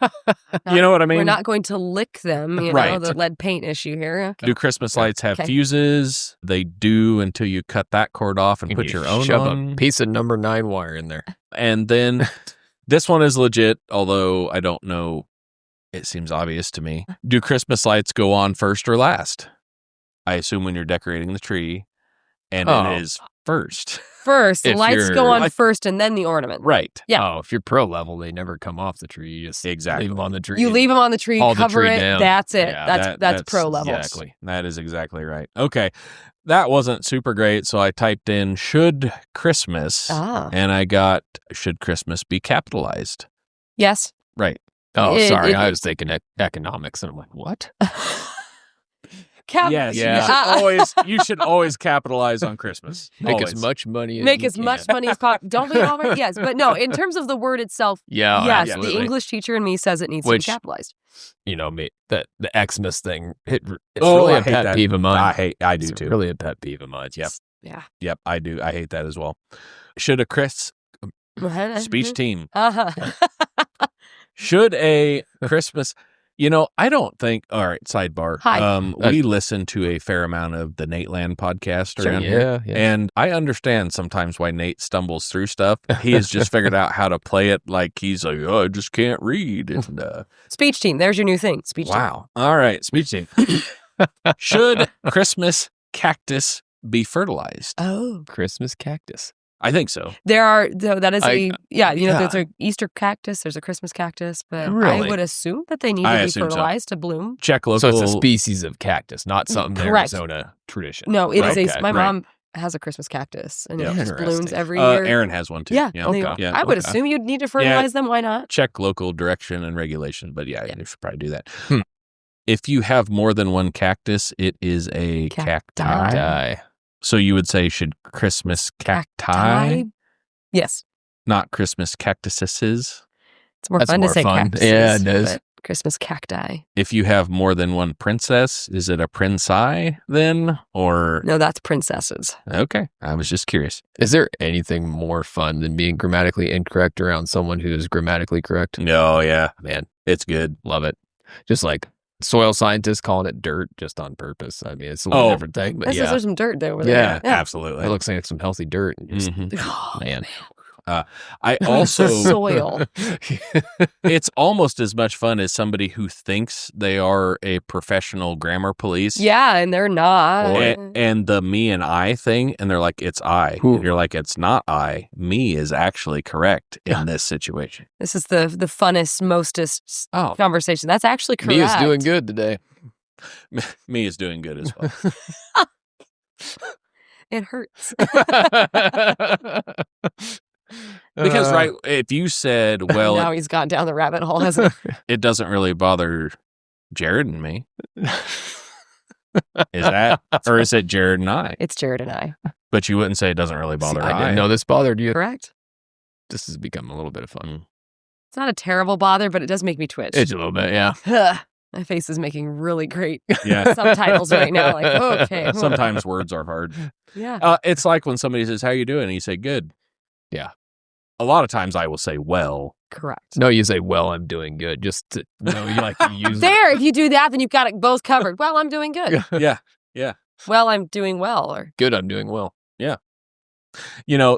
You know what I mean? We're not going to lick them. You know, Right. the lead paint issue here. Do Christmas lights have Okay. fuses? They do until you cut that cord off and And put you your own shove on. a piece of number 9 wire in there. And then this one is legit, although I don't know. It seems obvious to me. Do Christmas lights go on first or last? I assume when you're decorating the tree, and Oh. it is first. First, the If lights you're- go on like- first and then the ornament. Right. Yeah. Oh, if you're pro level, they never come off the tree. You just Exactly. leave them on the tree. You leave them on the tree, Haul the cover tree it. down. That's it. Yeah, that's pro level. Exactly. That is exactly right. Okay. That wasn't super great. So I typed in should Christmas Ah. and I got should Christmas be capitalized? Yes. Right. Oh, It- sorry. it- I was thinking economics, and I'm like, what? Yes. Yeah. You should always capitalize on Christmas. Make Always. as much money as Make you as can. much money as possible. Don't we already? Yes. But no, in terms of the word itself, Yeah, yes, absolutely. the English teacher in me says it needs Which- to be capitalized. You know, the Xmas thing. It's Oh, really I a hate pet that. peeve of mine. I do It's too. Really a pet peeve of mine. Yep. Yeah. Yep. I do. I hate that as well. Should a speech team, Uh-huh. should a Christmas, I don't think, all right, sidebar. Hi. We listen to a fair amount of the Nate Land podcast Sure, around here. yeah. And I understand sometimes why Nate stumbles through stuff. He has just figured out how to play it like he's like, oh, I just can't read. And Speech team. There's your new thing. Speech team. wow. All right, speech team. Should Christmas cactus be fertilized? Oh. Christmas cactus. I think so. There are, that is there's yeah. a Easter cactus, there's a Christmas cactus, but I Really? would assume that they need I to be assume so. fertilized to bloom. Check local. So it's a species of cactus, not something Correct. Arizona tradition. No, it is Okay, my right. mom has a Christmas cactus and Yeah. it just blooms Interesting. every year. Aaron has one too. Yeah, Yeah. they- Okay. Yeah. I would okay. assume you'd need to fertilize them. Why not? Check local direction and regulation, but yeah, Yeah. you should probably do that. Hmm. If you have more than one cactus, it is a Cacti. cacti. So you would say should Christmas cacti, Yes. not Christmas cactuses. It's more That's fun more to say fun. cactuses. Yeah, it is. but Christmas cacti. If you have more than one princess, is it a princi then? Or No, that's princesses. okay, I was just curious. Is there anything more fun than being grammatically incorrect around someone who is grammatically correct? No, yeah, Man, it's good. love it. Just like soil scientists calling it dirt just on purpose. I mean, it's a little Oh. different thing, but This is, yeah. there's some dirt there over Yeah. there. Absolutely. It looks like some healthy dirt. And just, Mhm. man. I also Soil. it's almost as much fun as somebody who thinks they are a professional grammar police. Yeah, and they're not. And the me and I thing, and they're like, it's I. Who? And you're like, it's not I. Me is actually correct in this situation. This is the funnest, mostest Oh, conversation. That's actually correct. Me is doing good today. me is doing good as well. It hurts. Because, right, if you said, well, now he's gone down the rabbit hole, hasn't he? it doesn't really bother Jared and me. Is that, or is it Jared and I? It's Jared and I. But you wouldn't say it doesn't really bother I didn't know this bothered you. Correct? This has become a little bit of fun. It's not a terrible bother, but it does make me twitch. It's a little bit, yeah. My face is making really great Yeah. subtitles right now. Like, okay. Sometimes words are hard. Yeah. It's like when somebody says, how you doing? And you say, good. Yeah. A lot of times I will say, well. Correct. No, you say, well, I'm doing good. Just to, no, you like to use There, if you do that, then you've got it both covered. Well, I'm doing good. Yeah. Well, I'm doing well. Or good, I'm doing well.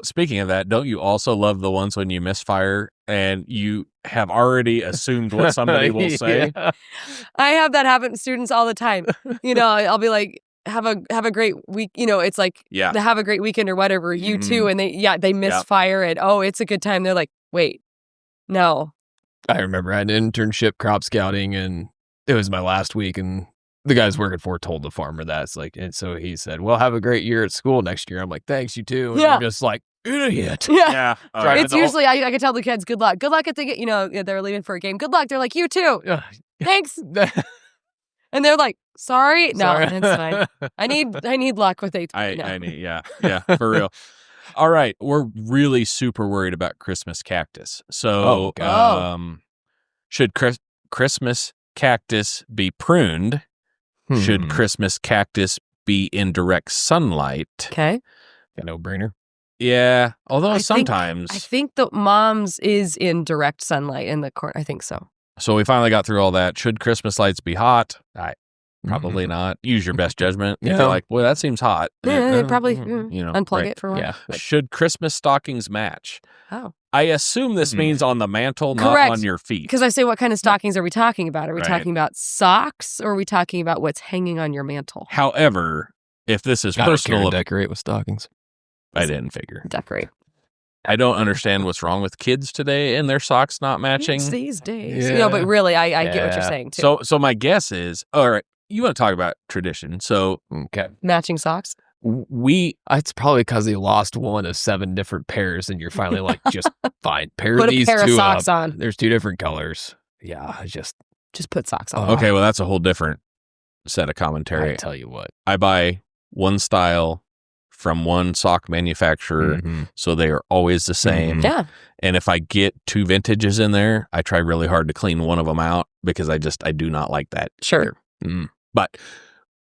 Speaking of that, don't you also love the ones when you misfire and you have already assumed what somebody will say? Yeah. I have that happen to students all the time. I'll be like, have a great week. It's like, Yeah. have a great weekend or whatever. You Mhm. too. And they misfire and, oh, it's a good time. They're like, wait, no. I remember I had an internship crop scouting, and it was my last week, and the guy I was working for told the farmer that. It's like, and so he said, well, have a great year at school next year. I'm like, thanks, you too. And Yeah. I'm just like, idiot. Yeah. Yeah. Right. It's usually, I can tell the kids, good luck. Good luck if they get, they're leaving for a game. Good luck. They're like, you too. Thanks. And they're like, sorry. No, Sorry. it's fine. I need luck with it. I need, yeah, for real. All right, we're really super worried about Christmas cactus. So, should Christmas cactus be pruned? Should Christmas cactus be in direct sunlight? Okay. A no-brainer. Yeah, although sometimes. I think the mom's is in direct sunlight in the corner. I think so. So we finally got through all that. Should Christmas lights be hot? Probably not. Use your best judgment. If you're like, boy, that seems hot. Yeah, probably unplug it for a while. Yeah. Should Christmas stockings match? Oh. I assume this means on the mantle, Correct. not on your feet. Because I say, what kind of stockings are we talking about? Are we talking about socks, or are we talking about what's hanging on your mantle? However, if this is I don't care personal, to decorate with stockings. I didn't figure. Decorate. I don't understand what's wrong with kids today and their socks not matching. It's these days. Yeah. But really, I get what you're saying, too. So my guess is, all right, you want to talk about tradition. So Okay. Matching socks? It's probably because he lost one of 7 different pairs, and you're finally like, just fine. Pair Put these a pair two of socks up. on. There's 2 different colors. Yeah, just put socks on. okay, well, that's a whole different set of commentary. I tell you what. I buy one style from one sock manufacturer, so they are always the same. Yeah. And if I get 2 vintages in there, I try really hard to clean one of them out because I do not like that. Sure. But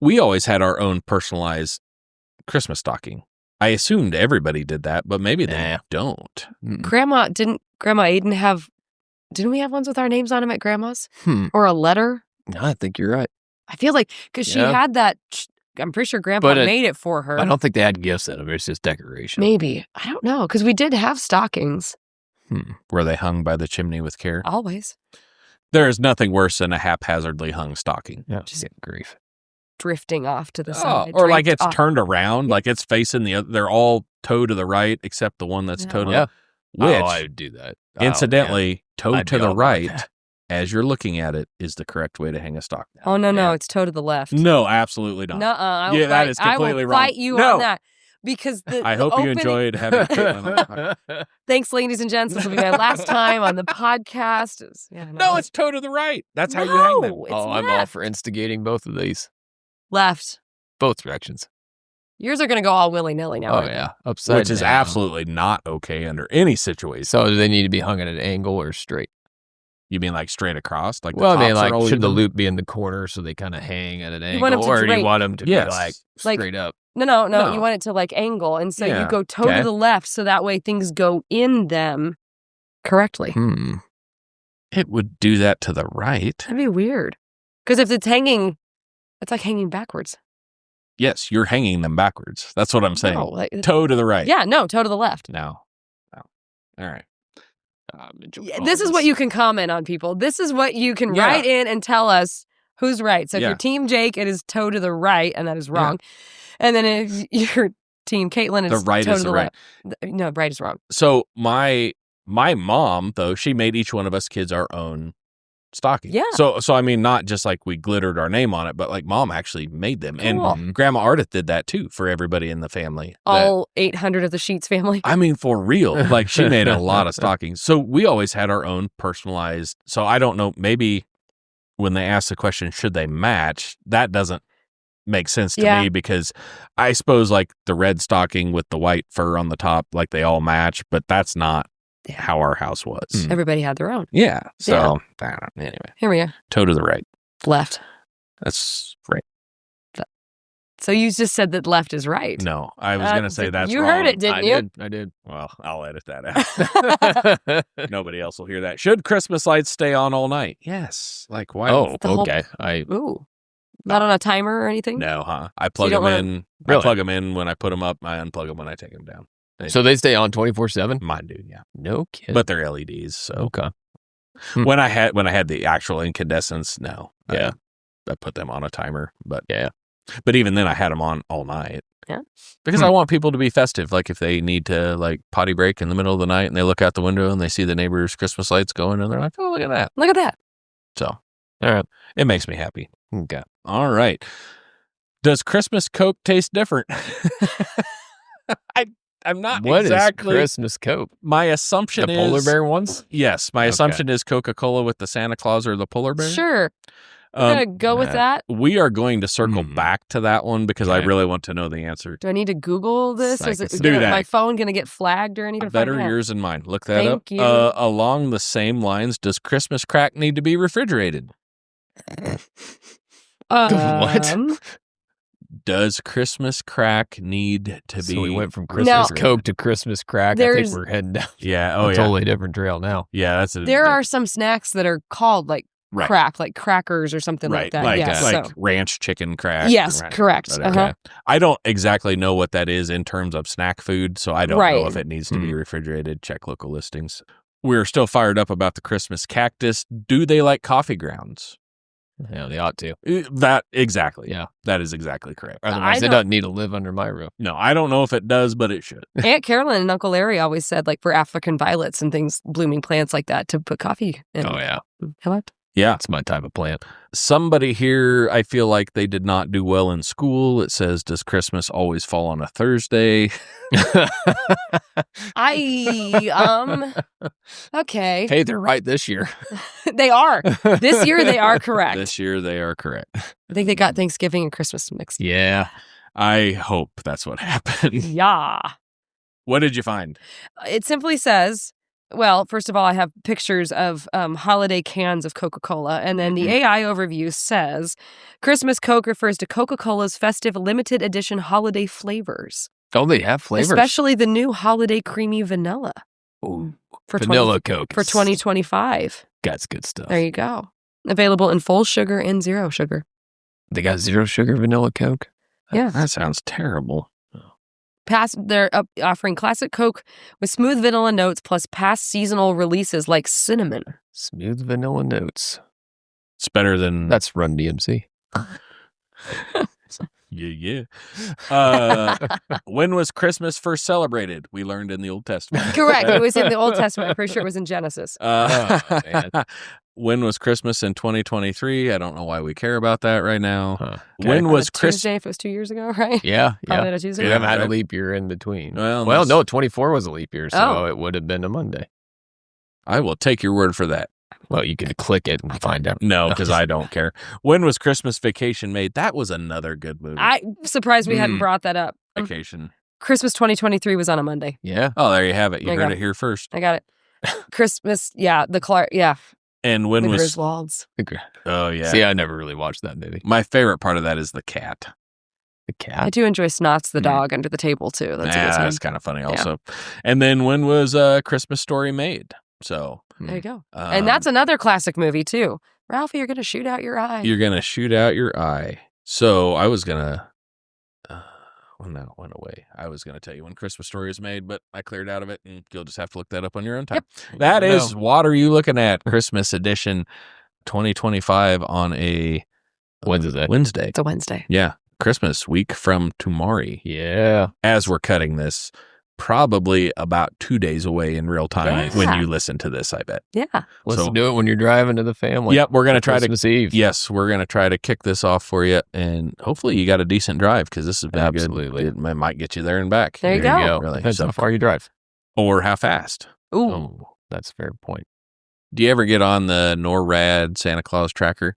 we always had our own personalized Christmas stocking. I assumed everybody did that, but maybe they don't. Grandma Aiden didn't we have ones with our names on them at Grandma's? Or a letter? I think you're right. I feel like, because she had that, I'm pretty sure Grandpa made it for her. I don't think they had gifts in them. It's just decoration. Maybe. I don't know, because we did have stockings. Were they hung by the chimney with care? Always. There is nothing worse than a haphazardly hung stocking. Yeah, just get grief. Drifting off to the side. Or like it's off. turned around, like it's facing the other. They're all toe to the right except the one that's toe to the which, I would do that. incidentally, toe I'd to be the all about right, that. as you're looking at it, is the correct way to hang a stock. Oh, no, it's toe to the left. No, absolutely not. Nuh-uh. Yeah, that is completely I will wrong. fight you No. on that. Because I hope you enjoyed having Caitlin on the podcast. Thanks, ladies and gents. This will be my last time on the podcast. No, it's toe to the right. That's how you hang them. It's I'm left. all for instigating both of these. Left. Both directions. Yours are going to go all willy-nilly now. Oh, yeah. Upside Which is down. absolutely not okay under any situation. So do they need to be hung at an angle or straight? You mean like straight across? Like Well, I mean, tops are like, all should the even? loop be in the corner so they kind of hang at an You want 'em angle? to Or do you drape. want them to Yes. be like Like- straight up? No. No. You want it to like angle. And so Yeah. you go toe Okay. to the left so that way things go in them correctly. It would do that to the right. That'd be weird. Because if it's hanging, it's like hanging backwards. Yes, you're hanging them backwards. That's what I'm saying. No, like, Toe to the right. yeah, no, toe to the left. No. All right. Yeah, this is what you can comment on, people. This is what you can write in and tell us who's right. So if you're Team Jake, it is toe to the right, and that is wrong. And then if you're Team Caitlin, it's The right toe is to the the right. left. No, right is wrong. So my mom, though, she made each one of us kids our own stocking. Yeah. So I mean, not just like we glittered our name on it, but like Mom actually made them. Cool. And Grandma Ardith did that too for everybody in the family. All 800 of the Sheets family. I mean, for real. Like she made a lot of stockings. So we always had our own personalized. So I don't know, maybe when they ask the question, should they match? That doesn't make sense to me because I suppose like the red stocking with the white fur on the top, like they all match, but that's not how our house was. Everybody had their own. Yeah. So I don't know. Anyway, Here we are. toe to the right. Left. That's right. So you just said that left is right. No, I was going to say that's you wrong. heard it, didn't you? I did. Well, I'll edit that out. Nobody else will hear that. Should Christmas lights stay on all night? Yes. Like why? Oh, The whole- okay. Ooh. Not on a timer or anything? No, huh? I you plug don't them wanna- in. Really? I plug them in when I put them up. I unplug them when I take them down. So they stay on 24/7? Mine do, yeah. No kidding. But they're LEDs. So okay. when I had the actual incandescents, no. Yeah. I put them on a timer. But Yeah. But even then, I had them on all night. Yeah. Because I want people to be festive. Like if they need to like potty break in the middle of the night and they look out the window and they see the neighbor's Christmas lights going and they're like, oh, look at that. Look at that. So, all right. It makes me happy. Okay. All right. Does Christmas Coke taste different? I'm not What exactly. is Christmas Coke? My assumption The is polar bear ones? Yes, my Okay. assumption is Coca-Cola with the Santa Claus or the polar bear. Sure. We're going to go with that. We are going to circle back to that one because I Okay. really want to know the answer. Do I need to Google this? Or is it Do that. my phone going to get flagged or anything? Better yours and mine. Look that Thank up. you. Along the same lines, does Christmas crack need to be refrigerated? What? Does Christmas crack need to be? So we went from Christmas No. Coke to Christmas crack. I think There's- we're heading down Yeah. a Oh, yeah. totally different trail now. Yeah. That's There are some snacks that are called like Right. crack, like crackers or something like that. Like, yes. like so. ranch chicken crack. Yes, Right. correct. Whatever. Uh-huh. I don't exactly know what that is in terms of snack food, so I don't know Right. if it needs to be refrigerated. Check local listings. We're still fired up about the Christmas cactus. Do they like coffee grounds? Yeah, they ought to. That exactly. Yeah. That is exactly correct. Otherwise, it don't- doesn't need to live under my roof. No, I don't know if it does, but it should. Aunt Carolyn and Uncle Larry always said, like, for African violets and things, blooming plants like that, to put coffee in. Oh, yeah. Hello? Yeah. That's my type of plant. Somebody here, I feel like they did not do well in school. It says, does Christmas always fall on a Thursday? Okay. Hey, they're right this year. They are. This year, they are correct. This year, they are correct. I think they got Thanksgiving and Christmas mixed. Yeah. I hope that's what happened. Yeah. What did you find? It simply says, well, first of all, I have pictures of holiday cans of Coca-Cola. And then the AI overview says, Christmas Coke refers to Coca-Cola's festive limited edition holiday flavors. Oh, they have flavors. Especially the new holiday creamy vanilla. Ooh, For vanilla Coke. For 2025. That's good stuff. There you go. Available in full sugar and zero sugar. They got 0 sugar vanilla Coke. Yeah. That sounds terrible. They're offering classic Coke with smooth vanilla notes plus past seasonal releases like cinnamon. Smooth vanilla notes. It's better than That's Run DMC. yeah. When was Christmas first celebrated? We learned in the Old Testament. Correct. It was in the Old Testament. I'm pretty sure it was in Genesis. Oh, man. When was Christmas in 2023? I don't know why we care about that right now. Huh. When was Christmas? Tuesday, if it was 2 years ago, right? Yeah. Probably Yeah. on a Tuesday. We haven't had a right. leap year in between. Well, no, 24 was a leap year, so Oh. it would have been a Monday. I will take your word for that. Well, you could click it and find out. No, because I don't care. When was Christmas Vacation made? That was another good movie. I'm surprised we hadn't brought that up. Vacation. Christmas 2023 was on a Monday. Yeah. Oh, there you have it. You There you heard go. it here first. I got it. Christmas, yeah, the Clark, yeah. And when the was? Griswolds. Oh yeah. See, I never really watched that movie. My favorite part of that is the cat. The I cat. do enjoy Snots the dog under the table too. That's a good time. That's kind of funny also. And then when was Christmas Story made? So There you go. And that's another classic movie too. Ralphie, you're gonna shoot out your eye. you're gonna shoot out your eye. So I was gonna. Well, no, it went away. I was going to tell you when Christmas Story was made, but I cleared out of it, and you'll just have to look that up on your own time. That No. is What Are You Looking At? Christmas Edition 2025 on a When's that? Wednesday. It's a Wednesday. Yeah, Christmas week from tomorrow. Yeah. As we're cutting this, probably about 2 days away in real time Yeah. when you listen to this, I bet. Yeah. Let's So- do it when you're driving to the family. Yep, we're going to try to Christmas Eve. Yes, we're going to try to kick this off for you, and hopefully you got a decent drive because this has been Absolutely. good. It might get you there and back. There you There go. Really. Depends So- how far you drive. or how fast. Ooh. Oh, that's a fair point. Do you ever get on the NORAD Santa Claus tracker?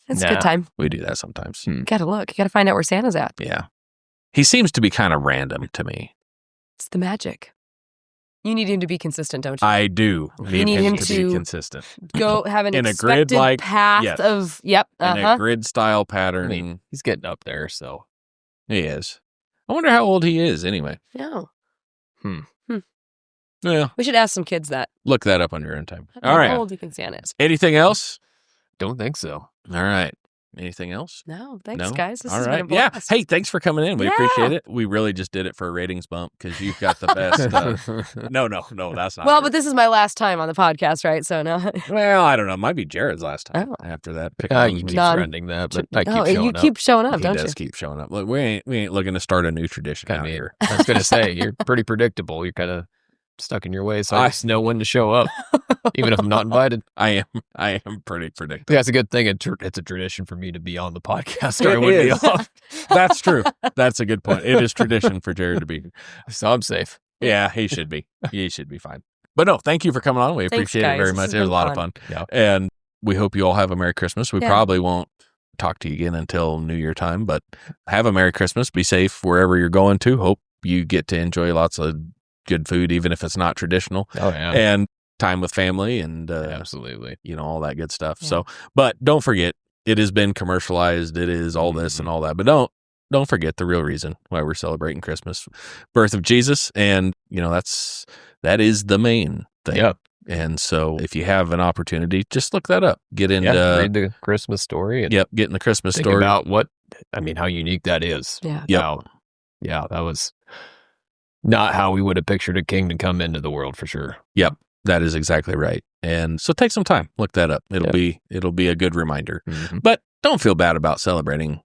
It's a Nah. good time. We do that sometimes. Hmm. You gotta look. You gotta find out where Santa's at. Yeah. He seems to be kind of random to me. It's the magic. You need him to be consistent, don't you? I do You need him to to be consistent. Go have an in a expected grid-like- path yes. of yep. In Uh-huh. a grid style I pattern. mean, he's getting up there, so. He is. I wonder how old he is anyway. No. Yeah. We should ask some kids that. Look that up on your own time. How All right. old do you think Santa is? Anything else? Don't think so. All right. Anything else? No. Thanks, No? guys. This All has right. been a Yeah. blast. Hey, thanks for coming in. We Yeah. appreciate it. We really just did it for a ratings bump because you've got the best. No, that's not. Well, true. but this is my last time on the podcast, right? So no. Well, I don't know. It might be Jared's last time Oh. after that. Pick You keep None. trending that, but I keep No, showing you up. keep showing up, He don't does you? keep showing up. Look, we ain't looking to start a new tradition out Kinda, here. I was going to say, you're pretty predictable. You're kind of stuck in your ways, so I just know when to show up, even if I'm not invited. I am pretty predictable. Yeah, it's a good thing. It's a tradition for me to be on the podcast, or I It would is. be off. That's true. That's a good point. It is tradition for Jared to be here. So I'm safe. Yeah, he should be. He should be fine. But no, thank you for coming on. We Thanks, appreciate it guys. very This much. has It was a been lot of fun. fun. Yeah. And we hope you all have a Merry Christmas. We Yeah. probably won't talk to you again until New Year time. But have a Merry Christmas. Be safe wherever you're going to. Hope you get to enjoy lots of good food, even if it's not traditional. Oh, yeah. And time with family and absolutely, all that good stuff. Yeah. So, but don't forget, it has been commercialized. It is all this and all that. But don't forget the real reason why we're celebrating Christmas, birth of Jesus, and that is the main thing. Yep. And so, if you have an opportunity, just look that up. Get into read the Christmas story. And get in the Christmas think story. about how unique that is. Yeah. Yep. Yeah, that was not how we would have pictured a king to come into the world for sure. Yep. That is exactly right. And so take some time, look that up. It'll be a good reminder. Mm-hmm. But don't feel bad about celebrating.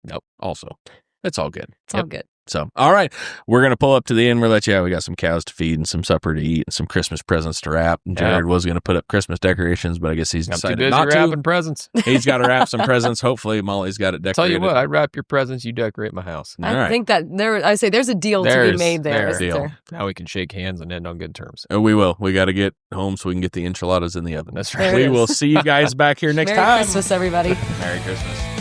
Nope. Also, it's all good. It's all good. So, all right, we're going to pull up to the end. We'll let you out. We got some cows to feed and some supper to eat and some Christmas presents to wrap. And Jared was going to put up Christmas decorations, but I guess he's decided too busy not wrapping to. presents. He's got to wrap some presents. Hopefully, Molly's got it decorated. Tell you what, I wrap your presents, you decorate my house. All right. I think that there's a deal to be made there. There's Isn't there? Now we can shake hands and end on good terms. We will. We got to get home so we can get the enchiladas in the oven. That's There right. it We will is. see you guys back here next Merry time. Christmas, everybody. Merry Christmas.